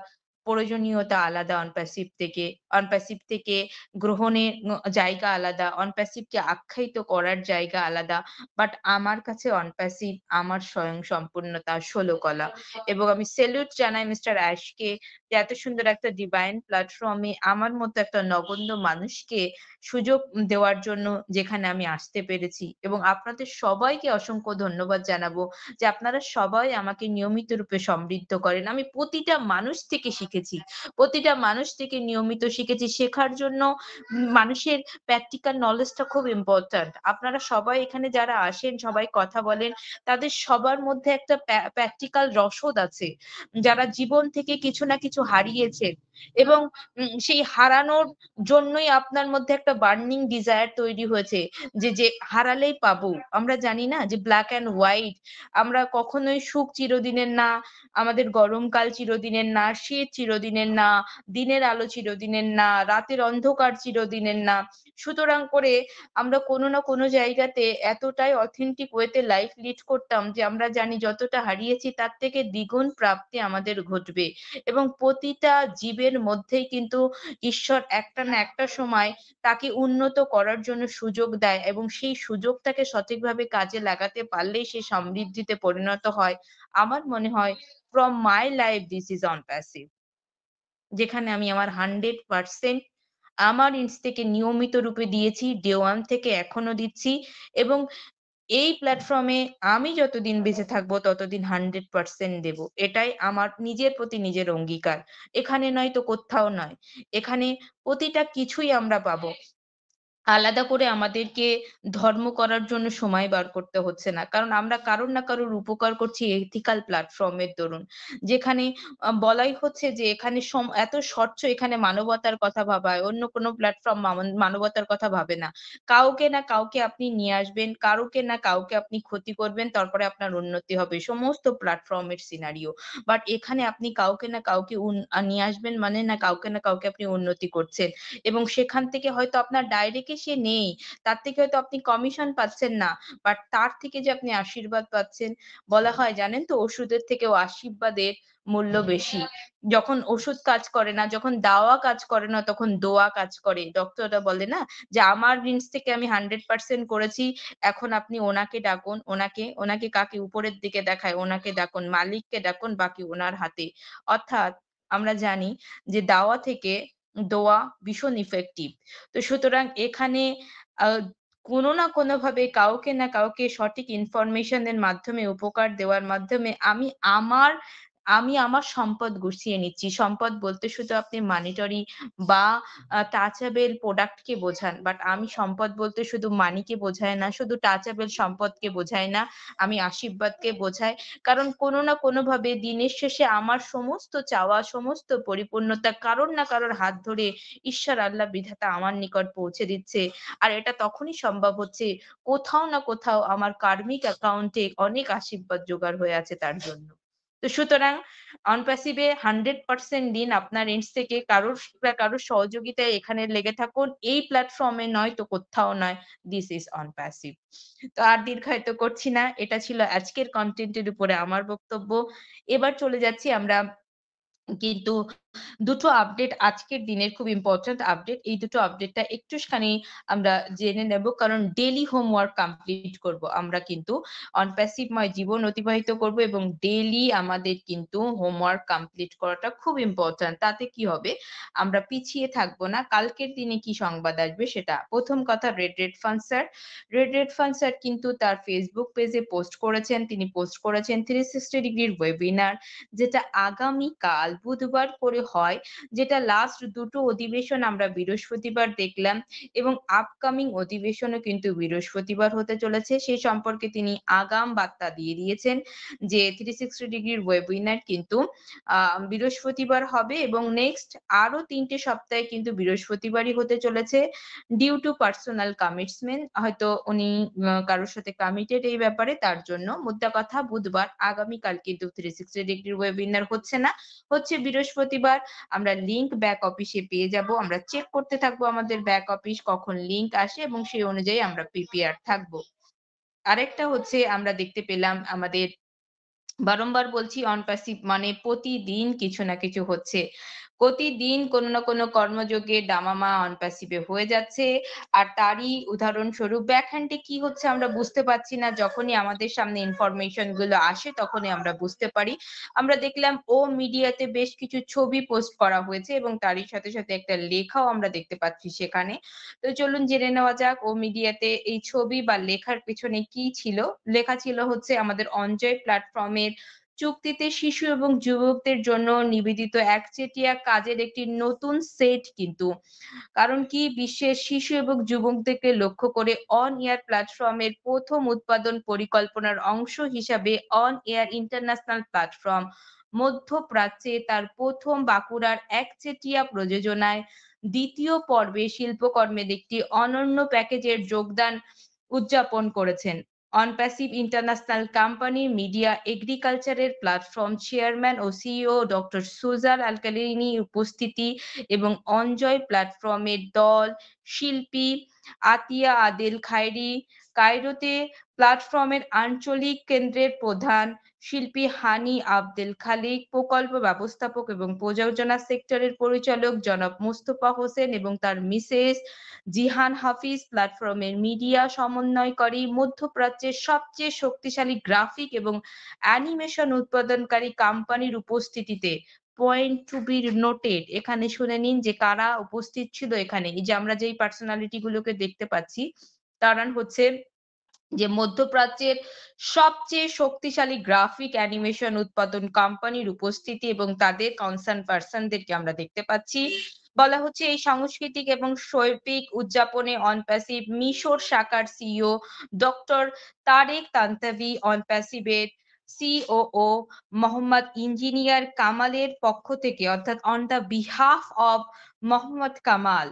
প্রয়োজনীয়তা আলাদা অনপ্যাসিভ থেকে। অনপ্যাসিভ থেকে গ্রহণের জায়গা আলাদা। অনপ্যাসিভকে আখ্যায়িত করার জায়গা আলাদা। বাট আমার কাছে অনপ্যাসিভ আমার স্বয়ং সম্পূর্ণতা, ষোলকলা। এবং আমি সেলুট জানাই মিস্টার অ্যাশকে যে এত সুন্দর একটা ডিভাইন প্ল্যাটফর্মে আমার মতো একটা নগণ্য মানুষকে সুযোগ দেওয়ার জন্য যেখানে আমি আসতে পেরেছি। এবং আপনাদের সবাইকে অসংখ্য ধন্যবাদ জানাবো যে আপনারা সবাই আমাকে নিয়মিত রূপে সমৃদ্ধ করেন। আমি প্রতিটা মানুষ থেকে শিখেছি। শিখেছি, প্রতিটা মানুষ থেকে নিয়মিত শিখেছি। শেখার জন্য মানুষের প্র্যাকটিক্যাল নলেজটা খুব ইম্পর্ট্যান্ট। আপনারা সবাই এখানে যারা আসেন, সবাই কথা বলেন, তাদের সবার মধ্যে একটা প্র্যাকটিক্যাল রসদ আছে। যারা জীবন থেকে কিছু না কিছু হারিয়েছেন এবং সেই হারানোর জন্যই আপনার মধ্যে একটা বার্নিং ডিজায়ার তৈরি হয়েছে যে হারালেই পাবো। আমরা জানি না যে ব্ল্যাক অ্যান্ড হোয়াইট, আমরা কখনোই সুখ চিরদিনের না, আমাদের গরমকাল চিরদিনের না, শীত চিরদিনের না, দিনের আলো চিরদিনের না, রাতের অন্ধকার চিরদিনের না। সুতরাং করে আমরা কোনো না কোনো জায়গাতে এতটাই অথেন্টিক ওয়েতে লাইফ লিড করতাম যে আমরা জানি যতটা হারিয়েছি তার থেকে দ্বিগুণ প্রাপ্তি আমাদের ঘটবে। এবং প্রতিটা জীবের মধ্যেই কিন্তু ঈশ্বর একটা না একটা সময় তাকে উন্নত করার জন্য সুযোগ দেয় এবং সেই সুযোগটাকে সঠিকভাবে কাজে লাগাতে পারলেই সে সমৃদ্ধিতে পরিণত হয়। আমার মনে হয় from my life this is on passive, যেখানে আমি আমার 100% আমার ইন্স থেকে নিয়মিত রূপে দিয়েছি, ডে 1 থেকে এখনো দিচ্ছি এবং এই প্ল্যাটফর্মে আমি যতদিন বেঁচে থাকবো ততদিন 100% দেব। এটাই আমার নিজের প্রতি নিজের অঙ্গীকার। এখানে নয় তো কোথাও নয়। এখানে প্রতিটা কিছুই আমরা পাবো। আলাদা করে আমাদেরকে ধর্ম করার জন্য সময় বার করতে হচ্ছে না। কারণ আমরা কারোর না কারোর উপকার করছি এথিক্যাল প্ল্যাটফর্মের দরুন। যেখানে বলাই হচ্ছে যে এখানে এত স্বচ্ছ, এখানে মানবতার কথা ভাবা হয়। অন্য কোনো প্ল্যাটফর্ম মানবতার কথা ভাবে না। কাউকে না কাউকে আপনি নিয়ে আসবেন, কারোকে না কাউকে আপনি ক্ষতি করবেন, তারপরে আপনার উন্নতি হবে। সমস্ত প্ল্যাটফর্মের সিনারিও। বাট এখানে আপনি কাউকে না কাউকে নিয়ে আসবেন মানে না কাউকে না কাউকে আপনি উন্নতি করছেন। এবং সেখান থেকে হয়তো আপনার ডাইরেক্ট সে নেই, তার থেকে হয়তো আপনি কমিশন পাচ্ছেন না, বাট তার থেকে যে আপনি আশীর্বাদ পাচ্ছেন। বলা হয় জানেন তো, ওষুধের থেকেও আশীর্বাদের মূল্য বেশি। যখন ওষুধ কাজ করে না, যখন দাওয়া কাজ করে না, তখন দোয়া কাজ করে। ডক্টররা বলে না যে আমার রিন্স থেকে আমি 100% করেছি, এখন আপনি ওনাকে ডাকুন, ওনাকে কাকে উপরের দিকে দেখায়, ওনাকে ডাকুন, মালিককে ডাকুন, বাকি ওনার হাতে। অর্থাৎ আমরা জানি যে দাওয়া থেকে দোয়া ভীষণ ইফেক্টিভ। তো সুতরাং এখানে কোনো না কোনো ভাবে কাউকে না কাউকে সঠিক ইনফরমেশন এর মাধ্যমে, উপকার দেওয়ার মাধ্যমে আমি আমার সম্পদ গুছিয়ে নিচ্ছি। সম্পদ বলতে শুধু আপনি মানিটারি বা টাচেবল প্রোডাক্ট কে বোঝান, বাট আমি সম্পদ বলতে শুধু মানিকে বোঝায় না, শুধু টাচেবল সম্পদকে বোঝায় না, আমি আশীর্বাদকে বোঝাই। কারণ কোনো না কোনো ভাবে দিনের শেষে আমার সমস্ত চাওয়া, সমস্ত পরিপূর্ণতা কারোর না কারোর হাত ধরে ঈশ্বর আল্লাহ বিধাতা আমার নিকট পৌঁছে দিচ্ছে। আর এটা তখনই সম্ভব হচ্ছে কোথাও না কোথাও আমার কার্মিক অ্যাকাউন্টে অনেক আশীর্বাদ জোগাড় হয়ে আছে তার জন্য। তো সুতরাং অনপ্যাসিভে 100% দিন আপনার এন্ড থেকে কারোর সহযোগিতায় এখানে লেগে থাকুন। এই প্ল্যাটফর্মে নয় তো কোথাও নয়। This is Onpassive. তো আর দীর্ঘায়িত করছি না। এটা ছিল আজকের কন্টেন্টের উপরে আমার বক্তব্য। এবার চলে যাচ্ছি আমরা কিন্তু দুটো আপডেট, আজকের দিনের খুব ইম্পর্টেন্ট আপডেট। এই দুটো আপডেটটা একটুখানি আমরা জেনে নেব, কারণ ডেইলি হোমওয়ার্ক কমপ্লিট করব। আমরা কিন্তু অনপ্যাসিভময় জীবন অতিবাহিত করব এবং ডেইলি আমাদের কিন্তু হোমওয়ার্ক কমপ্লিট করাটা খুব ইম্পর্টেন্ট। তাতে কি হবে, আমরা পিছিয়ে থাকবো না। কালকের দিনে কি সংবাদ আসবে সেটা। প্রথম কথা, রেড ফান স্যার কিন্তু তার ফেসবুক পেজে পোস্ট করেছেন। তিনি পোস্ট করেছেন 360 ডিগ্রির ওয়েবিনার, যেটা আগামীকাল বুধবার করে হয়, যেটা লাস্ট দুটো অধিবেশন আমরা বৃহস্পতিবার দেখলাম এবং আপকামিং অধিবেশনও কিন্তু বৃহস্পতিবার হতে চলেছে। সেই সম্পর্কে তিনি আগাম বার্তা দিয়ে দিয়েছেন যে 360 ডিগ্রির ওয়েবিনার কিন্তু বৃহস্পতিবার হবে এবং নেক্সট আরো 3টে সপ্তাহে কিন্তু বৃহস্পতিবারই হতে চলেছে। ডিউ টু পার্সোনাল কমিটমেন্ট, হয়তো উনি কারোর সাথে কমিটেড এই ব্যাপারে, তার জন্য মোদ্দা কথা বুধবার আগামীকাল কিন্তু 360 ডিগ্রির ওয়েবিনার হচ্ছে না, হচ্ছে বৃহস্পতিবার। আমরা লিংক ব্যাক অফিসে পেয়ে যাব। আমরা চেক করতে থাকবো আমাদের ব্যাক অফিস কখন লিংক আসে এবং সেই অনুযায়ী আমরা প্রিপেয়ার থাকবো। আরেকটা হচ্ছে, আমরা দেখতে পেলাম আমাদের, বারংবার বলছি, অনপ্যাসিভ মানে প্রতিদিন কিছু না কিছু হচ্ছে। প্রতিদিন কোনো না কোনো কর্মযোগে ডামামা অনপ্যাসিভে হয়ে যাচ্ছে। আর তারই উদাহরণস্বরূপ ব্যাকহ্যান্ডে কি হচ্ছে আমরা বুঝতে পারছি না। যখনই আমাদের সামনে ইনফরমেশন গুলো আসে তখনই আমরা বুঝতে পারি। আমরা দেখলাম ও মিডিয়াতে বেশ কিছু ছবি পোস্ট করা হয়েছে এবং তারই সাথে সাথে একটা লেখাও আমরা দেখতে পাচ্ছি সেখানে। তো চলুন জেনে নেওয়া যাক ও মিডিয়াতে এই ছবি বা লেখার পেছনে কি ছিল। লেখা ছিল হচ্ছে আমাদের অনজয় প্ল্যাটফর্মের চুক্তিতে শিশু এবং যুবকদের জন্য নিবেদিত একচেটিয়া কাজের একটি নতুন সেট কিন্তু। কারণ কি বিশ্বের শিশু এবং যুবকদেরকে লক্ষ্য করে অন এয়ার প্ল্যাটফর্মের প্রথম উৎপাদন পরিকল্পনার অংশ হিসাবে অন এয়ার ইন্টারন্যাশনাল প্ল্যাটফর্ম মধ্যপ্রাচ্যে তার প্রথম বাঁকুড়ার একচেটিয়া প্রযোজনায় দ্বিতীয় পর্বে শিল্পকর্মের একটি অনন্য প্যাকেজের যোগদান উদযাপন করেছেন। অনপ্যাসিভ ইন্টারন্যাশনাল কোম্পানি মিডিয়া এগ্রিকালচারের প্ল্যাটফর্ম চেয়ারম্যান ও সিইও ডক্টর সুজান আলকালিনি উপস্থিতি এবং অনজয় প্ল্যাটফর্মের দল, শিল্পী আতিয়া আদেল খায়রি, কায়রোতে প্ল্যাটফর্মের আঞ্চলিক কেন্দ্রের প্রধান শিল্পী হানি আবদেল খালিক, প্রকল্প ব্যবস্থাপক এবং প্রযোজনা সেক্টরের পরিচালক জনাব মোস্তফা হোসেন এবং তার মিসেস জিহান হাফিজ, প্ল্যাটফর্মের মিডিয়া সমন্বয়কারী, মধ্যপ্রাচ্যের সবচেয়ে শক্তিশালী গ্রাফিক এবং অ্যানিমেশন উৎপাদনকারী কোম্পানির উপস্থিতিতে। পয়েন্ট টু বি নোটেড, এখানে শুনে নিন যে কারা উপস্থিত ছিল এখানে। এই যে আমরা যেই পার্সোনালিটি গুলোকে দেখতে পাচ্ছি তারা হচ্ছে যে মধ্যপ্রাচ্যের সবচেয়ে শক্তিশালী গ্রাফিক অ্যানিমেশন উৎপাদন কোম্পানির উপস্থিতি এবং তাদের কনসার্ন পার্সনদেরকে আমরা দেখতে পাচ্ছি। বলা হচ্ছে এই সাংস্কৃতিক এবং শৈল্পিক উদযাপনে অনপ্যাসিভ মিশর শাখার সিইও ডক্টর তারেক তান্তাভি, অনপ্যাসিভের সিওও মোহাম্মদ ইঞ্জিনিয়ার কামালের পক্ষ থেকে অর্থাৎ on the behalf of Mohammad Kamal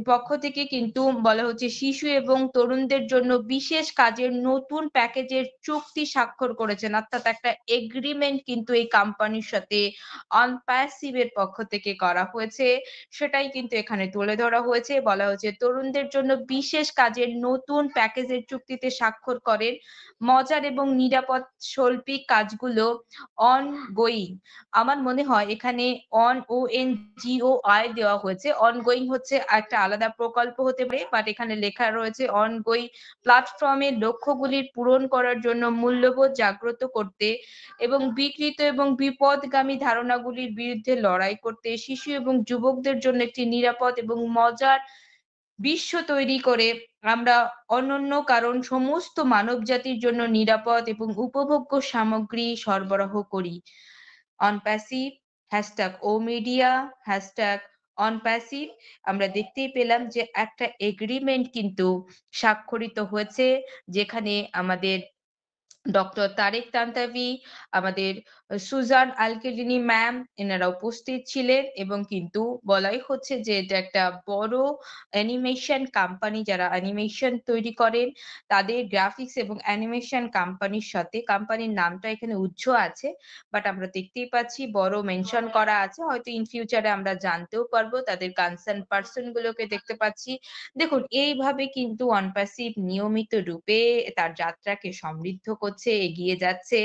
পক্ষ থেকে কিন্তু বলা হচ্ছে শিশু এবং তরুণদের জন্য বিশেষ কাজের নতুন প্যাকেজের চুক্তি স্বাক্ষর করেছেন, অর্থাৎ একটা এগ্রিমেন্ট কিন্তু এই কোম্পানির সাথে অনপ্যাসিভের পক্ষ থেকে করা হয়েছে। সেটাই কিন্তু এখানে তুলে ধরা হয়েছে। বলা হয়েছে তরুণদের জন্য বিশেষ কাজের নতুন প্যাকেজের চুক্তিতে স্বাক্ষর করেন। মজার এবং নিরাপদ শৈল্পিক কাজগুলো অনগোয়িং। আমার মনে হয় এখানে ONGOI দেওয়া হয়েছে। অনগোয়িং হচ্ছে একটা আলাদা প্রকল্প হতে পারে, বাট এখানে লেখা রয়েছে অনগোয়িং প্ল্যাটফর্মের লক্ষ্যগুলির পূরণ করার জন্য মূল্যবোধ জাগ্রত করতে এবং বিকৃত এবং বিপদগামী ধারণাগুলির বিরুদ্ধে লড়াই করতে শিশু এবং যুবকদের জন্য একটি নিরাপদ এবং মজার বিশ্ব তৈরি করে আমরা অনন্য কারণ সমস্ত মানবজাতির জন্য নিরাপদ এবং উপভোগ্য সামগ্রী সরবরাহ করি। অনপ্যাসিভ #ওমিডিয়া অনপ্যাসিভ আমরা দেখতেই পেলাম যে একটা এগ্রিমেন্ট কিন্তু স্বাক্ষরিত হয়েছে, যেখানে আমাদের ডক্টর তারেক তান্তাভি, আমাদের সুজান আলকেলিনি ম্যাম এনারা উপস্থিত ছিলেন এবং কিন্তু বলাই হচ্ছে যে এটা একটা বড় অ্যানিমেশন কোম্পানি যারা অ্যানিমেশন তৈরি করেন তাদের গ্রাফিক্স এবং অ্যানিমেশন কোম্পানির সাথে, কোম্পানির নামটা এখানে উজ্জ্ব আছে বাট আমরা দেখতেই পাচ্ছি বড় মেনশন করা আছে, হয়তো ইন ফিউচারে আমরা জানতেও পারবো, তাদের কনসার্ন পার্সন গুলোকে দেখতে পাচ্ছি। দেখুন এইভাবে কিন্তু অনপ্যাসিভ নিয়মিত রূপে তার যাত্রাকে সমৃদ্ধ করছে, এগিয়ে যাচ্ছে।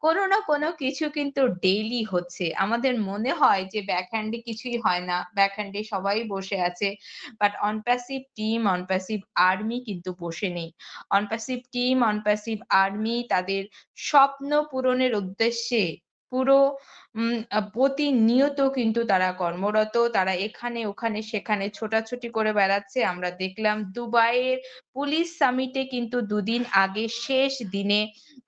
কোনো না কোনো কিছু কিন্তু ডেইলি হচ্ছে। আমাদের মনে হয় যে ব্যাকহ্যান্ডে কিছুই হয় না, ব্যাকহ্যান্ডে সবাই বসে আছে। বাট অনপ্যাসিভ টিম, অনপ্যাসিভ আর্মি কিন্তু বসে নেই। অনপ্যাসিভ টিম, অনপ্যাসিভ আর্মি তাদের স্বপ্ন পূরণের উদ্দেশ্যে পুরো প্রতিনিয়ত কিন্তু তারা কর্মরত। তারা এখানে ওখানে সেখানে ছোটাছুটি করে বেড়াচ্ছে। আমরা দেখলাম দুবাইয়ের পুলিশ সামিটে কিন্তু দুদিন আগে শেষ দিনে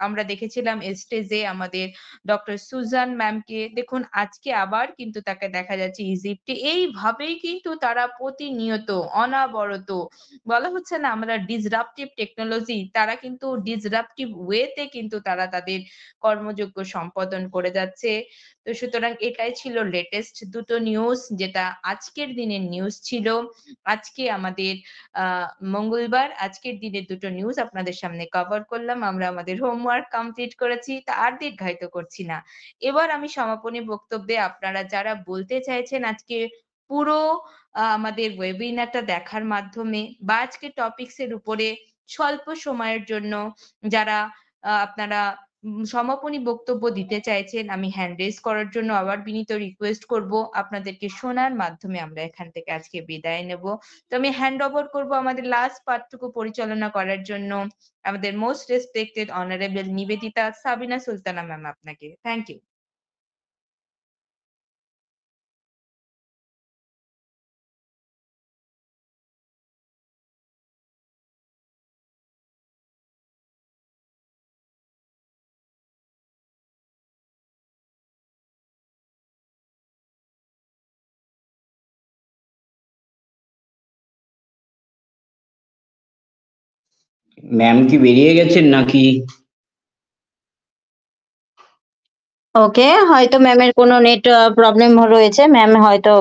আমরা দেখেছিলাম স্টেজে আমাদের ডক্টর সুজান ম্যামকে। দেখুন আজকে আবার কিন্তু তাকে দেখা যাচ্ছে ইজিপ্টে। এইভাবেই কিন্তু তারা প্রতিনিয়ত অনাবরত বলা হচ্ছে না আমরা ডিসরাপটিভ টেকনোলজি, তারা কিন্তু ডিসরাপটিভ ওয়েতে কিন্তু তারা তাদের কর্মযজ্ঞ সম্পাদন করে যাচ্ছে। তো সুতরাং এটাই ছিল লেটেস্ট দুটো নিউজ, যেটা আজকের দিনের নিউজ ছিল। আজকে আমাদের মঙ্গলবার, আজকের দিনের দুটো নিউজ আপনাদের সামনে কভার করলাম। আমরা আমাদের হোমওয়ার্ক কমপ্লিট করেছি, তা আর দীর্ঘায়িত করছি না। এবার আমি সমাপনী বক্তব্যে আপনারা যারা বলতে চাইছেন আজকে পুরো আমাদের ওয়েবিনারটা দেখার মাধ্যমে বা আজকে টপিকস এর উপরে স্বল্প সময়ের জন্য যারা আপনারা সমাপনী বক্তব্য দিতে চাইছেন, আমি হ্যান্ড রেজ করার জন্য আবার বিনীত রিকোয়েস্ট করব। আপনাদেরকে শোনার মাধ্যমে আমরা এখান থেকে আজকে বিদায় নেব। তো আমি হ্যান্ড ওভার করব আমাদের লাস্ট পার্টটুকু পরিচালনা করার জন্য আমাদের most respected honourable Nivedita Sabina Sultana ma'am আপনাকে। Thank you. ম্যাম কি বেরিয়ে গেছেন নাকি? ওকে, হয়তো ম্যামের কোনো নেট প্রবলেম রয়েছে, ম্যাম হয়তো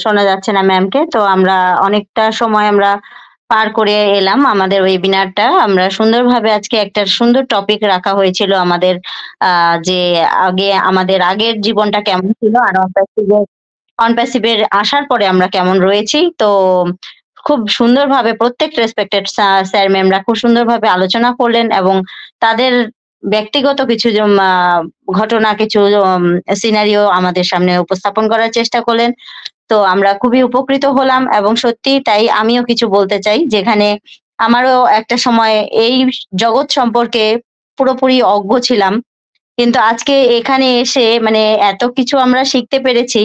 শোনা যাচ্ছে না ম্যামকে। তো আমরা অনেকটা সময় আমরা পার করে এলাম আমাদের ওয়েবিনারটা। আমরা সুন্দরভাবে আজকে একটা সুন্দর টপিক রাখা হয়েছিল আমাদের, যে আমাদের আগের জীবনটা কেমন ছিল আর অনপ্যাসিভের আসার পরে আমরা কেমন রয়েছি। তো খুব সুন্দরভাবে প্রত্যেক রেসপেক্টেড স্যার ম্যামরা খুব সুন্দরভাবে আলোচনা করলেন এবং তাদের ব্যক্তিগত কিছু ঘটনা, কিছু সিনারিও আমাদের সামনে উপস্থাপন করার চেষ্টা করলেন। তো আমরা খুবই উপকৃত হলাম এবং সত্যি তাই আমিও কিছু বলতে চাই, যেখানে আমারও একটা সময় এই জগৎ সম্পর্কে পুরোপুরি অজ্ঞ ছিলাম, কিন্তু আজকে এখানে এসে মানে এত কিছু আমরা শিখতে পেরেছি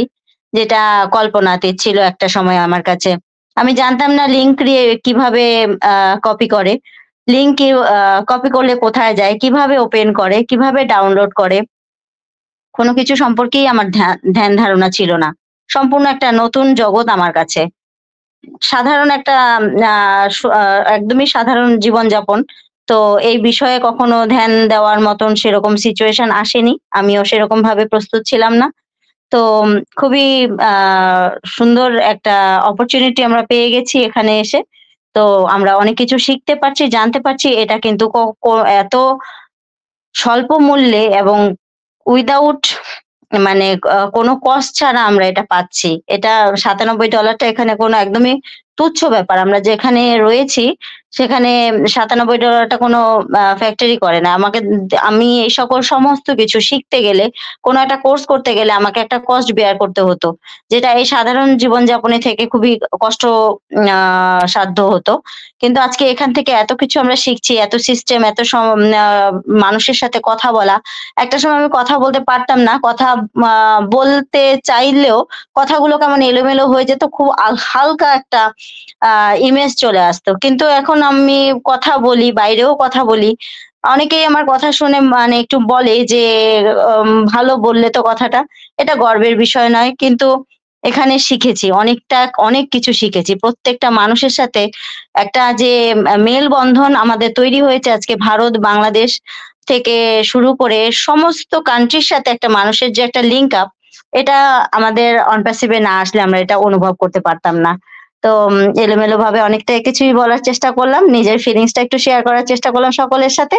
যেটা কল্পনাতীত ছিল একটা সময় আমার কাছে। আমি জানতাম না লিঙ্ক কিভাবে কপি করে, লিঙ্ক কপি করলে কোথায় যায়, কিভাবে ওপেন করে, কিভাবে ডাউনলোড করে, কোনো কিছু সম্পর্কেই আমার ধ্যান ধারণা ছিল না। সম্পূর্ণ একটা নতুন জগৎ আমার কাছে। সাধারণ একটা একদমই সাধারণ জীবনযাপন। তো এই বিষয়ে কখনো ধ্যান দেওয়ার মতন সেরকম সিচুয়েশন আসেনি, আমিও সেরকম ভাবে প্রস্তুত ছিলাম না। তো খুবই সুন্দর একটা অপরচুনিটি আমরা পেয়ে গেছি এখানে এসে। তো আমরা অনেক কিছু শিখতে পারছি, জানতে পারছি। এটা কিন্তু এত স্বল্প মূল্যে এবং উইদাউট মানে কোনো কস্ট ছাড়া আমরা এটা পাচ্ছি। এটা $97 এখানে কোনো একদমই তুচ্ছ ব্যাপার। আমরা যেখানে রয়েছি সেখানে $97 কোনো ফ্যাক্টরি করে না। আমি এই সকল সমস্ত কিছু শিখতে গেলে, কোনো একটা কোর্স করতে গেলে আমাকে একটা কস্ট বেয়ার করতে হতো, যেটা এই সাধারণ জীবনযাপনে থেকে খুবই কষ্ট সাধ্য হতো। কিন্তু আজকে এখান থেকে এত কিছু আমরা শিখছি, এত সিস্টেম, এত মানুষের সাথে কথা বলা। একটা সময় আমি কথা বলতে পারতাম না, কথা বলতে চাইলেও কথাগুলো কেমন এলোমেলো হয়ে যেত, খুব হালকা একটা ইমেজ চলে আসতো। কিন্তু এখন আমি কথা বলি, বাইরেও কথা বলি, অনেকেই আমার কথা শুনে মানে একটু বলে যে ভালো বললে তো কথাটা। এটা গর্বের বিষয় নয়, কিন্তু এখানে শিখেছি অনেক কিছু শিখেছি। প্রত্যেকটা মানুষের সাথে একটা যে মেলবন্ধন আমাদের তৈরি হয়েছে আজকে, ভারত বাংলাদেশ থেকে শুরু করে সমস্ত কান্ট্রির সাথে একটা মানুষের যে একটা লিঙ্ক আপ, এটা আমাদের অনপ্যাসিভে না আসলে আমরা এটা অনুভব করতে পারতাম না। তো এলোমেলো ভাবে অনেকটা কিছুই বলার চেষ্টা করলাম, নিজের ফিলিংসটা একটু শেয়ার করার চেষ্টা করলাম সকলের সাথে।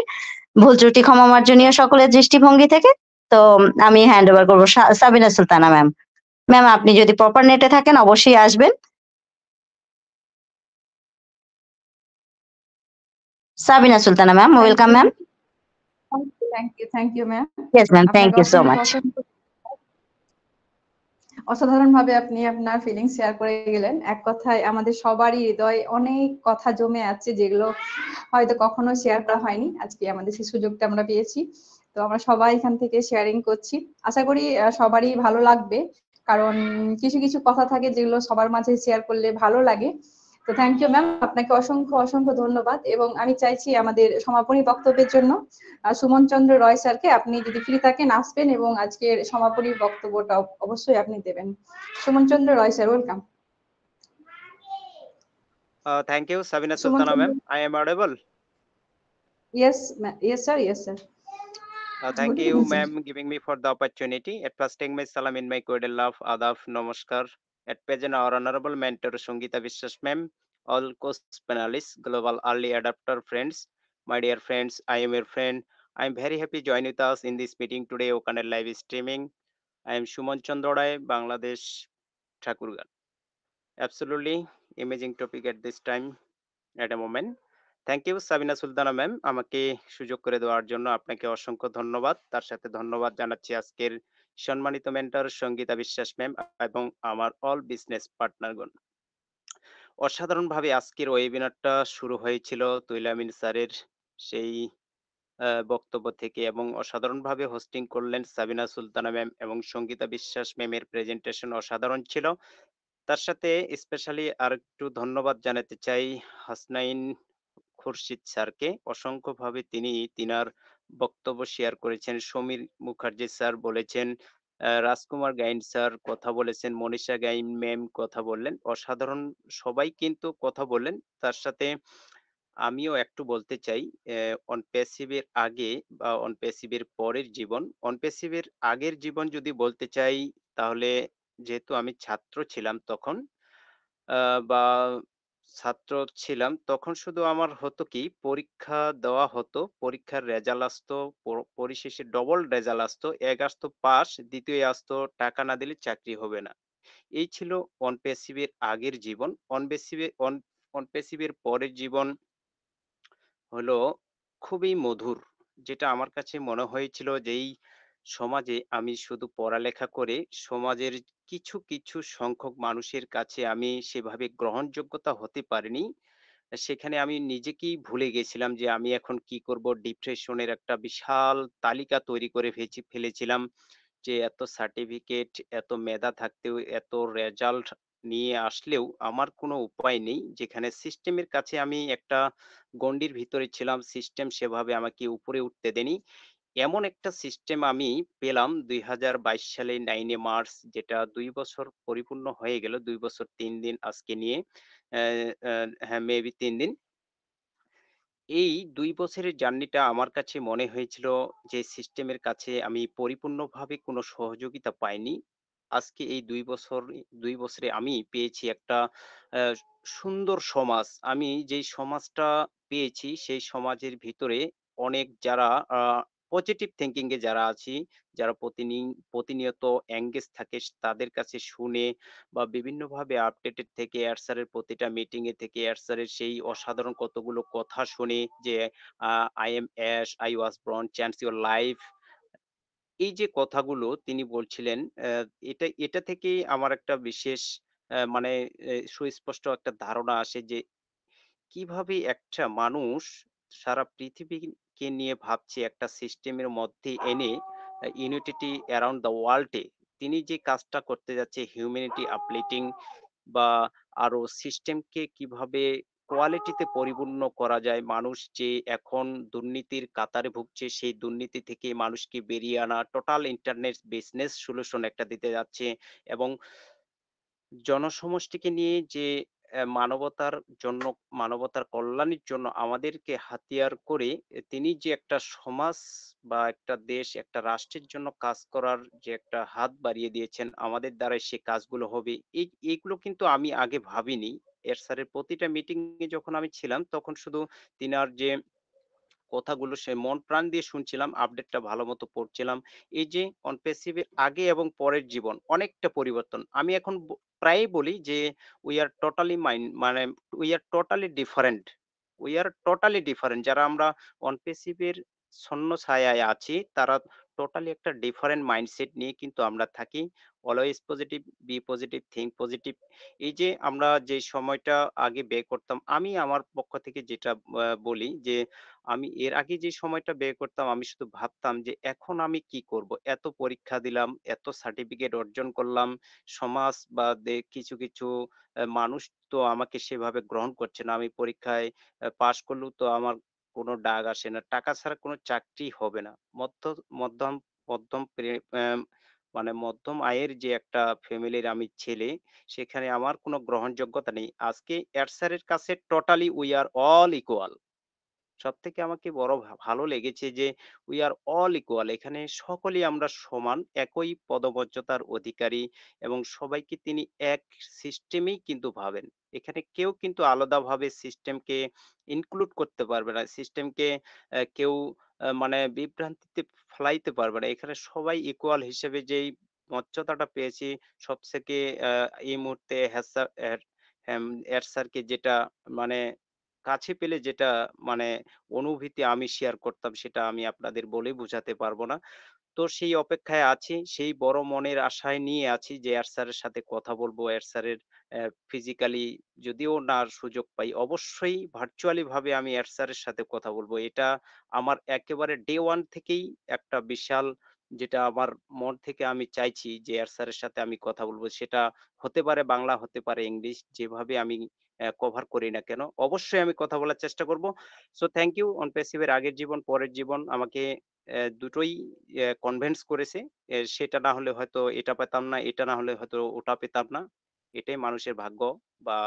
ভুল ত্রুটি ক্ষমা মার্জনীয় সকলের দৃষ্টিভঙ্গি থেকে। তো আমি হ্যান্ড ওভার করবো সাবিনা সুলতানা ম্যাম। ম্যাম আপনি যদি প্রপার নেটে থাকেন অবশ্যই আসবেন। Sabina Sultana ma'am, welcome ma'am. Thank you ma'am. Yes ma'am, thank you so much. অসাধারণ ভাবে আপনি আপনার ফিলিংস শেয়ার করে গেলেন। এক কথায় আমাদের সবারই হৃদয়ে অনেক কথা জমে আছে, যেগুলো হয়তো কখনো শেয়ার করা হয়নি। আজকে আমাদের সেই সুযোগটা আমরা পেয়েছি। তো আমরা সবাই এখান থেকে শেয়ারিং করছি। আশা করি সবারই ভালো লাগবে, কারণ কিছু কিছু কথা থাকে যেগুলো সবার মাঝে শেয়ার করলে ভালো লাগে। তো থ্যাংক ইউ ম্যাম, আপনাকে অসংখ্য অসংখ্য ধন্যবাদ। এবং আমি চাইছি আমাদের সমাপনী বক্তব্যের জন্য সুমন চন্দ্র রয় স্যারকে, আপনি যদি ফ্রি থাকেন আসবেন এবং আজকের সমাপনী বক্তব্যটা অবশ্যই আপনি দেবেন। Suman Chandra Roy sir, welcome. Thank you, Sabina Sultana ma'am. I am audible. Yes, yes sir, yes sir. Thank you ma'am giving me for the opportunity. At first take my salam in my coded love, adab, namaskar. At present our honorable mentor Sangeeta Vishwas ma'am, all co-panelists, global early adopter friends, my dear friends, I am your friend. I am very happy join with us in this meeting today, Okaner live streaming. I am Shumon Chandroray, Bangladesh, Thakurgarh. Absolutely amazing topic at this time, at a moment. Thank you Sabina Sultana ma'am, আমাকে সুযোগ করে দেওয়ার জন্য আপনাকে অসংখ্য ধন্যবাদ। তার সাথে ধন্যবাদ জানাচ্ছি আজকের সম্মানিত মেন্টর সঙ্গীতা বিশ্বাস ম্যাম এবং আমার অল বিজনেস পার্টনারগণ। অসাধারণভাবে আজকের ওয়েবিনারটা শুরু হয়েছিল তুইলামিন স্যারের সেই বক্তব্য থেকে, এবং অসাধারণভাবে হোস্টিং করলেন সাবিনা সুলতানা ম্যাম এবং সঙ্গীতা বিশ্বাস ম্যামের প্রেজেন্টেশন অসাধারণ ছিল। তার সাথে স্পেশালি আর একটু ধন্যবাদ জানাতে চাই হাসনাইন খুরশিদ স্যারকে। অসংখ্যভাবে তিনি তিনার বক্তব্য শেয়ার করেছেন। সমীর মুখার্জি স্যার বলেছেন, রাজকুমার গাইন স্যার কথা বলেছেন, মনীষা গাইন ম্যাম কথা বললেন, অসাধারণ সবাই কিন্তু কথা বললেন। তার সাথে আমিও একটু বলতে চাই অন প্যাসিভের আগে বা অন প্যাসিভের পরের জীবন। অন প্যাসিভের আগের জীবন যদি বলতে চাই তাহলে যেহেতু আমি ছাত্র ছিলাম তখন বা ছাত্র ছিলাম তখন শুধু আমার হতো কি পরীক্ষা দেওয়া হতো, পরীক্ষার রেজাল্ট আসতো, পরিশেষে ডবল রেজাল্ট আসতো। এক আসতো পাস, দ্বিতীয় আসতো টাকা না দিলে চাকরি হবে না। এই ছিল অন প্যাসিভের আগের জীবন। অন প্যাসিভের পরের জীবন হলো খুবই মধুর। যেটা আমার কাছে মনে হয়েছিল যে এই সমাজে আমি শুধু পড়ালেখা করে সমাজের কিছু সংখ্যক মানুষের কাছে আমি সেভাবে গ্রহণযোগ্যতা হতে পারিনি। সেখানে আমি নিজেকেই ভুলে গেছিলাম যে আমি এখন কি করব? ডিপ্রেশনের একটা বিশাল তালিকা তৈরি করে ফেলেছিলাম। যে এত সার্টিফিকেট, এত মেধা থাকতেও, এত রেজাল্ট নিয়ে আসলেও আমার কোনো উপায় নেই। যেখানে সিস্টেমের কাছে আমি একটা গণ্ডির ভিতরে ছিলাম। সিস্টেম সেভাবে আমাকে উপরে উঠতে দেয়নি। এমন একটা সিস্টেম আমি পেলাম ২০২২ সালে 9 এ মার্চ, যেটা ২ বছর পরিপূর্ণ হয়ে গেল। ২ বছর ৩ দিন আজকে নিয়ে। অ্যা অ্যা হ্যাঁ, মেবি ৩ দিন। এই ২ বছরের জার্নিটা আমার কাছে মনে হয়েছিল যে সিস্টেমের কাছে আমি পরিপূর্ণভাবে কোনো সহযোগিতা পাইনি। আজকে এই ২ বছরে আমি পেয়েছি একটা আ সুন্দর সমাজ। আমি যেই সমাজটা পেয়েছি সেই সমাজের ভিতরে অনেক যারা আ পজিটিভ থিংকিং এ যারা আছি, যারা প্রতিনিয়ত এনগেজ থাকে তাদের কাছে শুনে বা বিভিন্নভাবে আপডেটেড থেকে এড স্যারের প্রতিটা মিটিং এ থেকে এড স্যারের সেই অসাধারণ কতগুলো কথা শুনে যে "I am ash, I was born, change your life" এই যে কথাগুলো তিনি বলছিলেন, এটা থেকেই আমার একটা বিশেষ মানে সুস্পষ্ট একটা ধারণা আসে যে কিভাবে একটা মানুষ সারা পৃথিবীকে নিয়ে ভাবছে একটা সিস্টেমের মধ্যে এনে ইউনিটি অ্যারাউন্ড দ্য ওয়ার্ল্ডে তিনি যে কাজটা করতে যাচ্ছে হিউম্যানিটি আপলিফটিং বা আরো সিস্টেমকে কিভাবে কোয়ালিটিতে পরিপূর্ণ করা যায়, মানুষ যে এখন দুর্নীতির কাতারে ভুগছে সেই দুর্নীতি থেকে মানুষকে বেরিয়ে আনা, টোটাল ইন্টারনেট বিজনেস সলিউশন একটা দিতে যাচ্ছে এবং জনসমষ্টিকে নিয়ে যে মানবতার জন্য, মানবতার কল্যাণের জন্য আমাদেরকে হাতিয়ার করে তিনি যে একটা সমাজ বা একটা দেশ, একটা রাষ্ট্রের জন্য কাজ করার যে একটা হাত বাড়িয়ে দিয়েছেন, আমাদের দ্বারাই সে কাজগুলো হবে। এইগুলো কিন্তু আমি আগে ভাবিনি। এর স্যারের প্রতিটা মিটিং এ যখন আমি ছিলাম তখন শুধু তিনার যে কথাগুলো সে মন প্রাণ দিয়ে শুনছিলাম, আপডেটটা ভালোমতো পড়ছিলাম। এই যে অন প্যাসিভ এর আগে এবং পরের জীবন অনেকটা পরিবর্তন। আমি এখন প্রায়ই বলি যে উই আর টোটালি মানে we are totally different. We are totally different. যারা আমরা অন প্যাসিভ এর ছন্নছায়ায় আছি তারা টোটালি একটা ডিফারেন্ট মাইন্ডসেট নিয়ে কিন্তু আমরা থাকি। Always positive, be positive, think positive. এই যে আমরা যে সময়টা আগে ব্যয় করতাম, আমি আমার পক্ষ থেকে যেটা বলি যে আমি এর আগে যে সময়টা ব্যয় করতাম আমি শুধু ভাবতাম যে এখন আমি কি করব? এত পরীক্ষা দিলাম, এত সার্টিফিকেট অর্জন করলাম। সমাজ বা কিছু মানুষ তো আমাকে সেভাবে গ্রহণ করছে না। আমি পরীক্ষায় পাস করলেও তো আমার কোনো ডাক আসে না। টাকা ছাড়া কোনো চাকরি হবে না। মধ্যম মধ্যম মানে মধ্যম আয়ের যে একটা ফ্যামিলির আমি ছেলে, সেখানে আমার কোনো গ্রহণযোগ্যতা নেই। আজকে এড স্যারের কাছে totally we are all equal. সবথেকে আমাকে বড় ভালো লেগেছে যে উই আর অল ইকুয়াল, এখানে সকলেই আমরা সমান, একই পদমর্যাদার অধিকারী এবং সবাইকে তিনি এক সিস্টেমেই কিন্তু ভাবেন। এখানে কেউ কিন্তু আলাদাভাবে সিস্টেমকে ইনক্লুড করতে পারবে না, সিস্টেমকে কেউ মানে বিভ্রান্তিতে ফেলাইতে পারবে না। এখানে সবাই ইকুয়াল হিসেবে যেই মর্যাদাটা পেয়েছি সবথেকে এই মুহূর্তে এর স্যারকে যেটা মানে কাছে পেলে যেটা মানে অনুভূতি আমি শেয়ার করতাম সেটা আমি আপনাদের বলে বোঝাতে পারবো না। তো সেই অপেক্ষায় আছি। সেই বড় মনের আশায় নিয়ে আছি যে এর স্যারের সাথে কথা বলবো। এর স্যারের ফিজিক্যালি যদিও না সুযোগ পাই, অবশ্যই ভার্চুয়ালি ভাবে আমি এর স্যারের সাথে কথা বলবো। এটা আমার একেবারে ডে 1 থেকেই একটা বিশাল, যেটা আমার মন থেকে আমি চাইছি যে এর স্যারের সাথে আমি কথা বলবো। সেটা হতে পারে বাংলা, হতে পারে ইংলিশ, যেভাবে আমি কভার করি না কেন। অবশ্যই আমি কথা বলার চেষ্টা করব। So thank you. On passive এর আগের জীবন, পরের জীবন আমাকে দুটোই কনভিন্স করেছে। সেটা না হলে হয়তো এটা পেতাম না, এটা না হলে হয়তো ওটা পেতাম না। এটাই মানুষের ভাগ্য বা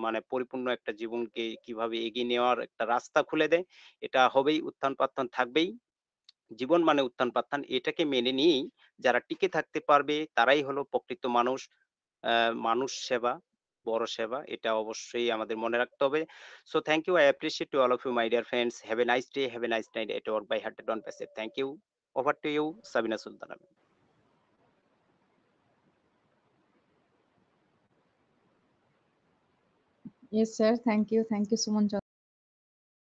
মানে পরিপূর্ণ একটা জীবনকে কিভাবে এগিয়ে নেওয়ার একটা রাস্তা খুলে দেয়। এটা হবেই, উত্থান পাত্থান থাকবেই। জীবন মানে উত্থান পাত্থান, এটাকে মেনে নিয়েই যারা টিকে থাকতে পারবে তারাই হলো প্রকৃত মানুষ। মানুষ সেবা বড় সেবা, এটা অবশ্যই আমাদের মনে রাখতে হবে। So thank you, I appreciate to all of you my dear friends. Have a nice day, have a nice night at work by hearted on passive. Thank you. Over to you, Sabina Sultana. Yes, sir. Thank you. Thank you, Suman.